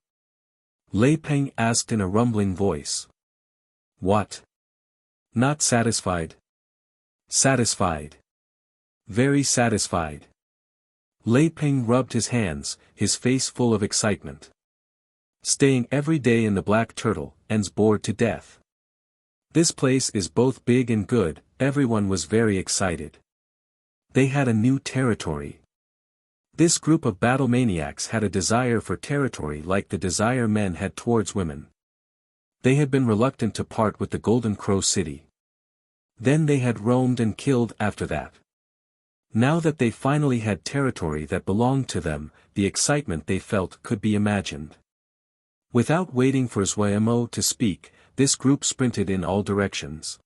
Lei Peng asked in a rumbling voice. "What? Not satisfied?" "Satisfied. very satisfied. Lei Ping rubbed his hands, his face full of excitement. Staying every day in the Black Turtle, and's bored to death. This place is both big and good, everyone was very excited. They had a new territory. This group of battle maniacs had a desire for territory like the desire men had towards women. They had been reluctant to part with the Golden Crow City. Then they had roamed and killed after that. Now that they finally had territory that belonged to them, the excitement they felt could be imagined. Without waiting for Xuemo to speak, this group sprinted in all directions.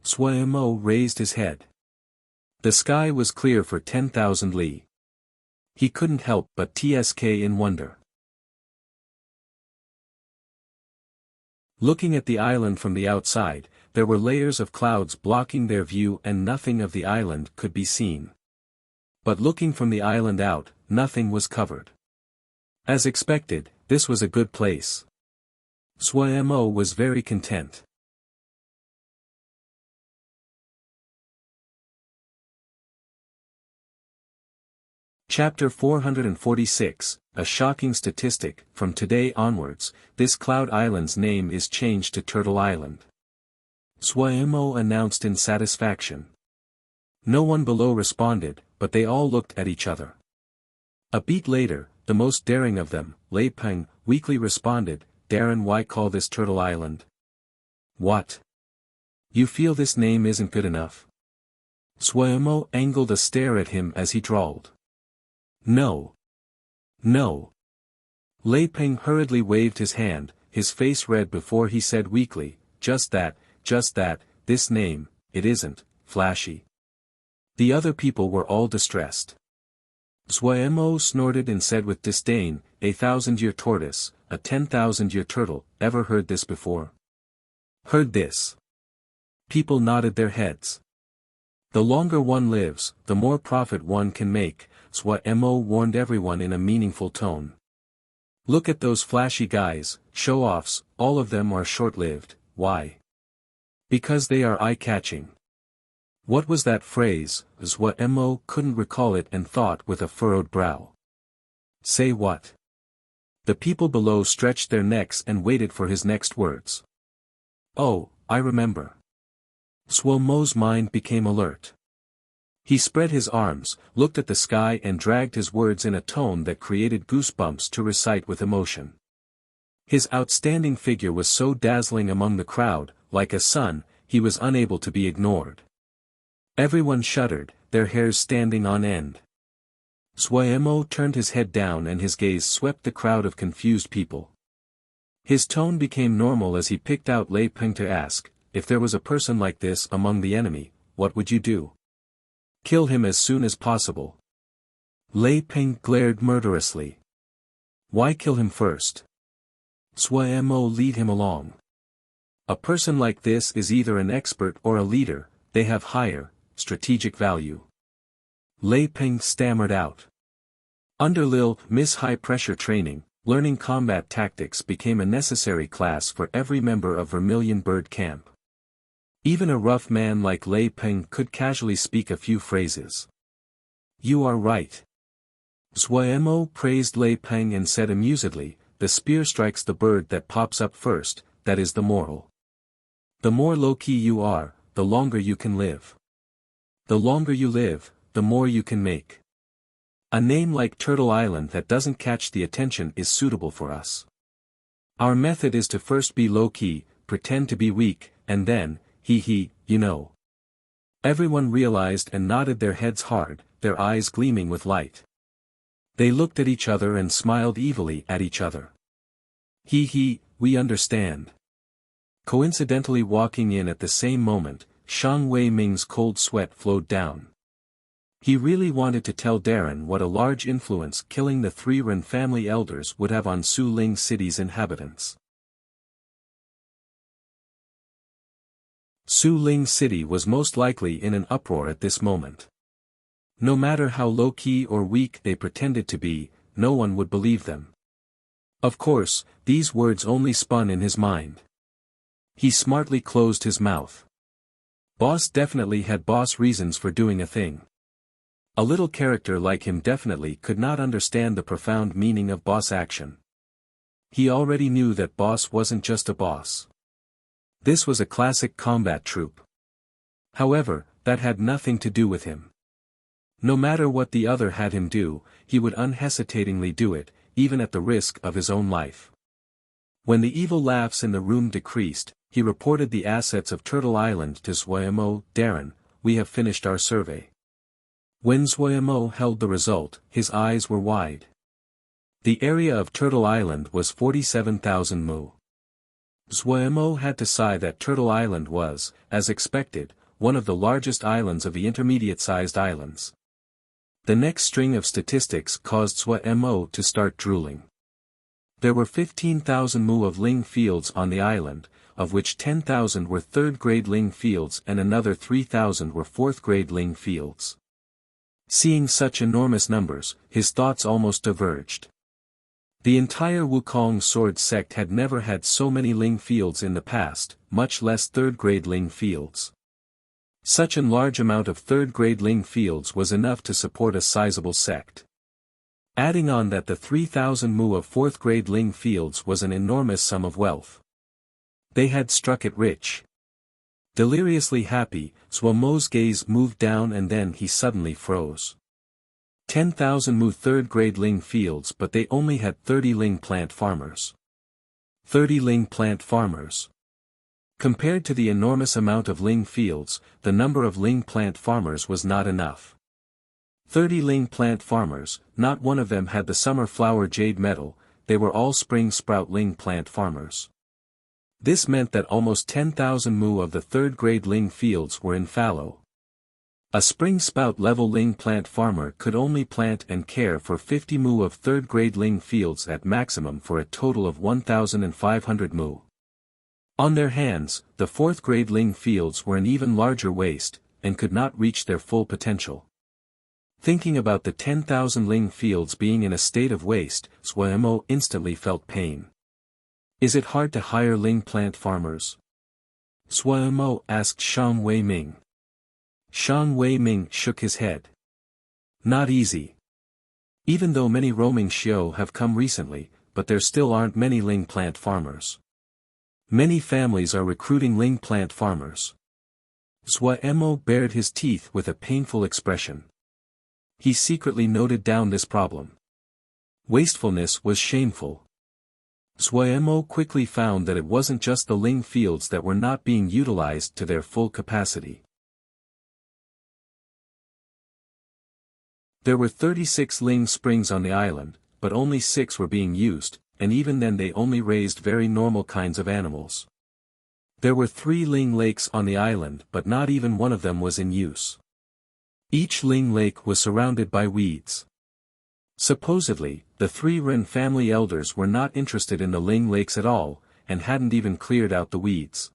Xuemo raised his head. The sky was clear for 10,000 li. He couldn't help but tsk in wonder. Looking at the island from the outside, there were layers of clouds blocking their view and nothing of the island could be seen. But looking from the island out, nothing was covered. As expected, this was a good place. Xuemo was very content. Chapter 446, A Shocking Statistic. From today onwards, this Cloud Island's name is changed to Turtle Island. Xuemo announced in satisfaction. No one below responded, but they all looked at each other. A beat later, the most daring of them, Lei Ping, weakly responded, "Darren, why call this Turtle Island? What? You feel this name isn't good enough?" Xuemo angled a stare at him as he drawled. No. No. Lei Ping hurriedly waved his hand, his face red before he said weakly, just that, this name, it isn't, flashy. The other people were all distressed. Xuemo snorted and said with disdain, "A 1,000-year tortoise, a 10,000-year turtle, ever heard this before?" Heard this? People nodded their heads. The longer one lives, the more profit one can make, Xuemo warned everyone in a meaningful tone. Look at those flashy guys, show-offs, all of them are short-lived, why? Because they are eye-catching. What was that phrase? Xuemo couldn't recall it and thought with a furrowed brow. Say what? The people below stretched their necks and waited for his next words. Oh, I remember. Xuemo's mind became alert. He spread his arms, looked at the sky and dragged his words in a tone that created goosebumps to recite with emotion. His outstanding figure was so dazzling among the crowd, like a sun, he was unable to be ignored. Everyone shuddered, their hairs standing on end. Xuemo turned his head down and his gaze swept the crowd of confused people. His tone became normal as he picked out Lei Ping to ask, "If there was a person like this among the enemy, what would you do?" "Kill him as soon as possible." Lei Ping glared murderously. "Why kill him first? Xuemo, lead him along. A person like this is either an expert or a leader, they have higher, strategic value." Lei Ping stammered out. Under Lil Miss high-pressure training, learning combat tactics became a necessary class for every member of Vermilion Bird Camp. Even a rough man like Lei Ping could casually speak a few phrases. "You are right." Xuemo praised Lei Ping and said amusedly, "The spear strikes the bird that pops up first, that is the moral. The more low-key you are, the longer you can live. The longer you live, the more you can make. A name like Turtle Island that doesn't catch the attention is suitable for us. Our method is to first be low-key, pretend to be weak, and then, you know." Everyone realized and nodded their heads hard, their eyes gleaming with light. They looked at each other and smiled evilly at each other. We understand." Coincidentally walking in at the same moment, Shang Wei Ming's cold sweat flowed down. He really wanted to tell Darren what a large influence killing the 3 Ren family elders would have on Su Ling City's inhabitants. Su Ling City was most likely in an uproar at this moment. No matter how low-key or weak they pretended to be, no one would believe them. Of course, these words only spun in his mind. He smartly closed his mouth. Boss definitely had boss reasons for doing a thing. A little character like him definitely could not understand the profound meaning of boss action. He already knew that boss wasn't just a boss. This was a classic combat troop. However, that had nothing to do with him. No matter what the other had him do, he would unhesitatingly do it, even at the risk of his own life. When the evil laughs in the room decreased, he reported the assets of Turtle Island to Zhuamo. Darren, we have finished our survey. When Zhuamo held the result, his eyes were wide. The area of Turtle Island was 47,000 mu. Zhuamo had to sigh that Turtle Island was, as expected, one of the largest islands of the intermediate-sized islands. The next string of statistics caused Zhuamo to start drooling. There were 15,000 mu of Ling fields on the island, of which 10,000 were third-grade Ling fields and another 3,000 were fourth-grade Ling fields. Seeing such enormous numbers, his thoughts almost diverged. The entire Wukong sword sect had never had so many Ling fields in the past, much less third-grade Ling fields. Such a large amount of third-grade Ling fields was enough to support a sizable sect. Adding on that the 3,000 mu of fourth-grade Ling fields was an enormous sum of wealth. They had struck it rich. Deliriously happy, Zhuamo's gaze moved down and then he suddenly froze. 10,000 mu third-grade Ling fields, but they only had 30 Ling plant farmers. 30 Ling plant farmers. Compared to the enormous amount of Ling fields, the number of Ling plant farmers was not enough. 30 Ling plant farmers, not one of them had the summer flower jade metal, they were all spring sprout Ling plant farmers. This meant that almost 10,000 mu of the third-grade Ling fields were in fallow. A spring spout level Ling plant farmer could only plant and care for 50 mu of third-grade Ling fields at maximum for a total of 1,500 mu. On their hands, the fourth-grade Ling fields were an even larger waste, and could not reach their full potential. Thinking about the 10,000 Ling fields being in a state of waste, Zhuamo instantly felt pain. Is it hard to hire Ling plant farmers? Zhuamo asked Shang Wei-ming. Shang Wei-ming shook his head. Not easy. Even though many roaming xiao have come recently, but there still aren't many Ling plant farmers. Many families are recruiting Ling plant farmers. Zhuamo bared his teeth with a painful expression. He secretly noted down this problem. Wastefulness was shameful. Zhuamo quickly found that it wasn't just the Ling fields that were not being utilized to their full capacity. There were 36 Ling springs on the island, but only 6 were being used, and even then they only raised very normal kinds of animals. There were 3 Ling lakes on the island, but not even one of them was in use. Each Ling lake was surrounded by weeds. Supposedly, the 3 Ren family elders were not interested in the Ling lakes at all, and hadn't even cleared out the weeds.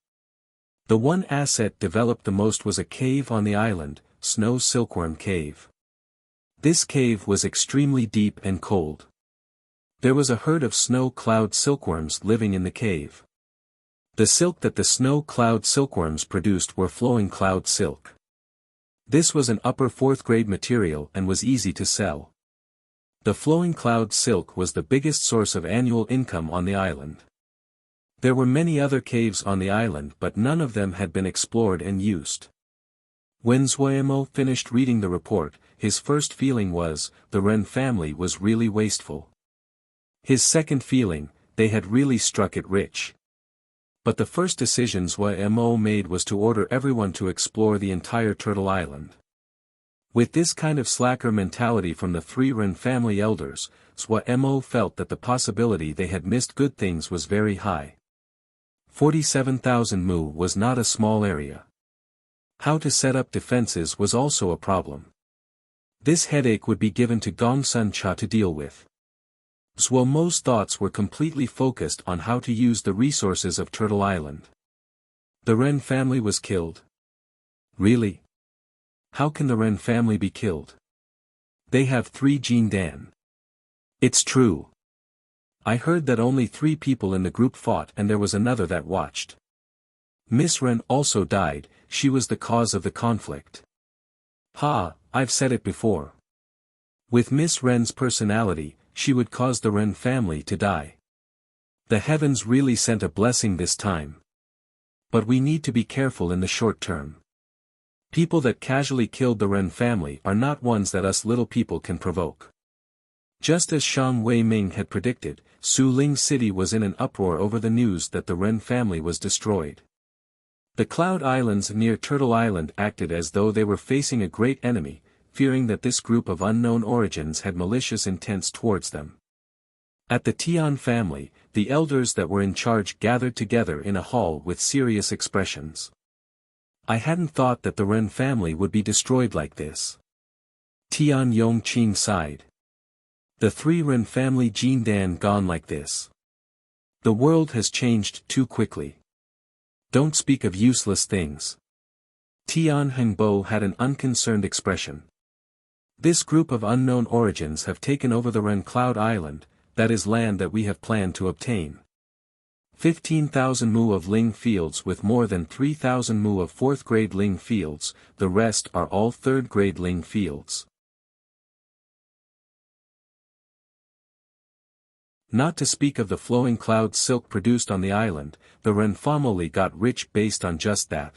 The one asset developed the most was a cave on the island, Snow Silkworm Cave. This cave was extremely deep and cold. There was a herd of snow cloud silkworms living in the cave. The silk that the snow cloud silkworms produced were flowing cloud silk. This was an upper 4th grade material and was easy to sell. The flowing cloud silk was the biggest source of annual income on the island. There were many other caves on the island, but none of them had been explored and used. When Zhuamo finished reading the report, his first feeling was, the Ren family was really wasteful. His second feeling, they had really struck it rich. But the first decision Zhuamo made was to order everyone to explore the entire Turtle Island. With this kind of slacker mentality from the 3 Ren family elders, Zhuamo felt that the possibility they had missed good things was very high. 47,000 mu was not a small area. How to set up defenses was also a problem. This headache would be given to Gongsun Cha to deal with. Zhuamo's thoughts were completely focused on how to use the resources of Turtle Island. The Ren family was killed. Really? How can the Ren family be killed? They have 3 Jin Dan. It's true. I heard that only 3 people in the group fought and there was another that watched. Miss Ren also died, she was the cause of the conflict. Ha, I've said it before. With Miss Ren's personality, she would cause the Ren family to die. The heavens really sent a blessing this time. But we need to be careful in the short term. People that casually killed the Ren family are not ones that us little people can provoke. Just as Shang Wei-ming had predicted, Su Ling City was in an uproar over the news that the Ren family was destroyed. The Cloud Islands near Turtle Island acted as though they were facing a great enemy, fearing that this group of unknown origins had malicious intents towards them. At the Tian family, the elders that were in charge gathered together in a hall with serious expressions. I hadn't thought that the Ren family would be destroyed like this. Tian Yongqing sighed. The three Ren family Jindan gone like this. The world has changed too quickly. Don't speak of useless things. Tian Hengbo had an unconcerned expression. This group of unknown origins have taken over the Ren Cloud Island, that is land that we have planned to obtain. 15,000 mu of Ling fields with more than 3,000 mu of 4th grade Ling fields, the rest are all 3rd grade Ling fields. Not to speak of the flowing cloud silk produced on the island, the Ren family got rich based on just that.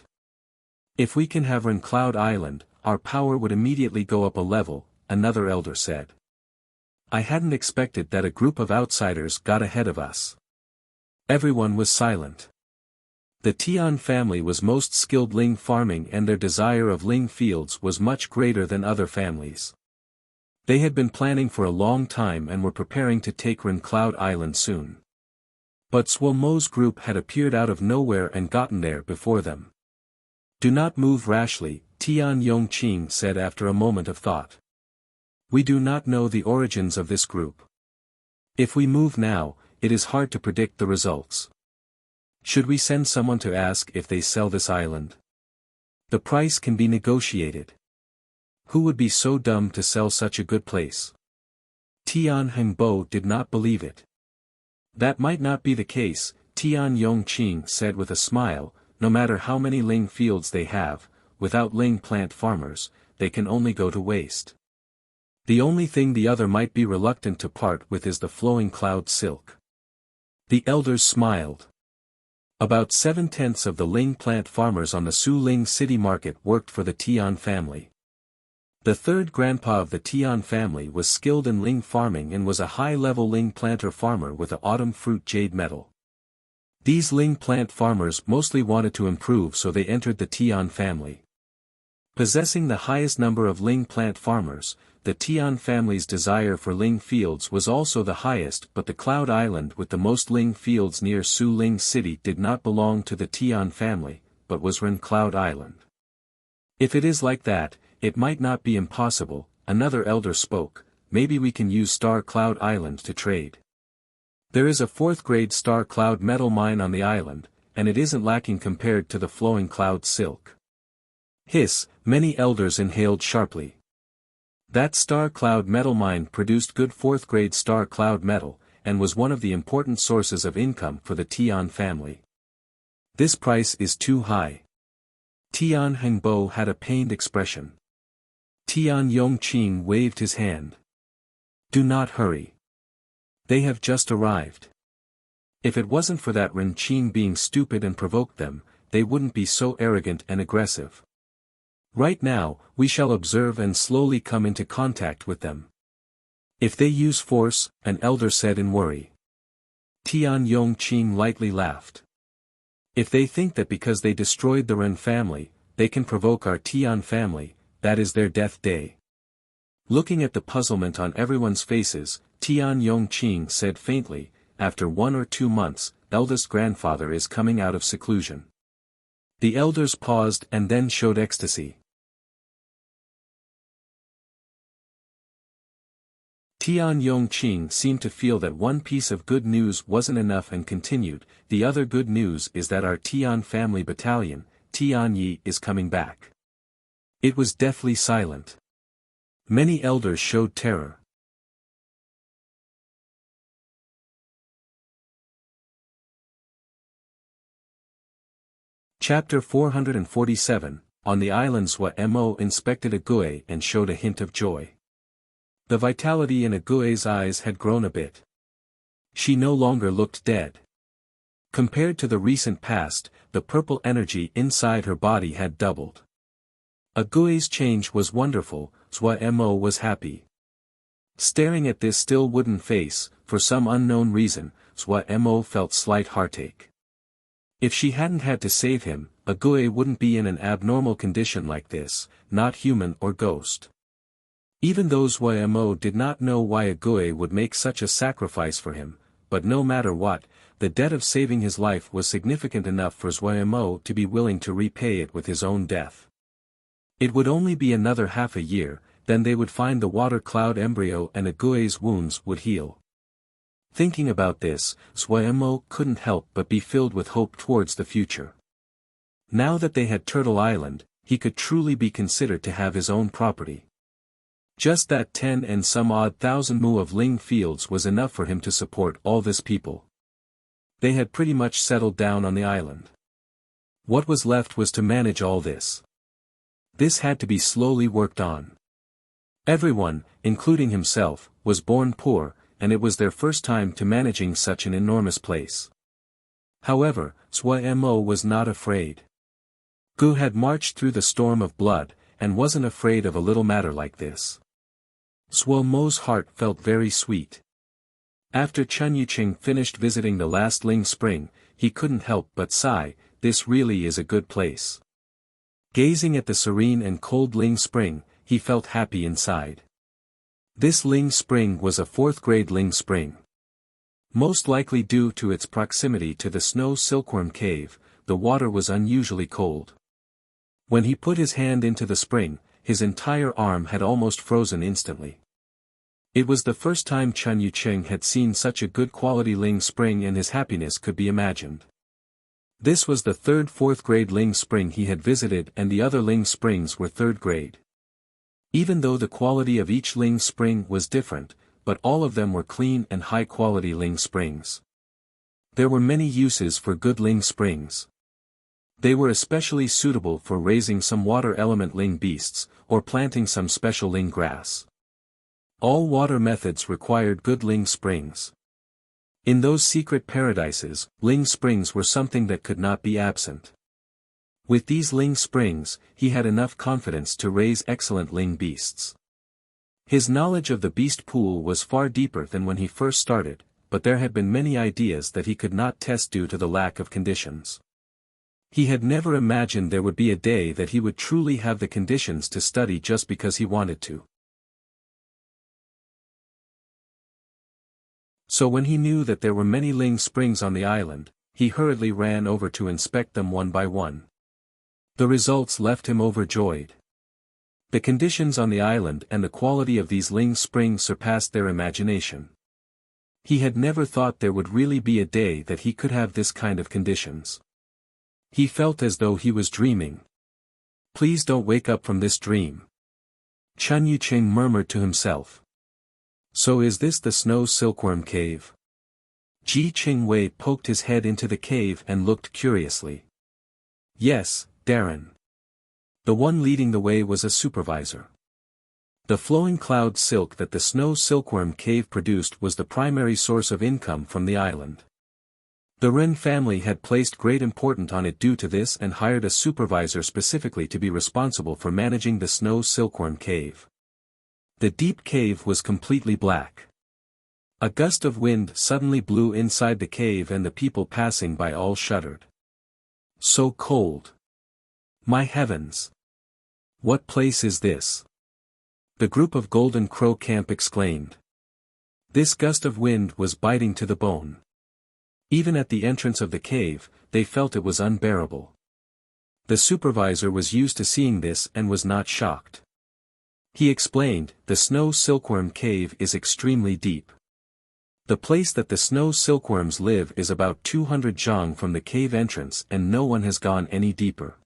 If we can have Ren Cloud Island, our power would immediately go up a level, another elder said. I hadn't expected that a group of outsiders got ahead of us. Everyone was silent. The Tian family was most skilled Ling farming and their desire of Ling fields was much greater than other families. They had been planning for a long time and were preparing to take Ren Cloud Island soon. But Swomo's group had appeared out of nowhere and gotten there before them. Do not move rashly, Tian Yongqing said after a moment of thought. We do not know the origins of this group. If we move now, it is hard to predict the results. Should we send someone to ask if they sell this island? The price can be negotiated. Who would be so dumb to sell such a good place? Tian Hengbo did not believe it. That might not be the case, Tian Yongqing said with a smile, no matter how many Ling fields they have, without Ling plant farmers, they can only go to waste. The only thing the other might be reluctant to part with is the flowing cloud silk. The elders smiled. About 7/10 of the Ling plant farmers on the Su Ling city market worked for the Tian family. The third grandpa of the Tian family was skilled in Ling farming and was a high-level Ling planter farmer with a autumn fruit jade medal. These Ling plant farmers mostly wanted to improve, so they entered the Tian family. Possessing the highest number of Ling plant farmers, the Tian family's desire for Ling fields was also the highest, but the Cloud Island with the most Ling fields near Su Ling City did not belong to the Tian family, but was Ren Cloud Island. If it is like that, it might not be impossible, another elder spoke, maybe we can use Star Cloud Island to trade. There is a 4th grade Star Cloud metal mine on the island, and it isn't lacking compared to the flowing cloud silk. Hiss, many elders inhaled sharply. That Star Cloud metal mine produced good 4th grade Star Cloud metal, and was one of the important sources of income for the Tian family. This price is too high. Tian Hengbo had a pained expression. Tian Yongqing waved his hand. Do not hurry. They have just arrived. If it wasn't for that Ren Qing being stupid and provoked them, they wouldn't be so arrogant and aggressive. Right now, we shall observe and slowly come into contact with them. If they use force, an elder said in worry. Tian Yongqing lightly laughed. If they think that because they destroyed the Ren family, they can provoke our Tian family, that is their death day. Looking at the puzzlement on everyone's faces, Tian Yongqing said faintly, after 1 or 2 months, eldest grandfather is coming out of seclusion. The elders paused and then showed ecstasy. Tian Yongqing seemed to feel that one piece of good news wasn't enough and continued, the other good news is that our Tian family battalion, Tian Yi, is coming back. It was deathly silent. Many elders showed terror. Chapter 447, on the island Mo inspected Ague and showed a hint of joy. The vitality in Ague's eyes had grown a bit. She no longer looked dead. Compared to the recent past, the purple energy inside her body had doubled. Ague's change was wonderful, Mo was happy. Staring at this still wooden face, for some unknown reason, Mo felt slight heartache. If she hadn't had to save him, Ague wouldn't be in an abnormal condition like this, not human or ghost. Even though Mo did not know why Ague would make such a sacrifice for him, but no matter what, the debt of saving his life was significant enough for Mo to be willing to repay it with his own death. It would only be another half a year, then they would find the water cloud embryo and Ague's wounds would heal. Thinking about this, Mo couldn't help but be filled with hope towards the future. Now that they had Turtle Island, he could truly be considered to have his own property. Just that 10 and some odd thousand mu of Ling fields was enough for him to support all this people. They had pretty much settled down on the island. What was left was to manage all this. This had to be slowly worked on. Everyone, including himself, was born poor, and it was their first time to managing such an enormous place. However, Mo was not afraid. Gu had marched through the storm of blood, and wasn't afraid of a little matter like this. Mo's heart felt very sweet. After Chen Yuqing finished visiting the last Ling Spring, he couldn't help but sigh, this really is a good place. Gazing at the serene and cold Ling Spring, he felt happy inside. This Ling Spring was a 4th-grade Ling Spring. Most likely due to its proximity to the snow silkworm cave, the water was unusually cold. When he put his hand into the spring, his entire arm had almost frozen instantly. It was the first time Chen Yuqing had seen such a good quality Ling Spring, and his happiness could be imagined. This was the 3rd 4th-grade Ling Spring he had visited, and the other Ling Springs were 3rd grade. Even though the quality of each Ling Spring was different, but all of them were clean and high-quality Ling Springs. There were many uses for good Ling Springs. They were especially suitable for raising some water element Ling beasts, or planting some special Ling grass. All water methods required good Ling Springs. In those secret paradises, Ling Springs were something that could not be absent. With these Ling Springs, he had enough confidence to raise excellent Ling beasts. His knowledge of the beast pool was far deeper than when he first started, but there had been many ideas that he could not test due to the lack of conditions. He had never imagined there would be a day that he would truly have the conditions to study just because he wanted to. So when he knew that there were many Ling Springs on the island, he hurriedly ran over to inspect them one by one. The results left him overjoyed. The conditions on the island and the quality of these Ling Springs surpassed their imagination. He had never thought there would really be a day that he could have this kind of conditions. He felt as though he was dreaming. Please don't wake up from this dream. Chen Yuqing murmured to himself. So is this the snow silkworm cave? Ji Qingwei poked his head into the cave and looked curiously. Yes, Darren. The one leading the way was a supervisor. The flowing cloud silk that the snow silkworm cave produced was the primary source of income from the island. The Ren family had placed great importance on it due to this and hired a supervisor specifically to be responsible for managing the snow silkworm cave. The deep cave was completely black. A gust of wind suddenly blew inside the cave and the people passing by all shuddered. So cold. My heavens! What place is this? The group of Golden Crow Camp exclaimed. This gust of wind was biting to the bone. Even at the entrance of the cave, they felt it was unbearable. The supervisor was used to seeing this and was not shocked. He explained, the snow silkworm cave is extremely deep. The place that the snow silkworms live is about 200 zhang from the cave entrance and no one has gone any deeper.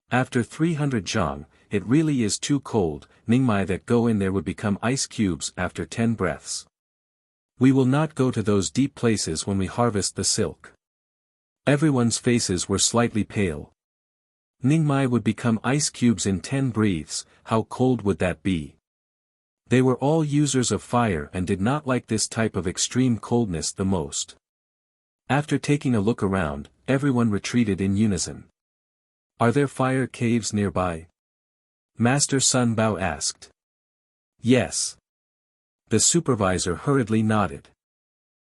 After 300 zhang, it really is too cold, Ningmai that go in there would become ice cubes after 10 breaths. We will not go to those deep places when we harvest the silk. Everyone's faces were slightly pale. Ningmai would become ice cubes in 10 breaths. How cold would that be? They were all users of fire and did not like this type of extreme coldness the most. After taking a look around, everyone retreated in unison. Are there fire caves nearby? Master Sun Bao asked. Yes. The supervisor hurriedly nodded.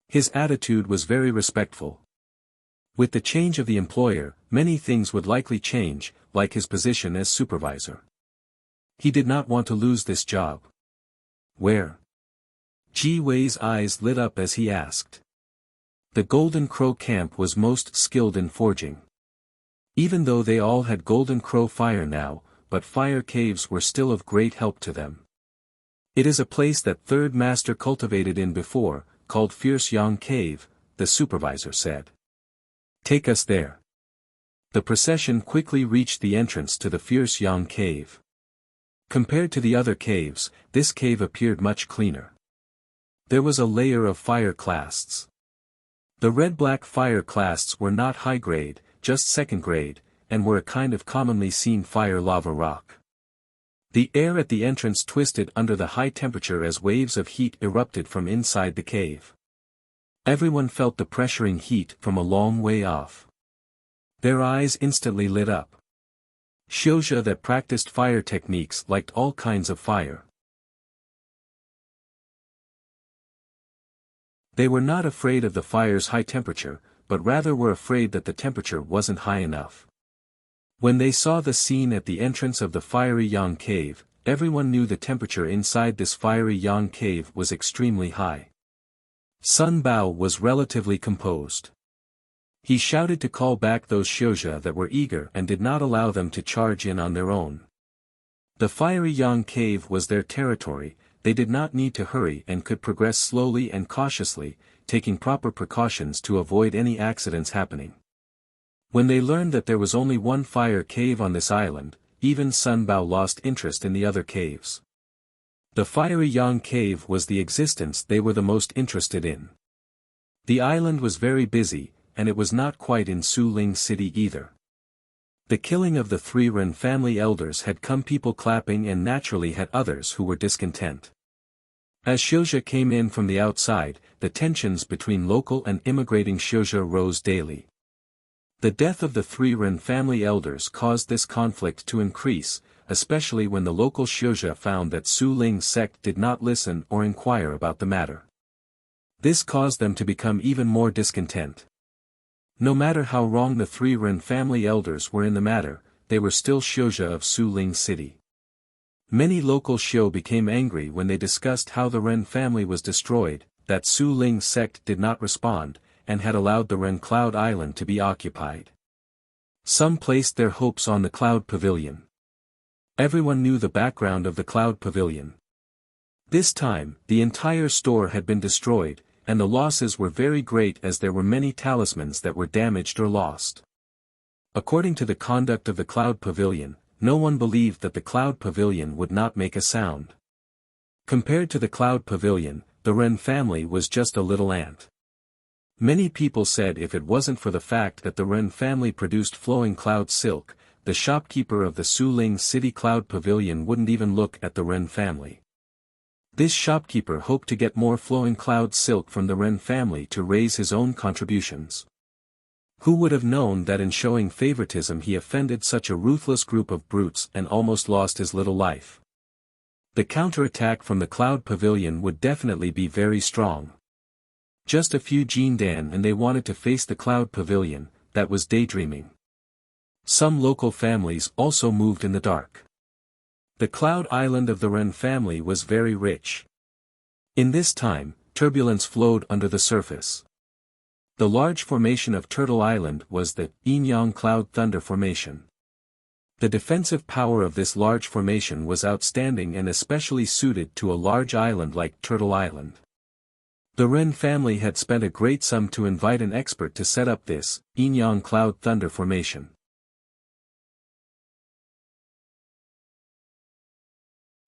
His attitude was very respectful. With the change of the employer, many things would likely change, like his position as supervisor. He did not want to lose this job. Where? Ji Wei's eyes lit up as he asked. The Golden Crow camp was most skilled in forging. Even though they all had Golden Crow fire now, but fire caves were still of great help to them. It is a place that third master cultivated in before, called Fierce Yang Cave, the supervisor said. Take us there. The procession quickly reached the entrance to the Fierce Yang Cave. Compared to the other caves, this cave appeared much cleaner. There was a layer of fire clasts. The red-black fire clasts were not high grade, just second grade, and were a kind of commonly seen fire lava rock. The air at the entrance twisted under the high temperature as waves of heat erupted from inside the cave. Everyone felt the pressuring heat from a long way off. Their eyes instantly lit up. Xianxia that practiced fire techniques liked all kinds of fire. They were not afraid of the fire's high temperature, but rather were afraid that the temperature wasn't high enough. When they saw the scene at the entrance of the fiery Yang cave, everyone knew the temperature inside this fiery Yang cave was extremely high. Sun Bao was relatively composed. He shouted to call back those Xianxia that were eager and did not allow them to charge in on their own. The fiery Yang cave was their territory. They did not need to hurry and could progress slowly and cautiously, taking proper precautions to avoid any accidents happening. When they learned that there was only one fire cave on this island, even Sun Bao lost interest in the other caves. The fiery Yang cave was the existence they were the most interested in. The island was very busy, and it was not quite in Su Ling City either. The killing of the 3 Ren family elders had come people clapping and naturally had others who were discontent. As Xianxia came in from the outside, the tensions between local and immigrating Xianxia rose daily. The death of the 3 Ren family elders caused this conflict to increase, especially when the local Xianxia found that Su Ling's sect did not listen or inquire about the matter. This caused them to become even more discontent. No matter how wrong the 3 Ren family elders were in the matter, they were still Xianxia of Su Ling City. Many local Xiao became angry when they discussed how the Ren family was destroyed, that Su Ling's sect did not respond, and had allowed the Ren Cloud Island to be occupied. Some placed their hopes on the Cloud Pavilion. Everyone knew the background of the Cloud Pavilion. This time, the entire store had been destroyed, and the losses were very great as there were many talismans that were damaged or lost. According to the conduct of the Cloud Pavilion, no one believed that the Cloud Pavilion would not make a sound. Compared to the Cloud Pavilion, the Ren family was just a little ant. Many people said if it wasn't for the fact that the Ren family produced flowing cloud silk, the shopkeeper of the Su Ling City Cloud Pavilion wouldn't even look at the Ren family. This shopkeeper hoped to get more flowing cloud silk from the Ren family to raise his own contributions. Who would have known that in showing favoritism he offended such a ruthless group of brutes and almost lost his little life? The counterattack from the Cloud Pavilion would definitely be very strong. Just a few Jindan and they wanted to face the Cloud Pavilion, that was daydreaming. Some local families also moved in the dark. The Cloud Island of the Ren family was very rich. In this time, turbulence flowed under the surface. The large formation of Turtle Island was the Yin-Yang Cloud Thunder Formation. The defensive power of this large formation was outstanding and especially suited to a large island like Turtle Island. The Ren family had spent a great sum to invite an expert to set up this Yin-Yang Cloud Thunder Formation.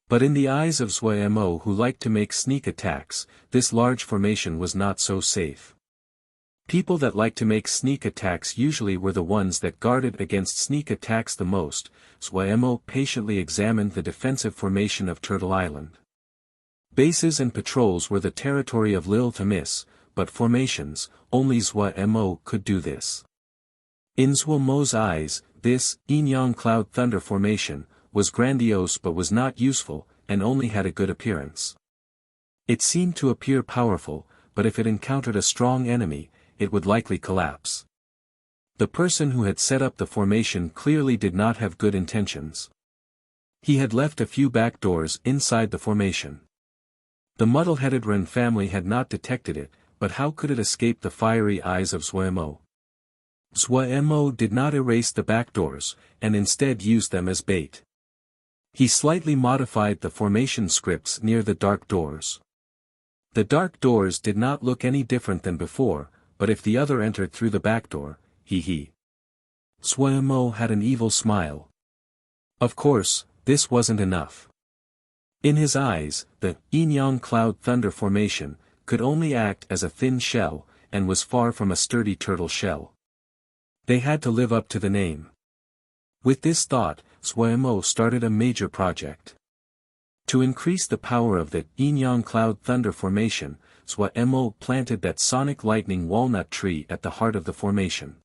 But in the eyes of Zui Mo who liked to make sneak attacks, this large formation was not so safe. People that like to make sneak attacks usually were the ones that guarded against sneak attacks the most. Zhuemo patiently examined the defensive formation of Turtle Island. Bases and patrols were the territory of Lil to miss, but formations, only Zhuemo could do this. In Zhuemo's eyes, this Yinyang Cloud Thunder formation was grandiose but was not useful, and only had a good appearance. It seemed to appear powerful, but if it encountered a strong enemy, it would likely collapse. The person who had set up the formation clearly did not have good intentions. He had left a few back doors inside the formation. The muddle-headed Ren family had not detected it, but how could it escape the fiery eyes of Zhuemo? Zhuemo did not erase the back doors, and instead used them as bait. He slightly modified the formation scripts near the dark doors. The dark doors did not look any different than before, but if the other entered through the back door, he. Zhuemo had an evil smile. Of course, this wasn't enough. In his eyes, the Yinyang Cloud Thunder formation could only act as a thin shell, and was far from a sturdy turtle shell. They had to live up to the name. With this thought, Zhuemo started a major project. To increase the power of the Yinyang Cloud Thunder formation, Zhuemo planted that sonic lightning walnut tree at the heart of the formation.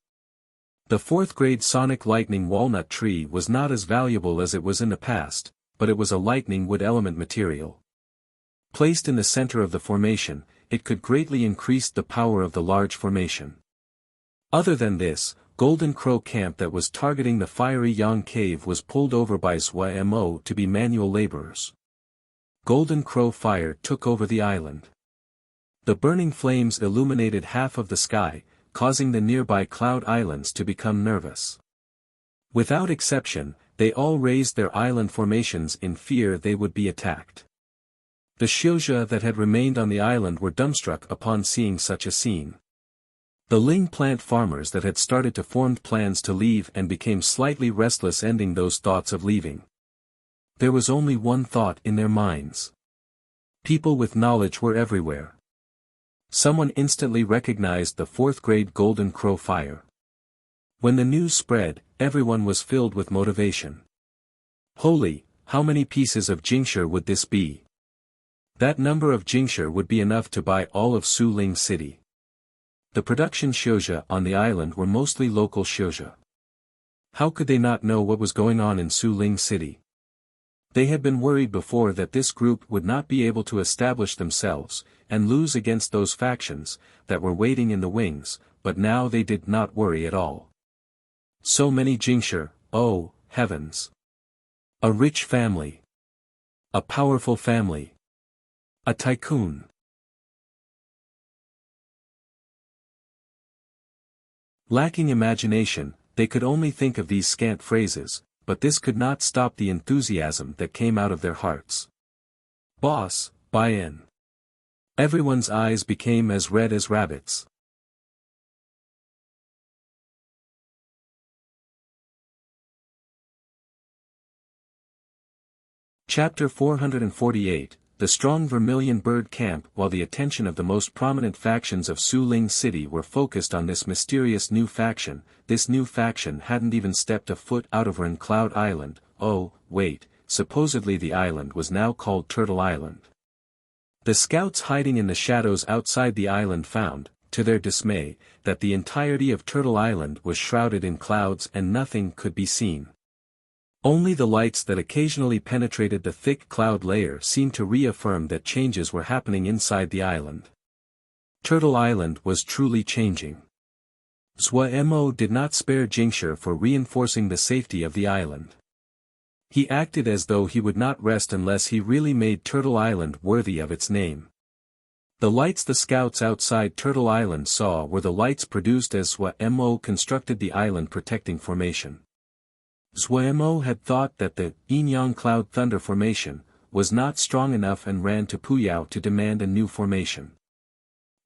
The 4th grade sonic lightning walnut tree was not as valuable as it was in the past, but it was a lightning wood element material. Placed in the center of the formation, it could greatly increase the power of the large formation. Other than this, Golden Crow camp that was targeting the fiery Yang cave was pulled over by Zhuemo to be manual laborers. Golden Crow fire took over the island. The burning flames illuminated half of the sky, causing the nearby cloud islands to become nervous. Without exception, they all raised their island formations in fear they would be attacked. The Xianxia that had remained on the island were dumbstruck upon seeing such a scene. The Ling plant farmers that had started to form plans to leave and became slightly restless ending those thoughts of leaving. There was only one thought in their minds. People with knowledge were everywhere. Someone instantly recognized the 4th grade Golden Crow fire. When the news spread, everyone was filled with motivation. Holy, how many pieces of Jingshi would this be? That number of Jingshi would be enough to buy all of Suling City. The production Xianxia on the island were mostly local Xianxia. How could they not know what was going on in Suling City? They had been worried before that this group would not be able to establish themselves, and lose against those factions that were waiting in the wings, but now they did not worry at all. So many Jingshi, oh, heavens! A rich family. A powerful family. A tycoon. Lacking imagination, they could only think of these scant phrases, but this could not stop the enthusiasm that came out of their hearts. Boss, buy in. Everyone's eyes became as red as rabbits. Chapter 448, The Strong Vermilion Bird Camp. While the attention of the most prominent factions of Suling City were focused on this mysterious new faction, this new faction hadn't even stepped a foot out of Ren Cloud Island. Oh, wait, supposedly the island was now called Turtle Island. The scouts hiding in the shadows outside the island found, to their dismay, that the entirety of Turtle Island was shrouded in clouds and nothing could be seen. Only the lights that occasionally penetrated the thick cloud layer seemed to reaffirm that changes were happening inside the island. Turtle Island was truly changing. Zhuemo did not spare Jingshi for reinforcing the safety of the island. He acted as though he would not rest unless he really made Turtle Island worthy of its name. The lights the scouts outside Turtle Island saw were the lights produced as Zhuemo constructed the island protecting formation. Zhuemo had thought that the Yinyang Cloud Thunder formation was not strong enough and ran to Puyao to demand a new formation.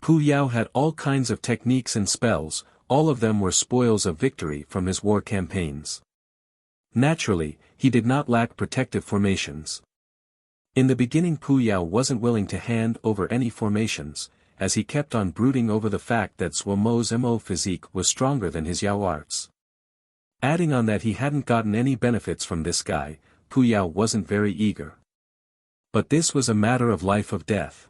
Puyao had all kinds of techniques and spells, all of them were spoils of victory from his war campaigns. Naturally, he did not lack protective formations. In the beginning Puyao wasn't willing to hand over any formations, as he kept on brooding over the fact that Zhuo Mo's Mo physique was stronger than his Yao arts. Adding on that he hadn't gotten any benefits from this guy, Pu Yao wasn't very eager. But this was a matter of life or death.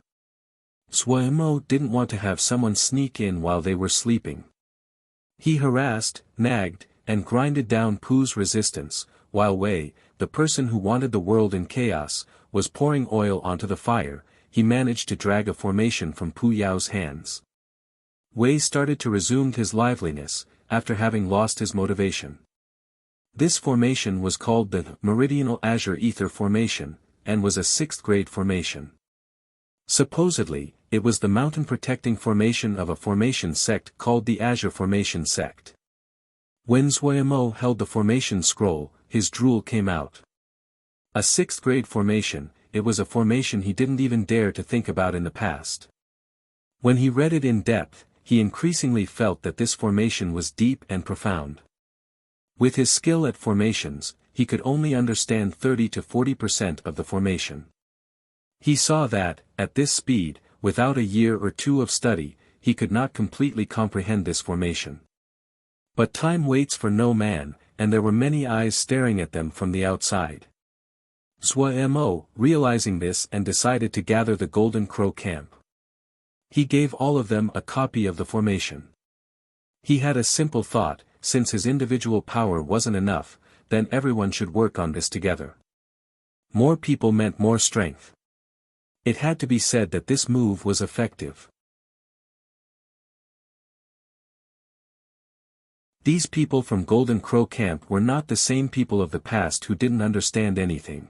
Zhuo Mo didn't want to have someone sneak in while they were sleeping. He harassed, nagged, and grinded down Pu's resistance, while Wei, the person who wanted the world in chaos, was pouring oil onto the fire. He managed to drag a formation from Pu Yao's hands. Wei started to resume his liveliness, after having lost his motivation. This formation was called the Meridional Azure Ether Formation, and was a 6th grade formation. Supposedly, it was the mountain-protecting formation of a formation sect called the Azure Formation Sect. When Zhuo Mo held the formation scroll, his drool came out. A 6th grade formation, it was a formation he didn't even dare to think about in the past. When he read it in depth, he increasingly felt that this formation was deep and profound. With his skill at formations, he could only understand 30 to 40% of the formation. He saw that, at this speed, without a year or two of study, he could not completely comprehend this formation. But time waits for no man, and there were many eyes staring at them from the outside. Zhuo Mo, realizing this, and decided to gather the Golden Crow camp. He gave all of them a copy of the formation. He had a simple thought: since his individual power wasn't enough, then everyone should work on this together. More people meant more strength. It had to be said that this move was effective. These people from Golden Crow camp were not the same people of the past who didn't understand anything.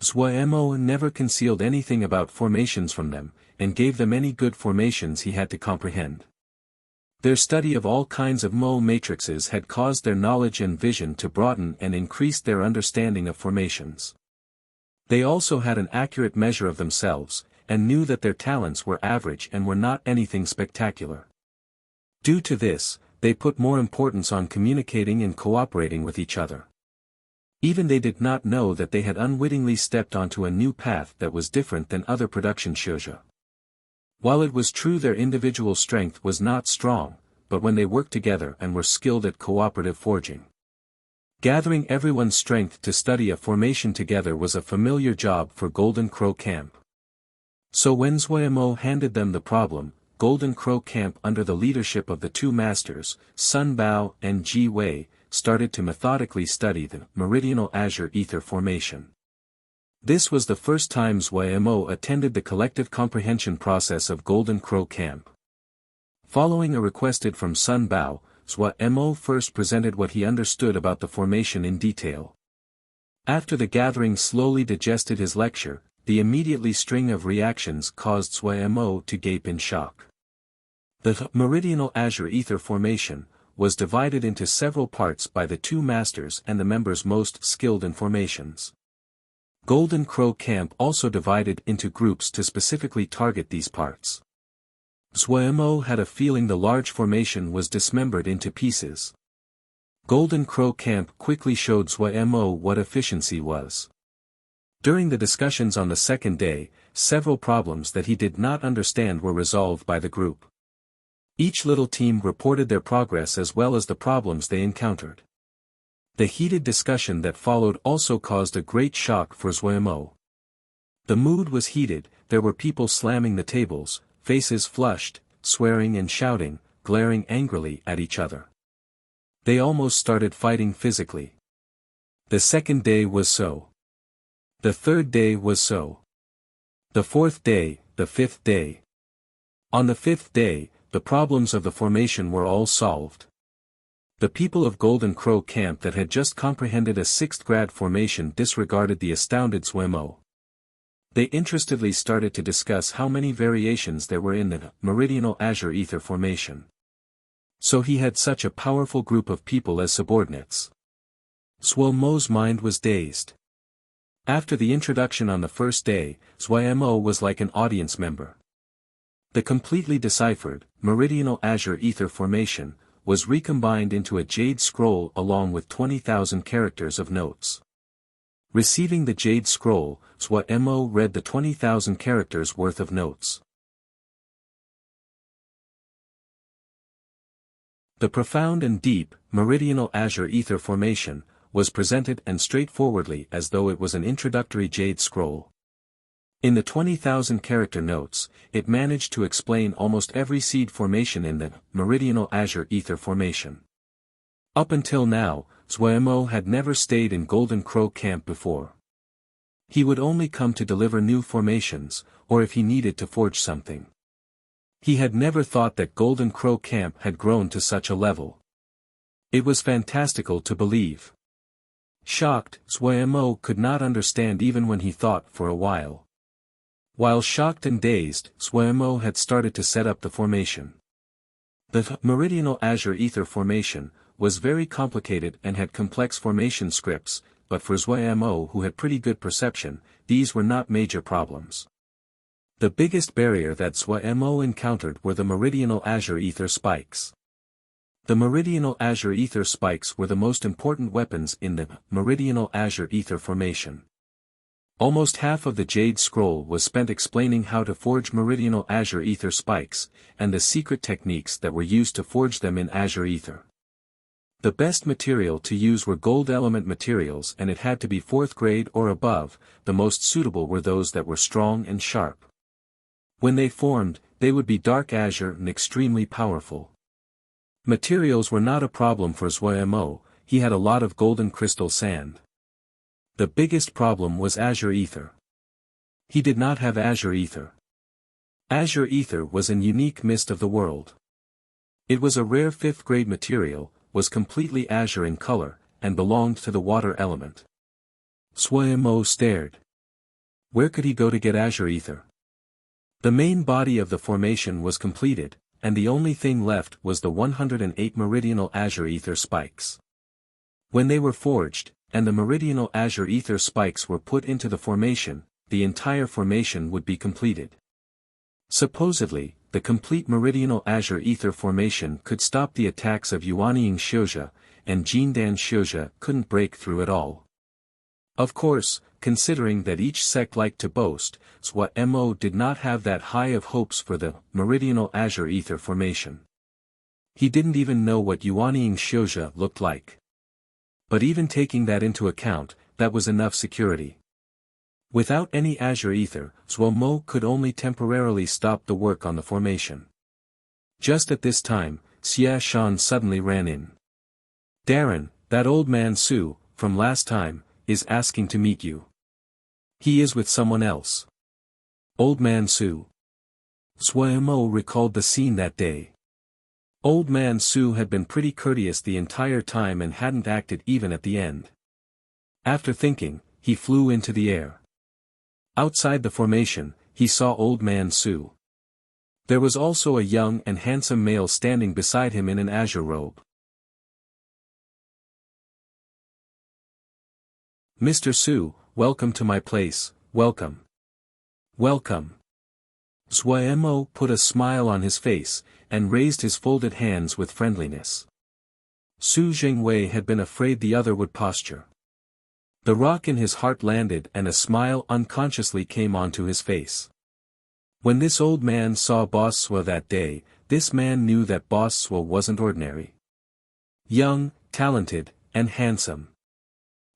Zhuo Mo never concealed anything about formations from them, and gave them any good formations he had to comprehend. Their study of all kinds of Mo matrices had caused their knowledge and vision to broaden and increased their understanding of formations. They also had an accurate measure of themselves, and knew that their talents were average and were not anything spectacular. Due to this, they put more importance on communicating and cooperating with each other. Even they did not know that they had unwittingly stepped onto a new path that was different than other production shoujo. While it was true their individual strength was not strong, but when they worked together and were skilled at cooperative forging. Gathering everyone's strength to study a formation together was a familiar job for Golden Crow Camp. So when Zhuo Mo handed them the problem, Golden Crow Camp under the leadership of the two masters, Sun Bao and Ji Wei, started to methodically study the Meridional Azure Ether Formation. This was the first time Zhuo Mo attended the collective comprehension process of Golden Crow Camp. Following a requested from Sun Bao, Zhuo Mo first presented what he understood about the formation in detail. After the gathering slowly digested his lecture, the immediately string of reactions caused Zhuo Mo to gape in shock. The Meridional Azure Ether Formation was divided into several parts by the two masters and the members most skilled in formations. Golden Crow Camp also divided into groups to specifically target these parts. Zhuo Mo had a feeling the large formation was dismembered into pieces. Golden Crow Camp quickly showed Zhuo Mo what efficiency was. During the discussions on the second day, several problems that he did not understand were resolved by the group. Each little team reported their progress as well as the problems they encountered. The heated discussion that followed also caused a great shock for Zhuo Mo. The mood was heated, there were people slamming the tables, faces flushed, swearing and shouting, glaring angrily at each other. They almost started fighting physically. The second day was so. The third day was so. The fourth day, the fifth day. On the fifth day, the problems of the formation were all solved. The people of Golden Crow Camp that had just comprehended a 6th grade formation disregarded the astounded Zhuo Mo. They interestedly started to discuss how many variations there were in the Meridional Azure Ether Formation. So he had such a powerful group of people as subordinates. Zhuo Mo's mind was dazed. After the introduction on the first day, Zhuo Mo was like an audience member. The completely deciphered, Meridional Azure Ether Formation, was recombined into a jade scroll along with 20,000 characters of notes. Receiving the jade scroll, Zhuo Mo read the 20,000 characters worth of notes. The profound and deep, meridional azure ether formation, was presented and straightforwardly as though it was an introductory jade scroll. In the 20,000 character notes, it managed to explain almost every seed formation in the meridional azure ether formation. Up until now, Xuemo had never stayed in Golden Crow Camp before. He would only come to deliver new formations, or if he needed to forge something. He had never thought that Golden Crow Camp had grown to such a level. It was fantastical to believe. Shocked, Xuemo could not understand even when he thought for a while. While shocked and dazed, Xuemo had started to set up the formation. The meridional azure ether formation was very complicated and had complex formation scripts, but for Xuemo, who had pretty good perception, these were not major problems. The biggest barrier that Xuemo encountered were the meridional azure ether spikes. The meridional azure ether spikes were the most important weapons in the meridional azure ether formation. Almost half of the Jade Scroll was spent explaining how to forge meridional azure ether spikes, and the secret techniques that were used to forge them in azure ether. The best material to use were gold element materials, and it had to be 4th grade or above. The most suitable were those that were strong and sharp. When they formed, they would be dark azure and extremely powerful. Materials were not a problem for Xuemo, he had a lot of golden crystal sand. The biggest problem was azure ether. He did not have azure ether. Azure ether was an unique mist of the world. It was a rare 5th grade material, was completely azure in color, and belonged to the water element. Xuemo stared. Where could he go to get azure ether? The main body of the formation was completed, and the only thing left was the 108 meridional azure ether spikes. When they were forged, and the meridional azure ether spikes were put into the formation, the entire formation would be completed. Supposedly, the complete meridional azure ether formation could stop the attacks of Wuxia and Xianxia, and Jindan Xianxia couldn't break through at all. Of course, considering that each sect liked to boast, Xuemo did not have that high of hopes for the meridional azure ether formation. He didn't even know what Wuxia and Xianxia looked like. But even taking that into account, that was enough security. Without any azure ether, Xuemo could only temporarily stop the work on the formation. Just at this time, Xia Shan suddenly ran in. Darren, that old man Su, from last time, is asking to meet you. He is with someone else. Old man Su. Xuemo recalled the scene that day. Old man Su had been pretty courteous the entire time and hadn't acted even at the end. After thinking, he flew into the air. Outside the formation, he saw old man Su. There was also a young and handsome male standing beside him in an azure robe. Mr. Su, welcome to my place, welcome. Welcome. Xuemo put a smile on his face, and raised his folded hands with friendliness. Su Jingwei had been afraid the other would posture. The rock in his heart landed and a smile unconsciously came onto his face. When this old man saw Boss Sua that day, this man knew that Boss Sua wasn't ordinary. Young, talented, and handsome.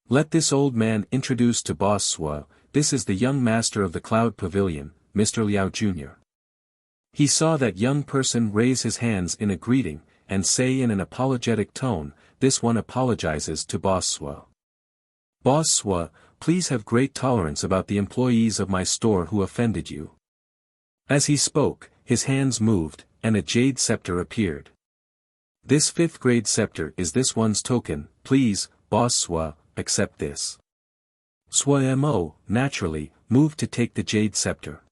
Let this old man introduce to Boss Sua, this is the young master of the Cloud Pavilion, Mr. Liao Jr. He saw that young person raise his hands in a greeting, and say in an apologetic tone, this one apologizes to Boss Sua. Boss Sua, please have great tolerance about the employees of my store who offended you. As he spoke, his hands moved, and a jade scepter appeared. This 5th grade scepter is this one's token, please, Boss Sua, accept this. Xuemo, naturally, moved to take the jade scepter.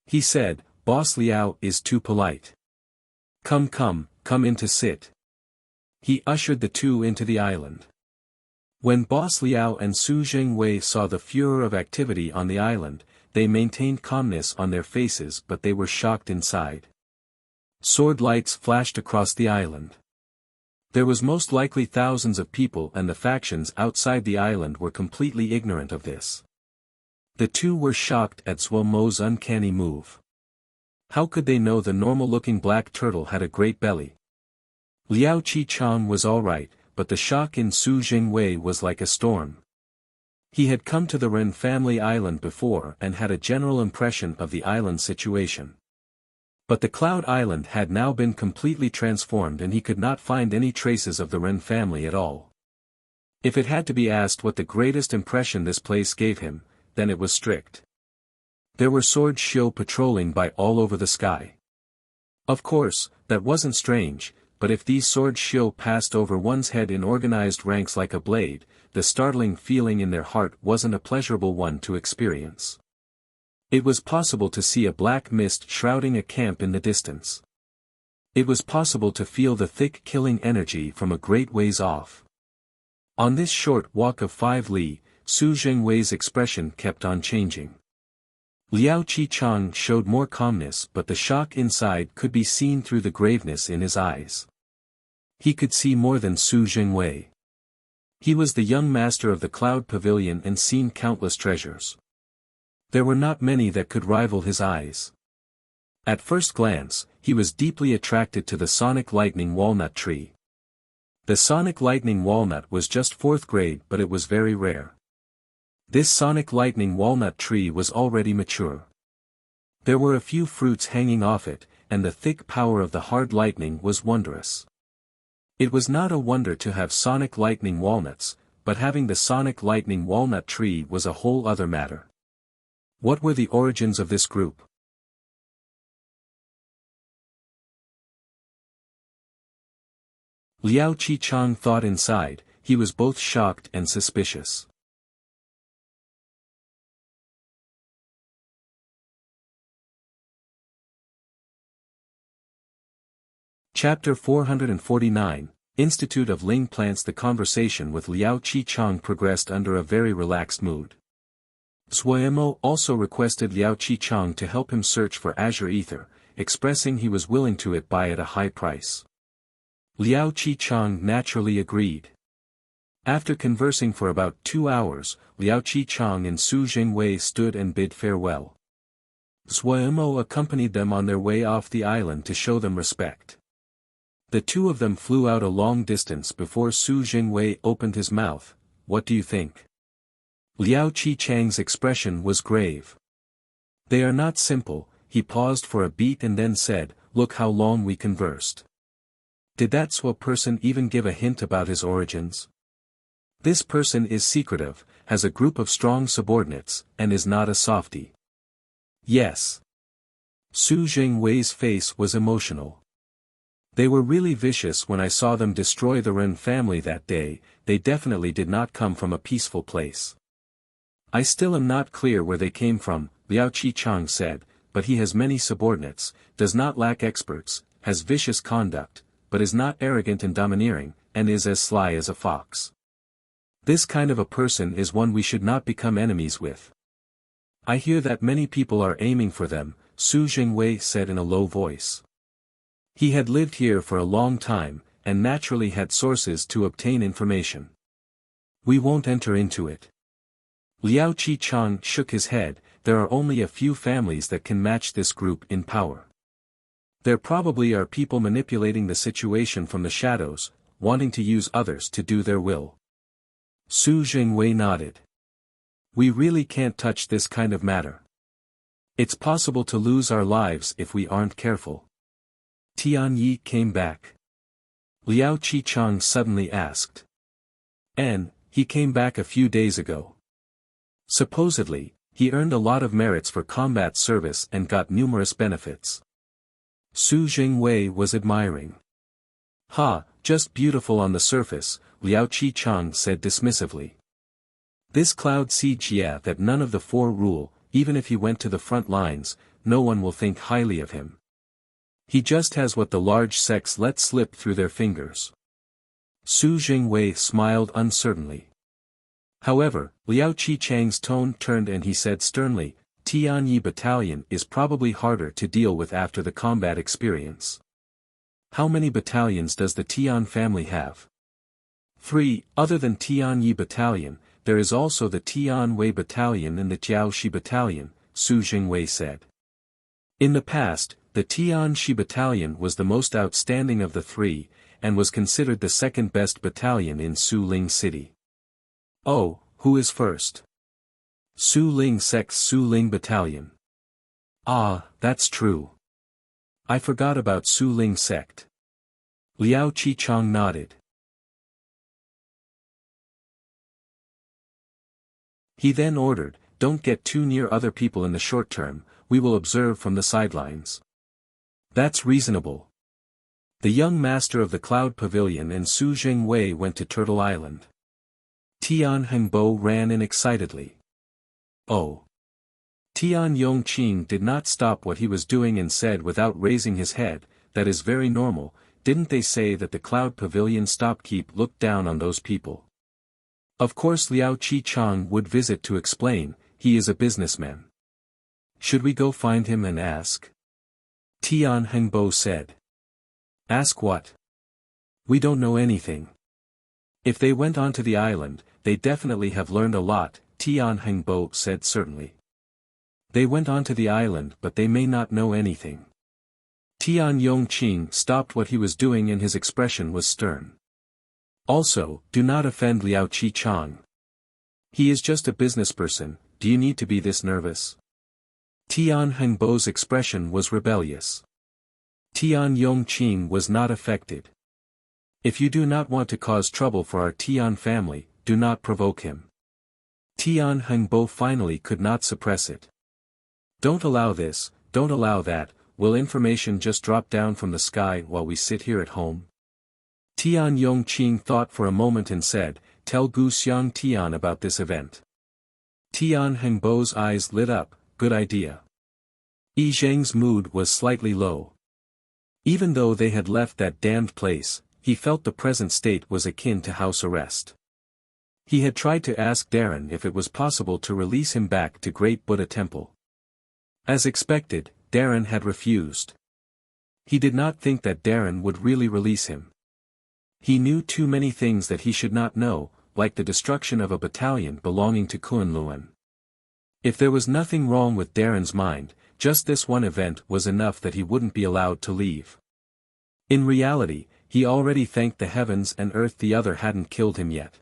He said, Boss Liao is too polite. Come in to sit. He ushered the two into the island. When Boss Liao and Su Jingwei saw the furor of activity on the island, they maintained calmness on their faces but they were shocked inside. Sword lights flashed across the island. There was most likely thousands of people and the factions outside the island were completely ignorant of this. The two were shocked at Xuemo's uncanny move. How could they know the normal-looking black turtle had a great belly? Liao Qichang was alright, but the shock in Su Jingwei was like a storm. He had come to the Ren family island before and had a general impression of the island situation. But the Cloud Island had now been completely transformed and he could not find any traces of the Ren family at all. If it had to be asked what the greatest impression this place gave him, then it was strict. There were sword shio patrolling by all over the sky. Of course, that wasn't strange, but if these sword shio passed over one's head in organized ranks like a blade, the startling feeling in their heart wasn't a pleasurable one to experience. It was possible to see a black mist shrouding a camp in the distance. It was possible to feel the thick killing energy from a great ways off. On this short walk of 5 li, Su Jingwei's expression kept on changing. Liao Qichang showed more calmness, but the shock inside could be seen through the graveness in his eyes. He could see more than Su Jingwei. He was the young master of the Cloud Pavilion and seen countless treasures. There were not many that could rival his eyes. At first glance, he was deeply attracted to the sonic lightning walnut tree. The sonic lightning walnut was just 4th grade, but it was very rare. This sonic lightning walnut tree was already mature. There were a few fruits hanging off it, and the thick power of the hard lightning was wondrous. It was not a wonder to have sonic lightning walnuts, but having the sonic lightning walnut tree was a whole other matter. What were the origins of this group? Liao Qichang thought inside, he was both shocked and suspicious. Chapter 449, Institute of Ling Plants. The conversation with Liao Qichang progressed under a very relaxed mood. Zuomo also requested Liao Qichang to help him search for azure ether, expressing he was willing to buy at a high price. Liao Qichang naturally agreed. After conversing for about 2 hours, Liao Qichang and Su Jingwei stood and bid farewell. Zuomo accompanied them on their way off the island to show them respect. The two of them flew out a long distance before Su Jingwei opened his mouth. What do you think? Liao Qichang's expression was grave. They are not simple. He paused for a beat and then said, look how long we conversed. Did that Swa person even give a hint about his origins? This person is secretive, has a group of strong subordinates, and is not a softie. Yes. Su Jingwei's face was emotional. They were really vicious when I saw them destroy the Ren family that day. They definitely did not come from a peaceful place. I still am not clear where they came from, Liao Qichang said, but he has many subordinates, does not lack experts, has vicious conduct, but is not arrogant and domineering, and is as sly as a fox. This kind of a person is one we should not become enemies with. I hear that many people are aiming for them, Su Jingwei said in a low voice. He had lived here for a long time, and naturally had sources to obtain information. We won't enter into it. Liao Qichang shook his head. There are only a few families that can match this group in power. There probably are people manipulating the situation from the shadows, wanting to use others to do their will. Su Jingwei nodded. We really can't touch this kind of matter. It's possible to lose our lives if we aren't careful. Tianyi came back. Liao Qichang suddenly asked. He came back a few days ago. Supposedly, he earned a lot of merits for combat service and got numerous benefits. Su Jingwei was admiring. Just beautiful on the surface, Liao Qichang said dismissively. This Cloud Xijia that none of the 4 rule, even if he went to the front lines, no one will think highly of him. He just has what the large sects let slip through their fingers. Su Jingwei smiled uncertainly. However, Liao Qichang's tone turned and he said sternly, Tianyi battalion is probably harder to deal with after the combat experience. How many battalions does the Tian family have? 3. Other than Tianyi battalion, there is also the Tianwei battalion and the Jiaoxi battalion, Su Jingwei said. In the past, the Tianxi battalion was the most outstanding of the 3, and was considered the second-best battalion in Su Ling City. Oh, who is first? Su Ling Sect's Su Ling Battalion. Ah, that's true. I forgot about Su Ling Sect. Liao Qichang nodded. He then ordered, "Don't get too near other people in the short term, we will observe from the sidelines." That's reasonable. The young master of the Cloud Pavilion and Su Jingwei went to Turtle Island. Tian Hengbo ran in excitedly. Oh. Tian Yongqing did not stop what he was doing and said without raising his head, "That is very normal, didn't they say that the Cloud Pavilion stopkeep looked down on those people?" Of course Liao Qichang would visit to explain, he is a businessman. Should we go find him and ask? Tian Hengbo said. Ask what? We don't know anything. If they went onto the island, they definitely have learned a lot, Tian Hengbo said certainly. They went onto the island but they may not know anything. Tian Yongqing stopped what he was doing and his expression was stern. Also, do not offend Liao Qichang. He is just a businessperson, do you need to be this nervous? Tian Hengbo's expression was rebellious. Tian Yongqing was not affected. If you do not want to cause trouble for our Tian family, do not provoke him. Tian Hengbo finally could not suppress it. Don't allow this, don't allow that, will information just drop down from the sky while we sit here at home? Tian Yongqing thought for a moment and said, tell Gu Xiang Tian about this event. Tian Hengbo's eyes lit up, good idea. Yi Zheng's mood was slightly low. Even though they had left that damned place, he felt the present state was akin to house arrest. He had tried to ask Darren if it was possible to release him back to Great Buddha Temple. As expected, Darren had refused. He did not think that Darren would really release him. He knew too many things that he should not know, like the destruction of a battalion belonging to Kunlun. If there was nothing wrong with Darren's mind, just this one event was enough that he wouldn't be allowed to leave. In reality, he already thanked the heavens and earth the other hadn't killed him yet.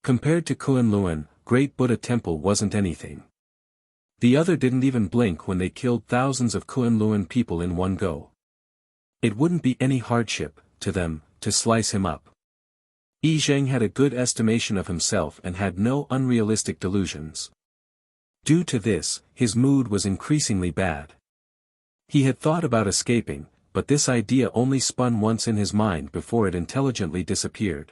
Compared to Kunlun, Great Buddha Temple wasn't anything. The other didn't even blink when they killed thousands of Kunlun people in one go. It wouldn't be any hardship, to them, to slice him up. Yi Zheng had a good estimation of himself and had no unrealistic delusions. Due to this, his mood was increasingly bad. He had thought about escaping, but this idea only spun once in his mind before it intelligently disappeared.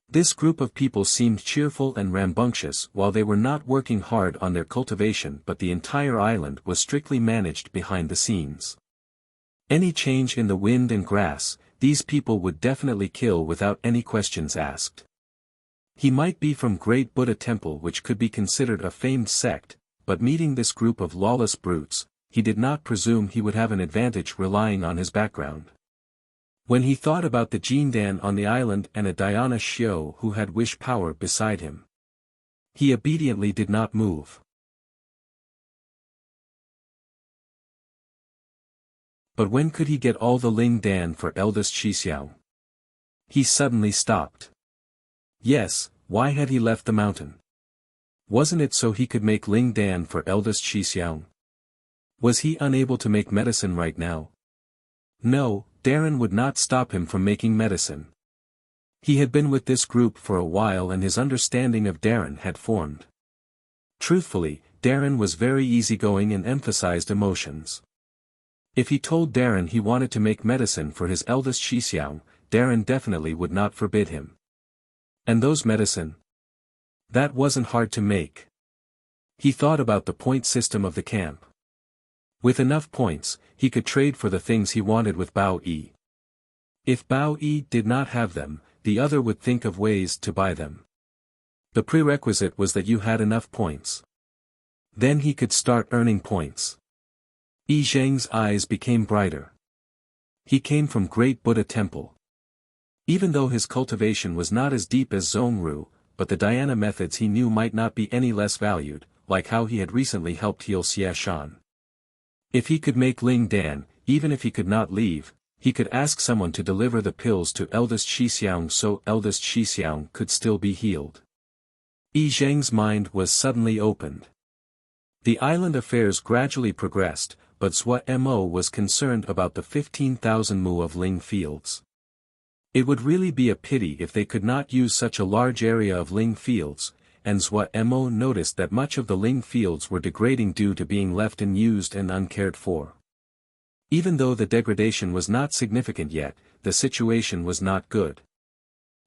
This group of people seemed cheerful and rambunctious while they were not working hard on their cultivation, but the entire island was strictly managed behind the scenes. Any change in the wind and grass, these people would definitely kill without any questions asked. He might be from Great Buddha Temple, which could be considered a famed sect, but meeting this group of lawless brutes, he did not presume he would have an advantage relying on his background. When he thought about the Jindan on the island and a Dhyana Xiao who had wish power beside him, he obediently did not move. But when could he get all the Ling Dan for eldest Xixiao? He suddenly stopped. Yes, why had he left the mountain? Wasn't it so he could make Ling Dan for eldest Xixiao? Was he unable to make medicine right now? No, Darren would not stop him from making medicine. He had been with this group for a while and his understanding of Darren had formed. Truthfully, Darren was very easygoing and emphasized emotions. If he told Darren he wanted to make medicine for his eldest Xixiao, Darren definitely would not forbid him. And those medicine? That wasn't hard to make. He thought about the point system of the camp. With enough points, he could trade for the things he wanted with Bao Yi. If Bao Yi did not have them, the other would think of ways to buy them. The prerequisite was that you had enough points. Then he could start earning points. Yi Zheng's eyes became brighter. He came from Great Buddha Temple. Even though his cultivation was not as deep as Zhongru, but the dhyana methods he knew might not be any less valued, like how he had recently helped heal Xie Shan. If he could make Ling Dan, even if he could not leave, He could ask someone to deliver the pills to eldest Xixiang so eldest Xixiang could still be healed. Yi Zheng's mind was suddenly opened. The island affairs gradually progressed, but Zhua Mo was concerned about the 15,000 mu of Ling fields. It would really be a pity if they could not use such a large area of Ling fields, and Zhua Mo noticed that much of the Ling fields were degrading due to being left unused and uncared for. Even though the degradation was not significant yet, the situation was not good.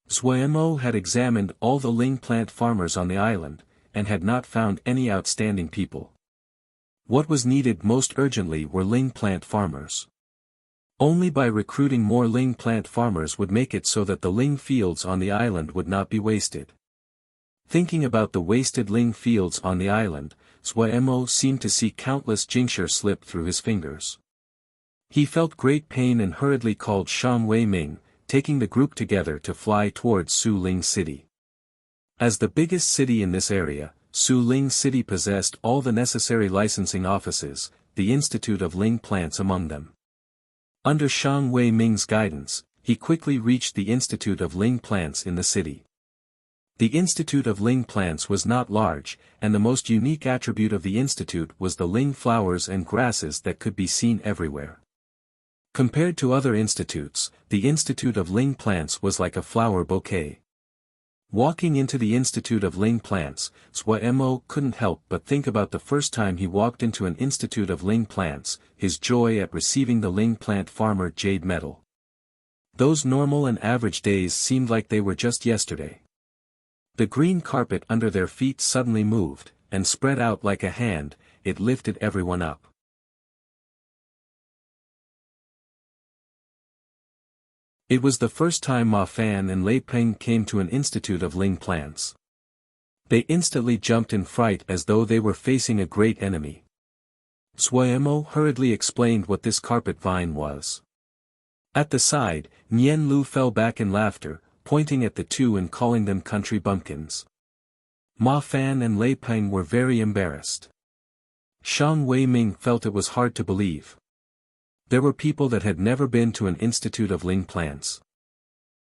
Zhua Mo had examined all the Ling plant farmers on the island, and had not found any outstanding people. What was needed most urgently were Ling plant farmers. Only by recruiting more Ling plant farmers would make it so that the Ling fields on the island would not be wasted. Thinking about the wasted Ling fields on the island, Zhua Mo seemed to see countless jingsher slip through his fingers. He felt great pain and hurriedly called Shang Wei Ming, taking the group together to fly towards Su Ling City. As the biggest city in this area, Su Ling City possessed all the necessary licensing offices, the Institute of Ling Plants among them. Under Shang Wei Ming's guidance, he quickly reached the Institute of Ling Plants in the city. The Institute of Ling Plants was not large, and the most unique attribute of the institute was the Ling flowers and grasses that could be seen everywhere. Compared to other institutes, the Institute of Ling Plants was like a flower bouquet. Walking into the Institute of Ling Plants, Zhua Mo couldn't help but think about the first time he walked into an Institute of Ling Plants, his joy at receiving the Ling plant farmer jade medal. Those normal and average days seemed like they were just yesterday. The green carpet under their feet suddenly moved, and spread out like a hand, it lifted everyone up. It was the first time Ma Fan and Lei Peng came to an Institute of Ling Plants. They instantly jumped in fright as though they were facing a great enemy. Zhua Mo hurriedly explained what this carpet vine was. At the side, Nian Lu fell back in laughter, pointing at the two and calling them country bumpkins. Ma Fan and Lei Peng were very embarrassed. Shang Wei Ming felt it was hard to believe. There were people that had never been to an Institute of Ling Plants.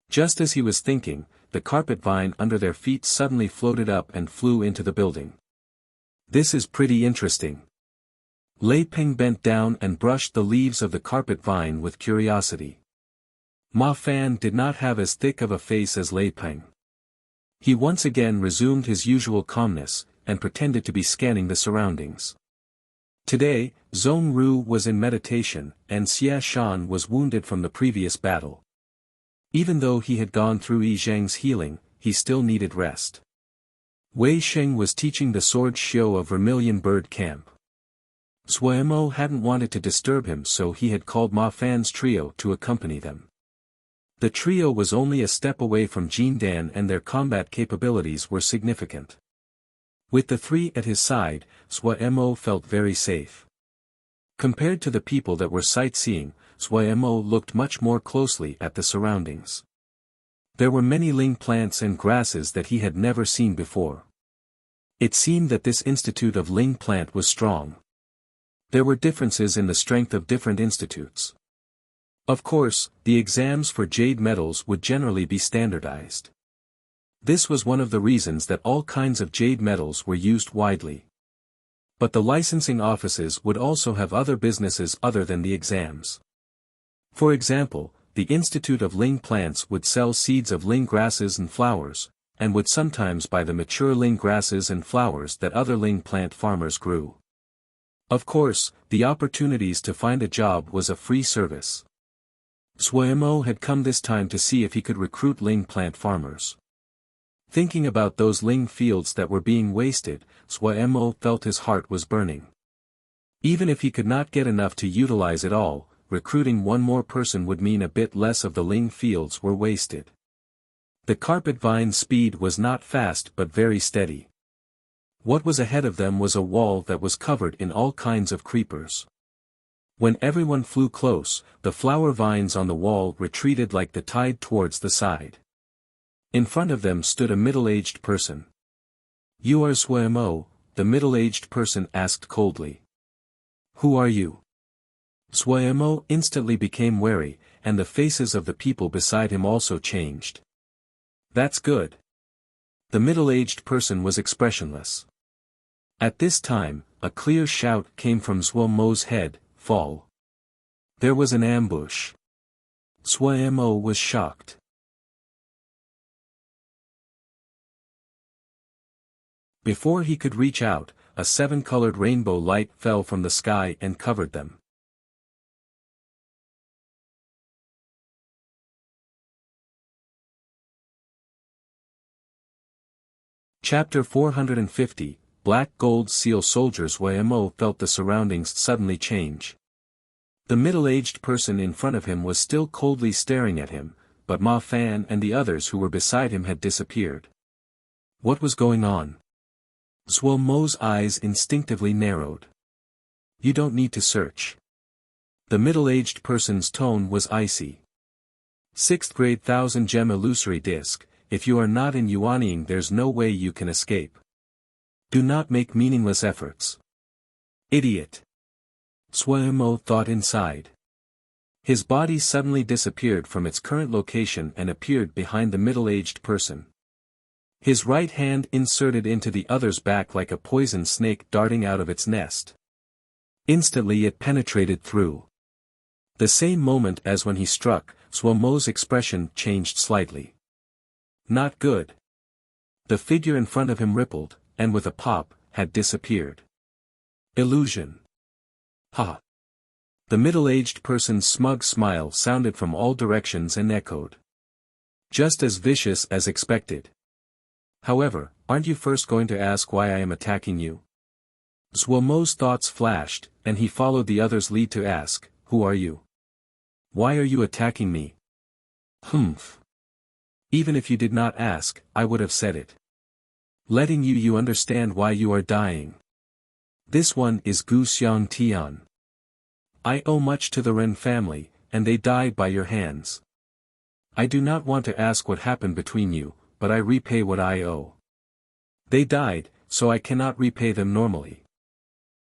Just as he was thinking, the carpet vine under their feet suddenly floated up and flew into the building. This is pretty interesting. Lei Peng bent down and brushed the leaves of the carpet vine with curiosity. Ma Fan did not have as thick of a face as Lei Peng. He once again resumed his usual calmness, and pretended to be scanning the surroundings. Today, Zhong Ru was in meditation, and Xia Shan was wounded from the previous battle. Even though he had gone through Yi Zheng's healing, he still needed rest. Wei Sheng was teaching the sword show of Vermilion Bird Camp. Zhua Mo hadn't wanted to disturb him, so he had called Ma Fan's trio to accompany them. The trio was only a step away from Jin Dan and their combat capabilities were significant. With the three at his side, Zhua Mo felt very safe. Compared to the people that were sightseeing, Zhua Mo looked much more closely at the surroundings. There were many Ling plants and grasses that he had never seen before. It seemed that this Institute of Ling Plant was strong. There were differences in the strength of different institutes. Of course, the exams for jade medals would generally be standardized. This was one of the reasons that all kinds of jade medals were used widely. But the licensing offices would also have other businesses other than the exams. For example, the Institute of Ling Plants would sell seeds of Ling grasses and flowers, and would sometimes buy the mature Ling grasses and flowers that other Ling plant farmers grew. Of course, the opportunities to find a job was a free service. Zhua Mo had come this time to see if he could recruit Ling plant farmers. Thinking about those Ling fields that were being wasted, Zhua Mo felt his heart was burning. Even if he could not get enough to utilize it all, recruiting one more person would mean a bit less of the Ling fields were wasted. The carpet vine's speed was not fast but very steady. What was ahead of them was a wall that was covered in all kinds of creepers. When everyone flew close, the flower vines on the wall retreated like the tide towards the side. In front of them stood a middle-aged person. "You are Zhua Mo?" the middle-aged person asked coldly. "Who are you?" Zhua Mo instantly became wary, and the faces of the people beside him also changed. That's good. The middle-aged person was expressionless. At this time, a clear shout came from Zhuo Mo's head, fall. There was an ambush. Zhuo Mo was shocked. Before he could reach out, a seven-colored rainbow light fell from the sky and covered them. Chapter 450, Black Gold Seal Soldiers. Zhuo Mo felt the surroundings suddenly change. The middle-aged person in front of him was still coldly staring at him, but Ma Fan and the others who were beside him had disappeared. What was going on? Zhuo Mo's eyes instinctively narrowed. You don't need to search. The middle-aged person's tone was icy. 6th grade 1000 gem illusory disc, if you are not in Yuanying there's no way you can escape. Do not make meaningless efforts. Idiot. Zhuo Mo thought inside. His body suddenly disappeared from its current location and appeared behind the middle-aged person. His right hand inserted into the other's back like a poison snake darting out of its nest. Instantly it penetrated through. The same moment as when he struck, Zhuo Mo's expression changed slightly. Not good. The figure in front of him rippled, and with a pop, had disappeared. Illusion. Ha! The middle-aged person's smug smile sounded from all directions and echoed. Just as vicious as expected. However, aren't you first going to ask why I am attacking you? Zhuo Mo's thoughts flashed, and he followed the other's lead to ask, who are you? Why are you attacking me? Humph. Even if you did not ask, I would have said it. Letting you understand why you are dying. This one is Gu Xiang Tian. I owe much to the Ren family, and they died by your hands. I do not want to ask what happened between you, but I repay what I owe. They died, so I cannot repay them normally.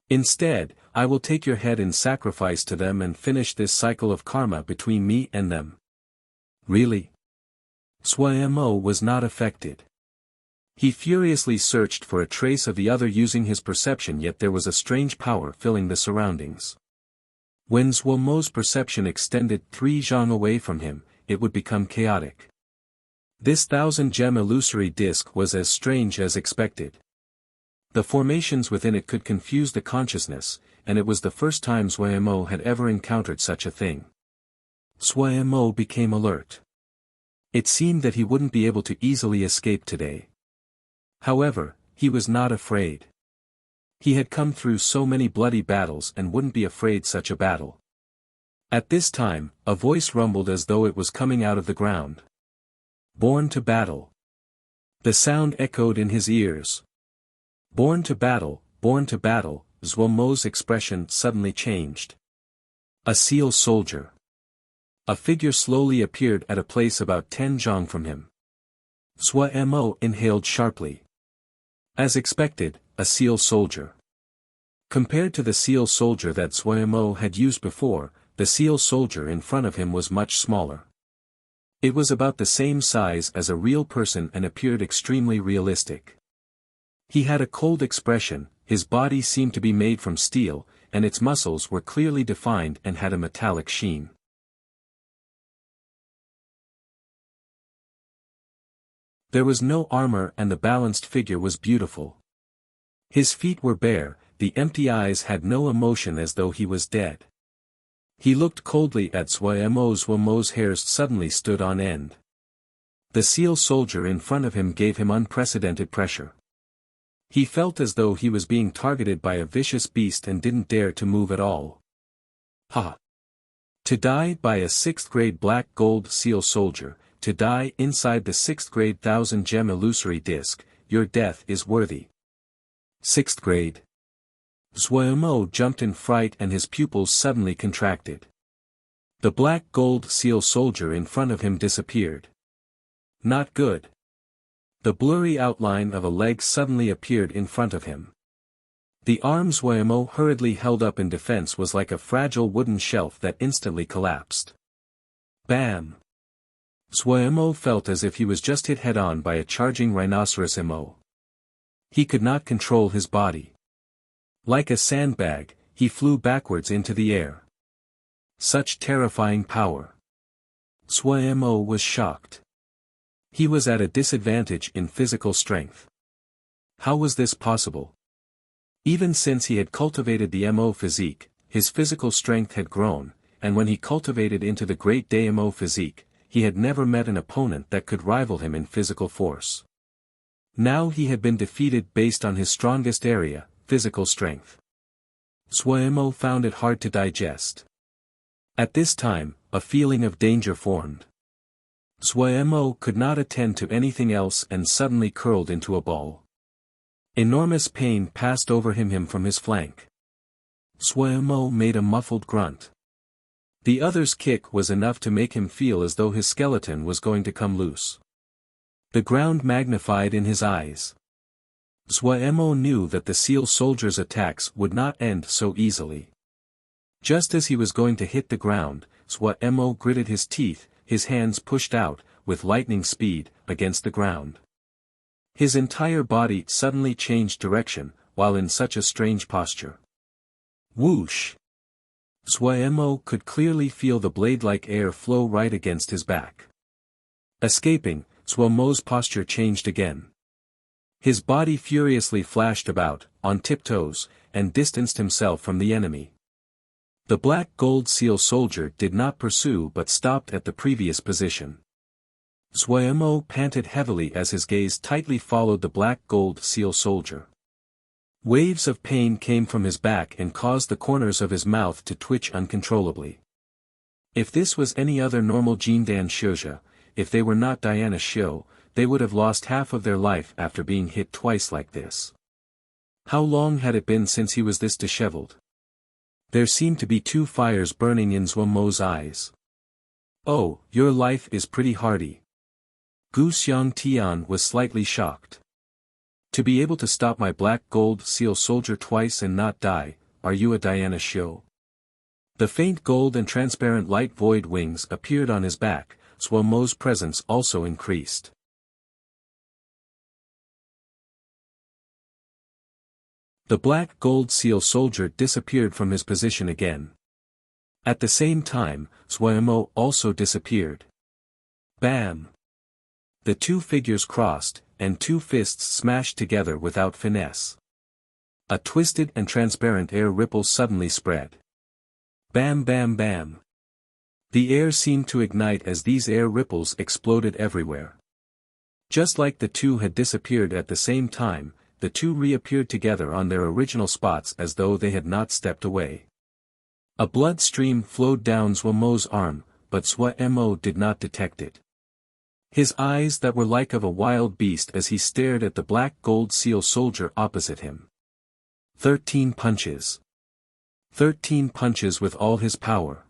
Instead, I will take your head in sacrifice to them and finish this cycle of karma between me and them. Really? Zhuo Mo was not affected. He furiously searched for a trace of the other using his perception, yet there was a strange power filling the surroundings. When Zhuo Mo's perception extended 3 zhang away from him, it would become chaotic. This 1000-gem illusory disc was as strange as expected. The formations within it could confuse the consciousness, and it was the first time Zhuo Mo had ever encountered such a thing. Zhuo Mo became alert. It seemed that he wouldn't be able to easily escape today. However, he was not afraid. He had come through so many bloody battles and wouldn't be afraid such a battle. At this time, a voice rumbled as though it was coming out of the ground. Born to battle. The sound echoed in his ears. Born to battle, Zhuo Mo's expression suddenly changed. A seal soldier. A figure slowly appeared at a place about 10 zhang from him. Zhuo Mo inhaled sharply. As expected, a seal soldier. Compared to the seal soldier that Zhuo Mo had used before, the seal soldier in front of him was much smaller. It was about the same size as a real person and appeared extremely realistic. He had a cold expression, his body seemed to be made from steel, and its muscles were clearly defined and had a metallic sheen. There was no armor and the balanced figure was beautiful. His feet were bare, the empty eyes had no emotion as though he was dead. He looked coldly at Zhuo Mo's hairs suddenly stood on end. The seal soldier in front of him gave him unprecedented pressure. He felt as though he was being targeted by a vicious beast and didn't dare to move at all. Ha! To die by a 6th grade black gold seal soldier, to die inside the 6th grade 1000-gem illusory disc, your death is worthy. 6th grade. Zhuo Mo jumped in fright and his pupils suddenly contracted. The black gold seal soldier in front of him disappeared. Not good. The blurry outline of a leg suddenly appeared in front of him. The arm Zhuo Mo hurriedly held up in defense was like a fragile wooden shelf that instantly collapsed. Bam! Zhuemo felt as if he was just hit head-on by a charging rhinoceros emo. He could not control his body. Like a sandbag, he flew backwards into the air. Such terrifying power. Zhuemo was shocked. He was at a disadvantage in physical strength. How was this possible? Even since he had cultivated the Mo physique, his physical strength had grown, and when he cultivated into the Great Day Mo physique, he had never met an opponent that could rival him in physical force. Now he had been defeated based on his strongest area, physical strength. Zhuemo found it hard to digest. At this time, a feeling of danger formed. Zhuemo could not attend to anything else and suddenly curled into a ball. Enormous pain passed over him from his flank. Zhuemo made a muffled grunt. The other's kick was enough to make him feel as though his skeleton was going to come loose. The ground magnified in his eyes. Zhuemo knew that the seal soldier's attacks would not end so easily. Just as he was going to hit the ground, Zhuemo gritted his teeth, his hands pushed out, with lightning speed, against the ground. His entire body suddenly changed direction, while in such a strange posture. Whoosh! Zhuemo could clearly feel the blade-like air flow right against his back. Escaping, Zhuemo's posture changed again. His body furiously flashed about, on tiptoes, and distanced himself from the enemy. The black gold seal soldier did not pursue but stopped at the previous position. Zhuemo panted heavily as his gaze tightly followed the black gold seal soldier. Waves of pain came from his back and caused the corners of his mouth to twitch uncontrollably. If this was any other normal Jindan Shouja, if they were not Diana Xiu, they would have lost half of their life after being hit twice like this. How long had it been since he was this disheveled? There seemed to be two fires burning in Zhuemo's eyes. Oh, your life is pretty hardy. Gu Xiangtian was slightly shocked. To be able to stop my black gold seal soldier twice and not die, are you a Diana Xiu? The faint gold and transparent light void wings appeared on his back, Zhuemo's presence also increased. The black gold seal soldier disappeared from his position again. At the same time, Zhuemo also disappeared. Bam! The two figures crossed, and two fists smashed together without finesse. A twisted and transparent air ripple suddenly spread. Bam bam bam. The air seemed to ignite as these air ripples exploded everywhere. Just like the two had disappeared at the same time, the two reappeared together on their original spots as though they had not stepped away. A blood stream flowed down Zhuemo's arm, but Zhuemo did not detect it. His eyes that were like of a wild beast as he stared at the black gold seal soldier opposite him. 13 punches. 13 punches with all his power.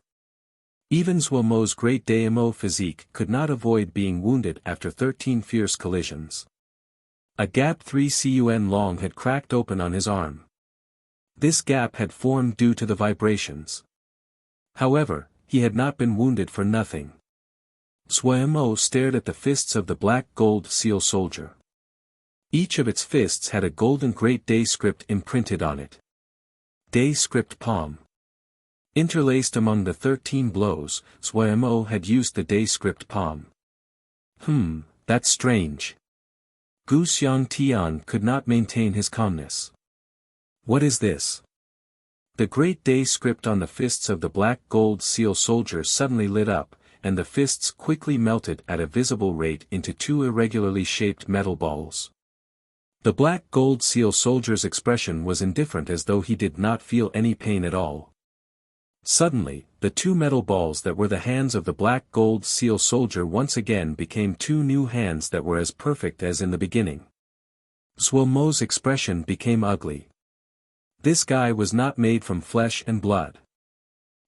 Even Zhuemo's great Daimo physique could not avoid being wounded after 13 fierce collisions. A gap 3 cun long had cracked open on his arm. This gap had formed due to the vibrations. However, he had not been wounded for nothing. Zhuemo stared at the fists of the black gold seal soldier. Each of its fists had a golden Great Day script imprinted on it. Day script palm. Interlaced among the 13 blows, Zhuemo had used the Day script palm. That's strange. Gu Xiangtian could not maintain his calmness. What is this? The Great Day script on the fists of the black gold seal soldier suddenly lit up, and the fists quickly melted at a visible rate into two irregularly shaped metal balls. The black gold seal soldier's expression was indifferent as though he did not feel any pain at all. Suddenly, the two metal balls that were the hands of the black gold seal soldier once again became two new hands that were as perfect as in the beginning. Zhuemo's expression became ugly. This guy was not made from flesh and blood.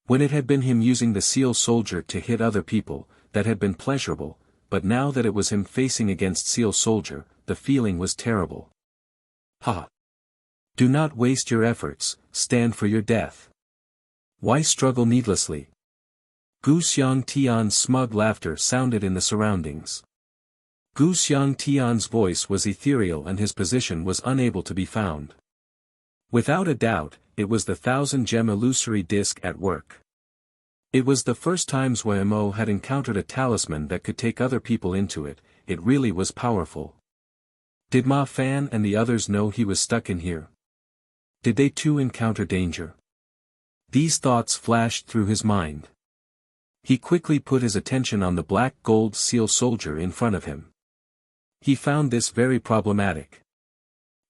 When it had been him using the seal soldier to hit other people, that had been pleasurable, but now that it was him facing against seal soldier, the feeling was terrible. Ha! Do not waste your efforts, stand for your death. Why struggle needlessly? Gu Xiangtian's smug laughter sounded in the surroundings. Gu Xiangtian's voice was ethereal and his position was unable to be found. Without a doubt, it was the 1,000-gem illusory disc at work. It was the first time Zhuemo had encountered a talisman that could take other people into it. It really was powerful. Did Ma Fan and the others know he was stuck in here? Did they too encounter danger? These thoughts flashed through his mind. He quickly put his attention on the black gold seal soldier in front of him. He found this very problematic.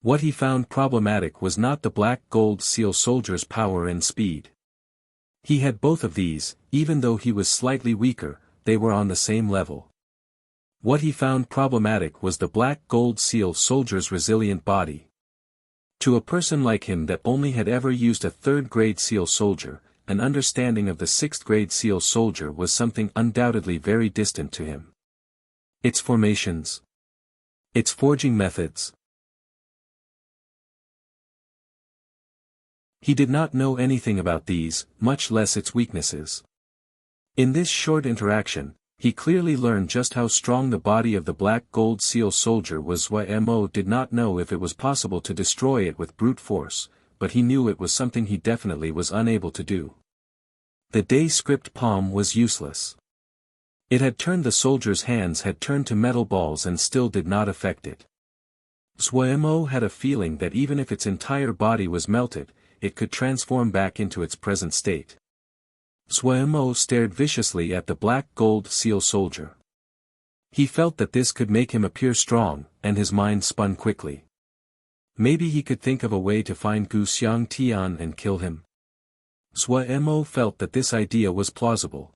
What he found problematic was not the black gold seal soldier's power and speed. He had both of these, even though he was slightly weaker, they were on the same level. What he found problematic was the black gold seal soldier's resilient body. To a person like him that only had ever used a 3rd-grade seal soldier, an understanding of the 6th-grade seal soldier was something undoubtedly very distant to him. Its formations. Its forging methods. He did not know anything about these, much less its weaknesses. In this short interaction, he clearly learned just how strong the body of the black gold seal soldier was. Zhuemo did not know if it was possible to destroy it with brute force, but he knew it was something he definitely was unable to do. The day script palm was useless. It had turned the soldier's hands had turned to metal balls and still did not affect it. Zhuemo had a feeling that even if its entire body was melted, it could transform back into its present state. Zhuemo stared viciously at the black gold seal soldier. He felt that this could make him appear strong, and his mind spun quickly. Maybe he could think of a way to find Gu Xiangtian and kill him. Zhuemo felt that this idea was plausible.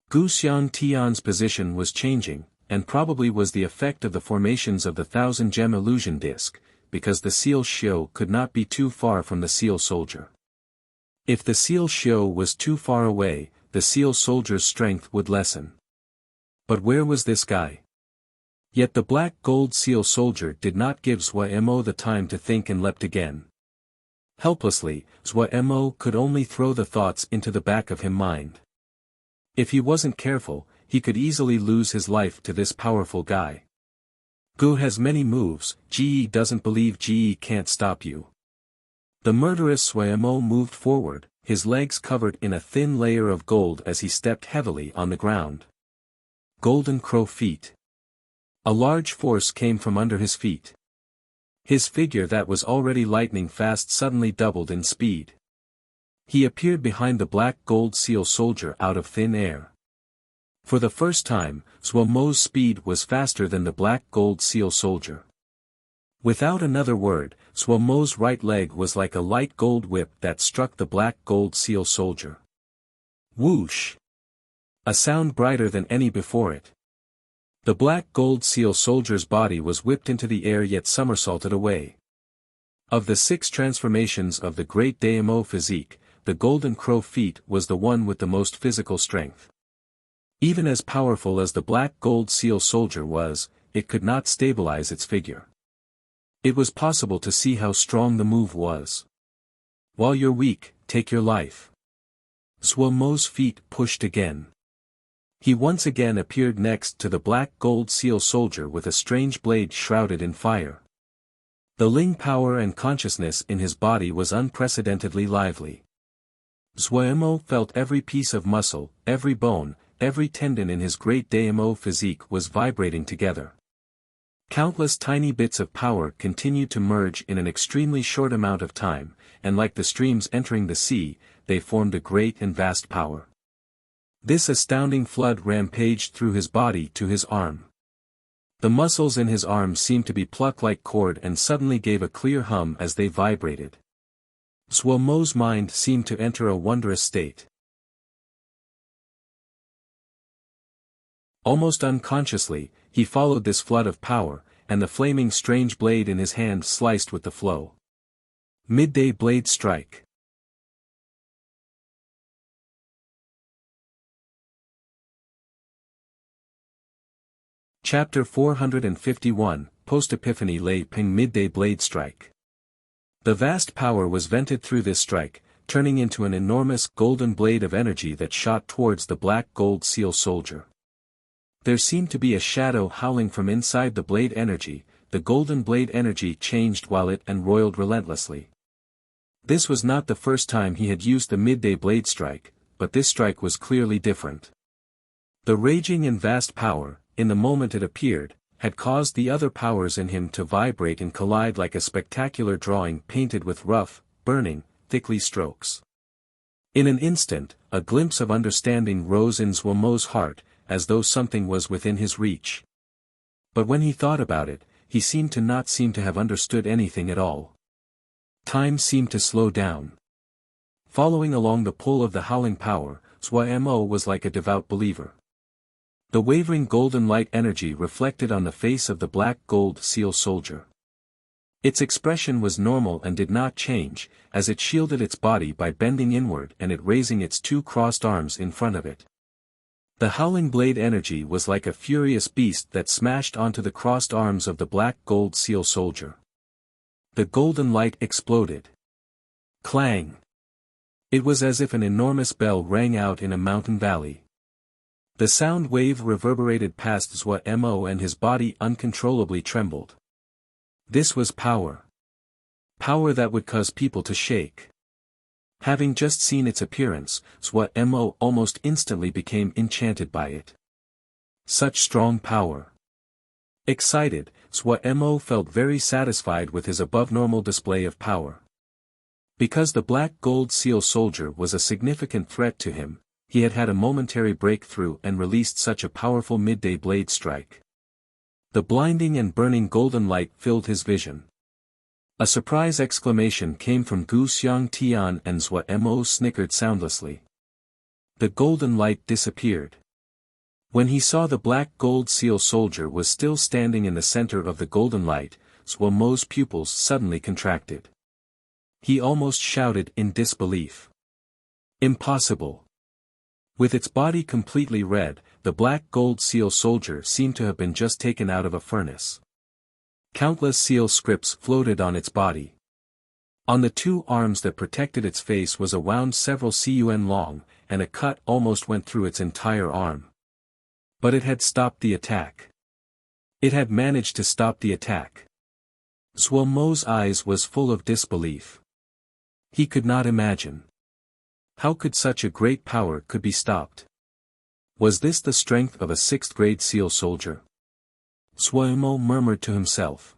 Gu Xiangtian's position was changing, and probably was the effect of the formations of the 1,000-gem illusion disc, because the seal shio could not be too far from the seal soldier. If the seal shio was too far away, the seal soldier's strength would lessen. But where was this guy? Yet the black gold seal soldier did not give Zhuemo the time to think and leapt again. Helplessly, Zhuemo could only throw the thoughts into the back of his mind. If he wasn't careful, he could easily lose his life to this powerful guy. Gu has many moves, Ge doesn't believe Ge can't stop you. The murderous Zhuemo moved forward, his legs covered in a thin layer of gold as he stepped heavily on the ground. Golden crow feet. A large force came from under his feet. His figure that was already lightning fast suddenly doubled in speed. He appeared behind the black gold seal soldier out of thin air. For the first time, Zhuemo's speed was faster than the black gold seal soldier. Without another word, Zhuemo's right leg was like a light gold whip that struck the black gold seal soldier. Whoosh! A sound brighter than any before it. The black gold seal soldier's body was whipped into the air yet somersaulted away. Of the 6 transformations of the great Daimyo physique, the golden crow feet was the one with the most physical strength. Even as powerful as the black gold seal soldier was, it could not stabilize its figure. It was possible to see how strong the move was. While you're weak, take your life. Zhuemo's feet pushed again. He once again appeared next to the black gold seal soldier with a strange blade shrouded in fire. The Ling power and consciousness in his body was unprecedentedly lively. Zhuemo felt every piece of muscle, every bone, every tendon in his great Daimyo physique was vibrating together. Countless tiny bits of power continued to merge in an extremely short amount of time, and like the streams entering the sea, they formed a great and vast power. This astounding flood rampaged through his body to his arm. The muscles in his arm seemed to be plucked like cord and suddenly gave a clear hum as they vibrated. Zhuemo's mind seemed to enter a wondrous state. Almost unconsciously, he followed this flood of power, and the flaming strange blade in his hand sliced with the flow. Midday blade strike. Chapter 451, Post-Epiphany Lei Ping Midday Blade Strike. The vast power was vented through this strike, turning into an enormous golden blade of energy that shot towards the black gold seal soldier. There seemed to be a shadow howling from inside the blade energy. The golden blade energy changed while it roiled relentlessly. This was not the first time he had used the midday blade strike, but this strike was clearly different. The raging and vast power, in the moment it appeared, had caused the other powers in him to vibrate and collide like a spectacular drawing painted with rough, burning, thickly strokes. In an instant, a glimpse of understanding rose in Zhuomo's heart, as though something was within his reach. But when he thought about it, he seemed to not have understood anything at all. Time seemed to slow down. Following along the pull of the howling power, Zhuomo was like a devout believer. The wavering golden light energy reflected on the face of the black gold seal soldier. Its expression was normal and did not change, as it shielded its body by bending inward and it raising its two crossed arms in front of it. The howling blade energy was like a furious beast that smashed onto the crossed arms of the black gold seal soldier. The golden light exploded. Clang! It was as if an enormous bell rang out in a mountain valley. The sound wave reverberated past Zhuomo and his body uncontrollably trembled. This was power. Power that would cause people to shake. Having just seen its appearance, Zhuomo almost instantly became enchanted by it. Such strong power. Excited, Zhuomo felt very satisfied with his above-normal display of power. Because the black gold seal soldier was a significant threat to him, he had had a momentary breakthrough and released such a powerful midday blade strike. The blinding and burning golden light filled his vision. A surprise exclamation came from Gu Xiangtian and Zhuomo snickered soundlessly. The golden light disappeared. When he saw the black gold seal soldier was still standing in the center of the golden light, Zhuomo's pupils suddenly contracted. He almost shouted in disbelief. Impossible! With its body completely red, the black gold seal soldier seemed to have been just taken out of a furnace. Countless seal scripts floated on its body. On the two arms that protected its face was a wound several cun long, and a cut almost went through its entire arm. But it had stopped the attack. It had managed to stop the attack. Zhuomo's eyes was full of disbelief. He could not imagine. How could such a great power could be stopped? Was this the strength of a 6th-grade seal soldier? Zhuomo murmured to himself.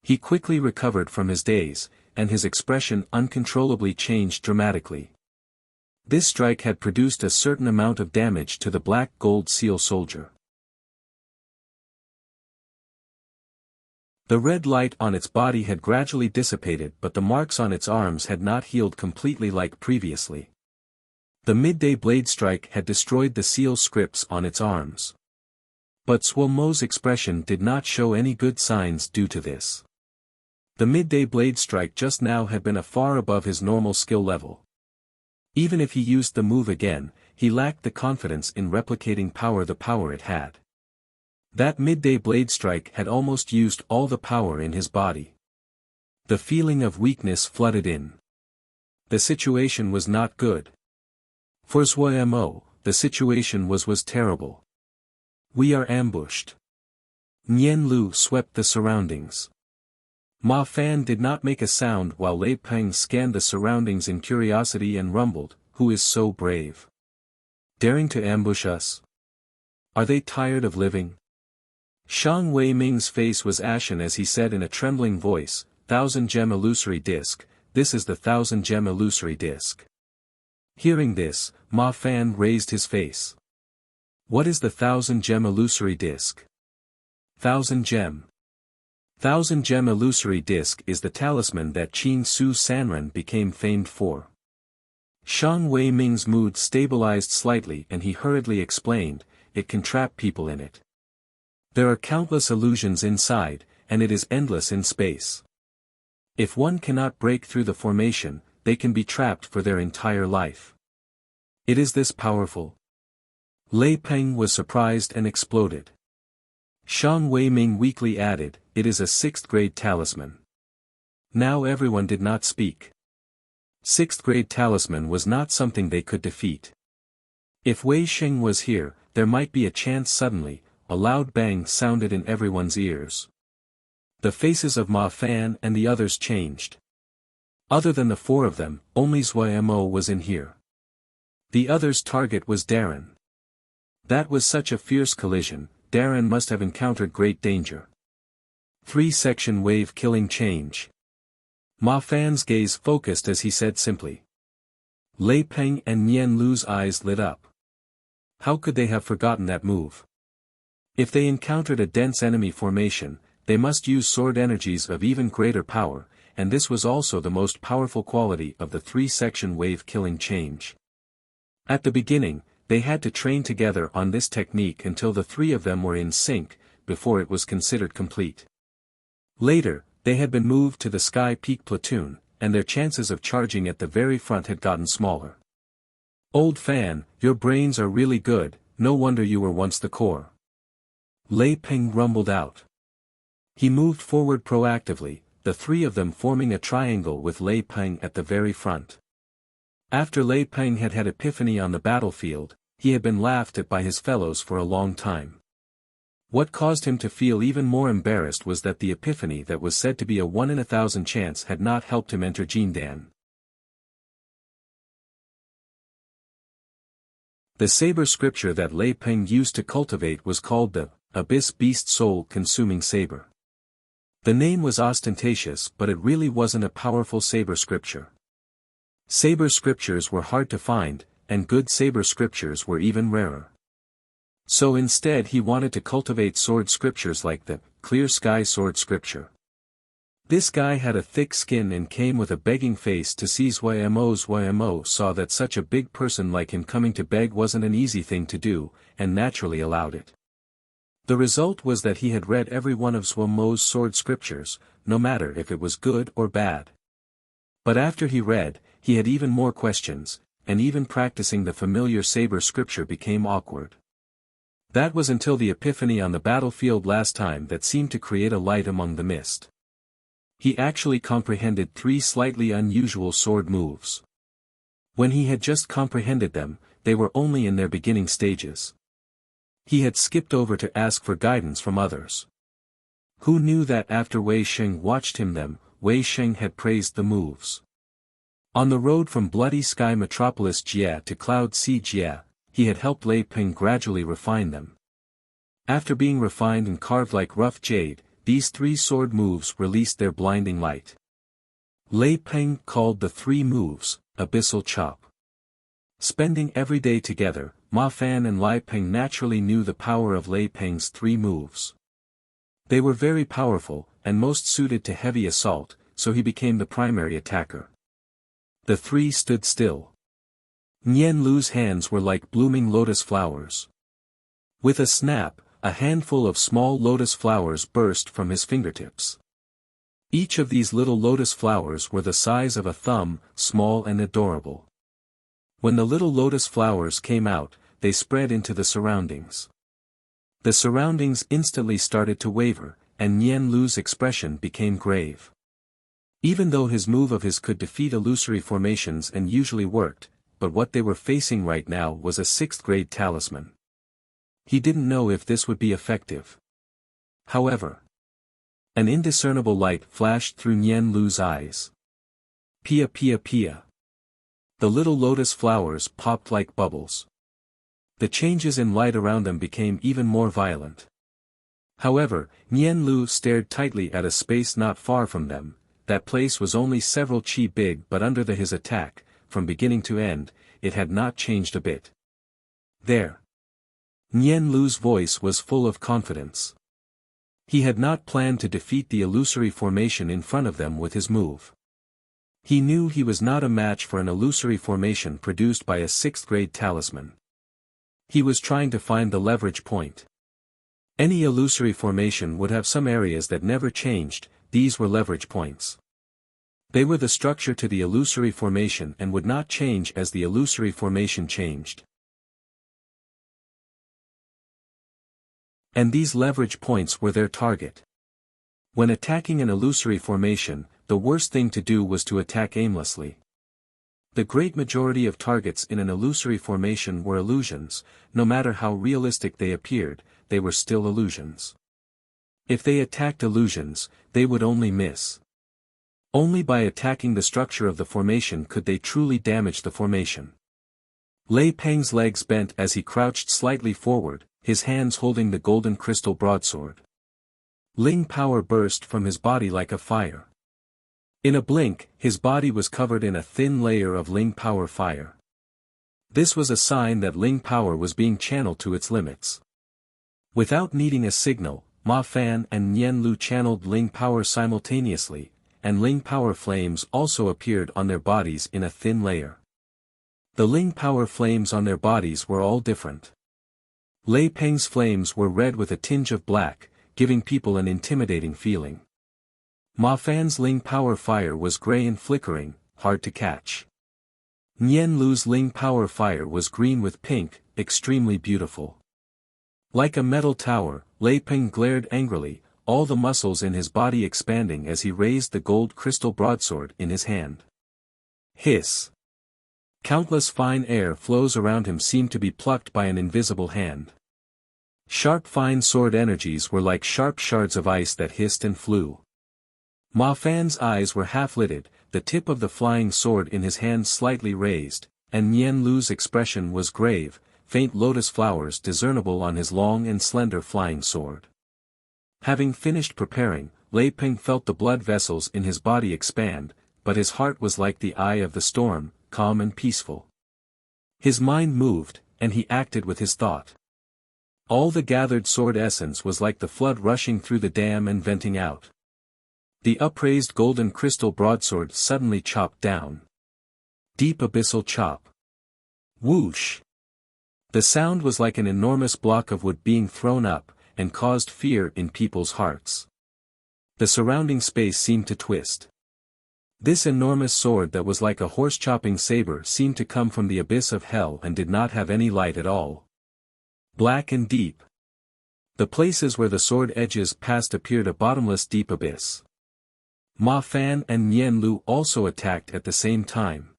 He quickly recovered from his daze, and his expression uncontrollably changed dramatically. This strike had produced a certain amount of damage to the black gold seal soldier. The red light on its body had gradually dissipated, but the marks on its arms had not healed completely like previously. The midday blade strike had destroyed the seal scripts on its arms. But Zhuomo's expression did not show any good signs due to this. The midday blade strike just now had been far above his normal skill level. Even if he used the move again, he lacked the confidence in replicating the power it had. That midday blade strike had almost used all the power in his body. The feeling of weakness flooded in. The situation was not good. For Zhuomo, the situation was terrible. We are ambushed. Nian Lu swept the surroundings. Ma Fan did not make a sound while Lei Peng scanned the surroundings in curiosity and rumbled, "Who is so brave? Daring to ambush us? Are they tired of living?" Shang Wei Ming's face was ashen as he said in a trembling voice, "1,000-gem illusory disc, this is the 1,000-gem illusory disc." Hearing this, Ma Fan raised his face. What is the 1,000-gem illusory disc? 1,000-gem. 1,000-gem illusory disc is the talisman that Qin Su Sanren became famed for. Shang Wei Ming's mood stabilized slightly and he hurriedly explained, it can trap people in it. There are countless illusions inside, and it is endless in space. If one cannot break through the formation, they can be trapped for their entire life. It is this powerful. Lei Peng was surprised and exploded. Shang Wei Ming weakly added, it is a 6th-grade talisman. Now everyone did not speak. Sixth grade talisman was not something they could defeat. If Wei Sheng was here, there might be a chance. Suddenly, a loud bang sounded in everyone's ears. The faces of Ma Fan and the others changed. Other than the four of them, only Zhuo Mo was in here. The other's target was Darren. That was such a fierce collision. Darren must have encountered great danger. 3-section wave killing change. Ma Fan's gaze focused as he said simply. Lei Peng and Nian Lu's eyes lit up. How could they have forgotten that move? If they encountered a dense enemy formation, they must use sword energies of even greater power, and this was also the most powerful quality of the 3-section wave killing change. At the beginning, they had to train together on this technique until the three of them were in sync, before it was considered complete. Later, they had been moved to the Sky Peak platoon, and their chances of charging at the very front had gotten smaller. Old Fan, your brains are really good, no wonder you were once the core. Lei Peng rumbled out. He moved forward proactively, the three of them forming a triangle with Lei Peng at the very front. After Lei Peng had had epiphany on the battlefield, he had been laughed at by his fellows for a long time. What caused him to feel even more embarrassed was that the epiphany that was said to be a 1 in 1,000 chance had not helped him enter Jindan. The saber scripture that Lei Peng used to cultivate was called the Abyss Beast Soul Consuming Saber. The name was ostentatious, but it really wasn't a powerful saber scripture. Saber scriptures were hard to find, and good saber scriptures were even rarer. So instead he wanted to cultivate sword scriptures like the Clear Sky Sword Scripture. This guy had a thick skin and came with a begging face to see Zhuo Mo. Zhuo Mo saw that such a big person like him coming to beg wasn't an easy thing to do, and naturally allowed it. The result was that he had read every one of Zhuo Mo's sword scriptures, no matter if it was good or bad. But after he read, he had even more questions, and even practicing the familiar saber scripture became awkward. That was until the epiphany on the battlefield last time that seemed to create a light among the mist. He actually comprehended 3 slightly unusual sword moves. When he had just comprehended them, they were only in their beginning stages. He had skipped over to ask for guidance from others. Who knew that after Wei Sheng watched him Wei Sheng had praised the moves. On the road from Bloody Sky Metropolis Jia to Cloud Sea Jia, he had helped Lei Peng gradually refine them. After being refined and carved like rough jade, these 3 sword moves released their blinding light. Lei Peng called the 3 moves, Abyssal Chop. Spending every day together, Ma Fan and Lei Peng naturally knew the power of Lei Peng's 3 moves. They were very powerful, and most suited to heavy assault, so he became the primary attacker. The 3 stood still. Nian Lu's hands were like blooming lotus flowers. With a snap, a handful of small lotus flowers burst from his fingertips. Each of these little lotus flowers were the size of a thumb, small and adorable. When the little lotus flowers came out, they spread into the surroundings. The surroundings instantly started to waver, and Nian Lu's expression became grave. Even though his move of his could defeat illusory formations and usually worked, but what they were facing right now was a 6th grade talisman. He didn't know if this would be effective. However, an indiscernible light flashed through Nian Lu's eyes. Pia pia pia. The little lotus flowers popped like bubbles. The changes in light around them became even more violent. However, Nian Lu stared tightly at a space not far from them. That place was only several chi big, but under his attack, from beginning to end, it had not changed a bit. There. Nian Lu's voice was full of confidence. He had not planned to defeat the illusory formation in front of them with his move. He knew he was not a match for an illusory formation produced by a 6th grade talisman. He was trying to find the leverage point. Any illusory formation would have some areas that never changed. These were leverage points. They were the structure to the illusory formation and would not change as the illusory formation changed. And these leverage points were their target. When attacking an illusory formation, the worst thing to do was to attack aimlessly. The great majority of targets in an illusory formation were illusions. No matter how realistic they appeared, they were still illusions. If they attacked illusions, they would only miss. Only by attacking the structure of the formation could they truly damage the formation. Lei Peng's legs bent as he crouched slightly forward, his hands holding the golden crystal broadsword. Ling power burst from his body like a fire. In a blink, his body was covered in a thin layer of Ling power fire. This was a sign that Ling power was being channeled to its limits. Without needing a signal, Ma Fan and Nian Lu channeled Ling power simultaneously, and Ling power flames also appeared on their bodies in a thin layer. The Ling power flames on their bodies were all different. Lei Peng's flames were red with a tinge of black, giving people an intimidating feeling. Ma Fan's Ling power fire was gray and flickering, hard to catch. Nian Lu's Ling power fire was green with pink, extremely beautiful. Like a metal tower, Lei Peng glared angrily, all the muscles in his body expanding as he raised the gold crystal broadsword in his hand. Hiss! Countless fine air flows around him seemed to be plucked by an invisible hand. Sharp fine sword energies were like sharp shards of ice that hissed and flew. Ma Fan's eyes were half-lidded, the tip of the flying sword in his hand slightly raised, and Nian Lu's expression was grave, faint lotus flowers discernible on his long and slender flying sword. Having finished preparing, Lei Peng felt the blood vessels in his body expand, but his heart was like the eye of the storm, calm and peaceful. His mind moved, and he acted with his thought. All the gathered sword essence was like the flood rushing through the dam and venting out. The upraised golden crystal broadsword suddenly chopped down. Deep abyssal chop. Whoosh! The sound was like an enormous block of wood being thrown up, and caused fear in people's hearts. The surrounding space seemed to twist. This enormous sword that was like a horse-chopping saber seemed to come from the abyss of hell and did not have any light at all. Black and deep. The places where the sword edges passed appeared a bottomless deep abyss. Ma Fan and Nian Lu also attacked at the same time.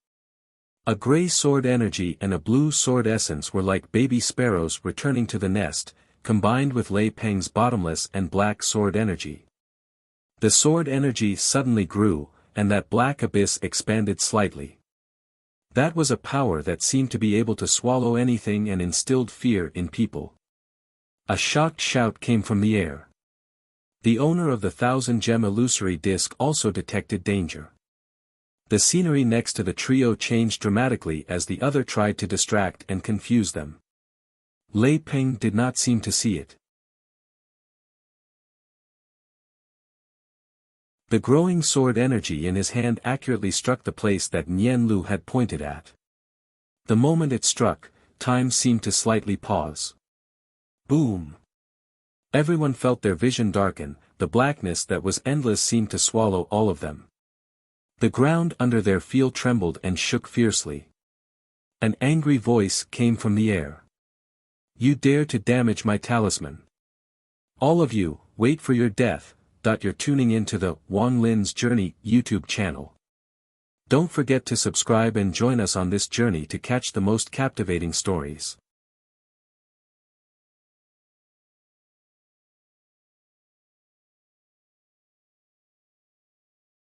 A gray sword energy and a blue sword essence were like baby sparrows returning to the nest, combined with Lei Peng's bottomless and black sword energy. The sword energy suddenly grew, and that black abyss expanded slightly. That was a power that seemed to be able to swallow anything and instilled fear in people. A shocked shout came from the air. The owner of the 1,000-gem illusory disc also detected danger. The scenery next to the trio changed dramatically as the other tried to distract and confuse them. Lei Peng did not seem to see it. The growing sword energy in his hand accurately struck the place that Nian Lu had pointed at. The moment it struck, time seemed to slightly pause. Boom! Everyone felt their vision darken, the blackness that was endless seemed to swallow all of them. The ground under their feet trembled and shook fiercely. An angry voice came from the air. You dare to damage my talisman. All of you, wait for your death. You're tuning in to the Wang Lin's Journey YouTube channel. Don't forget to subscribe and join us on this journey to catch the most captivating stories.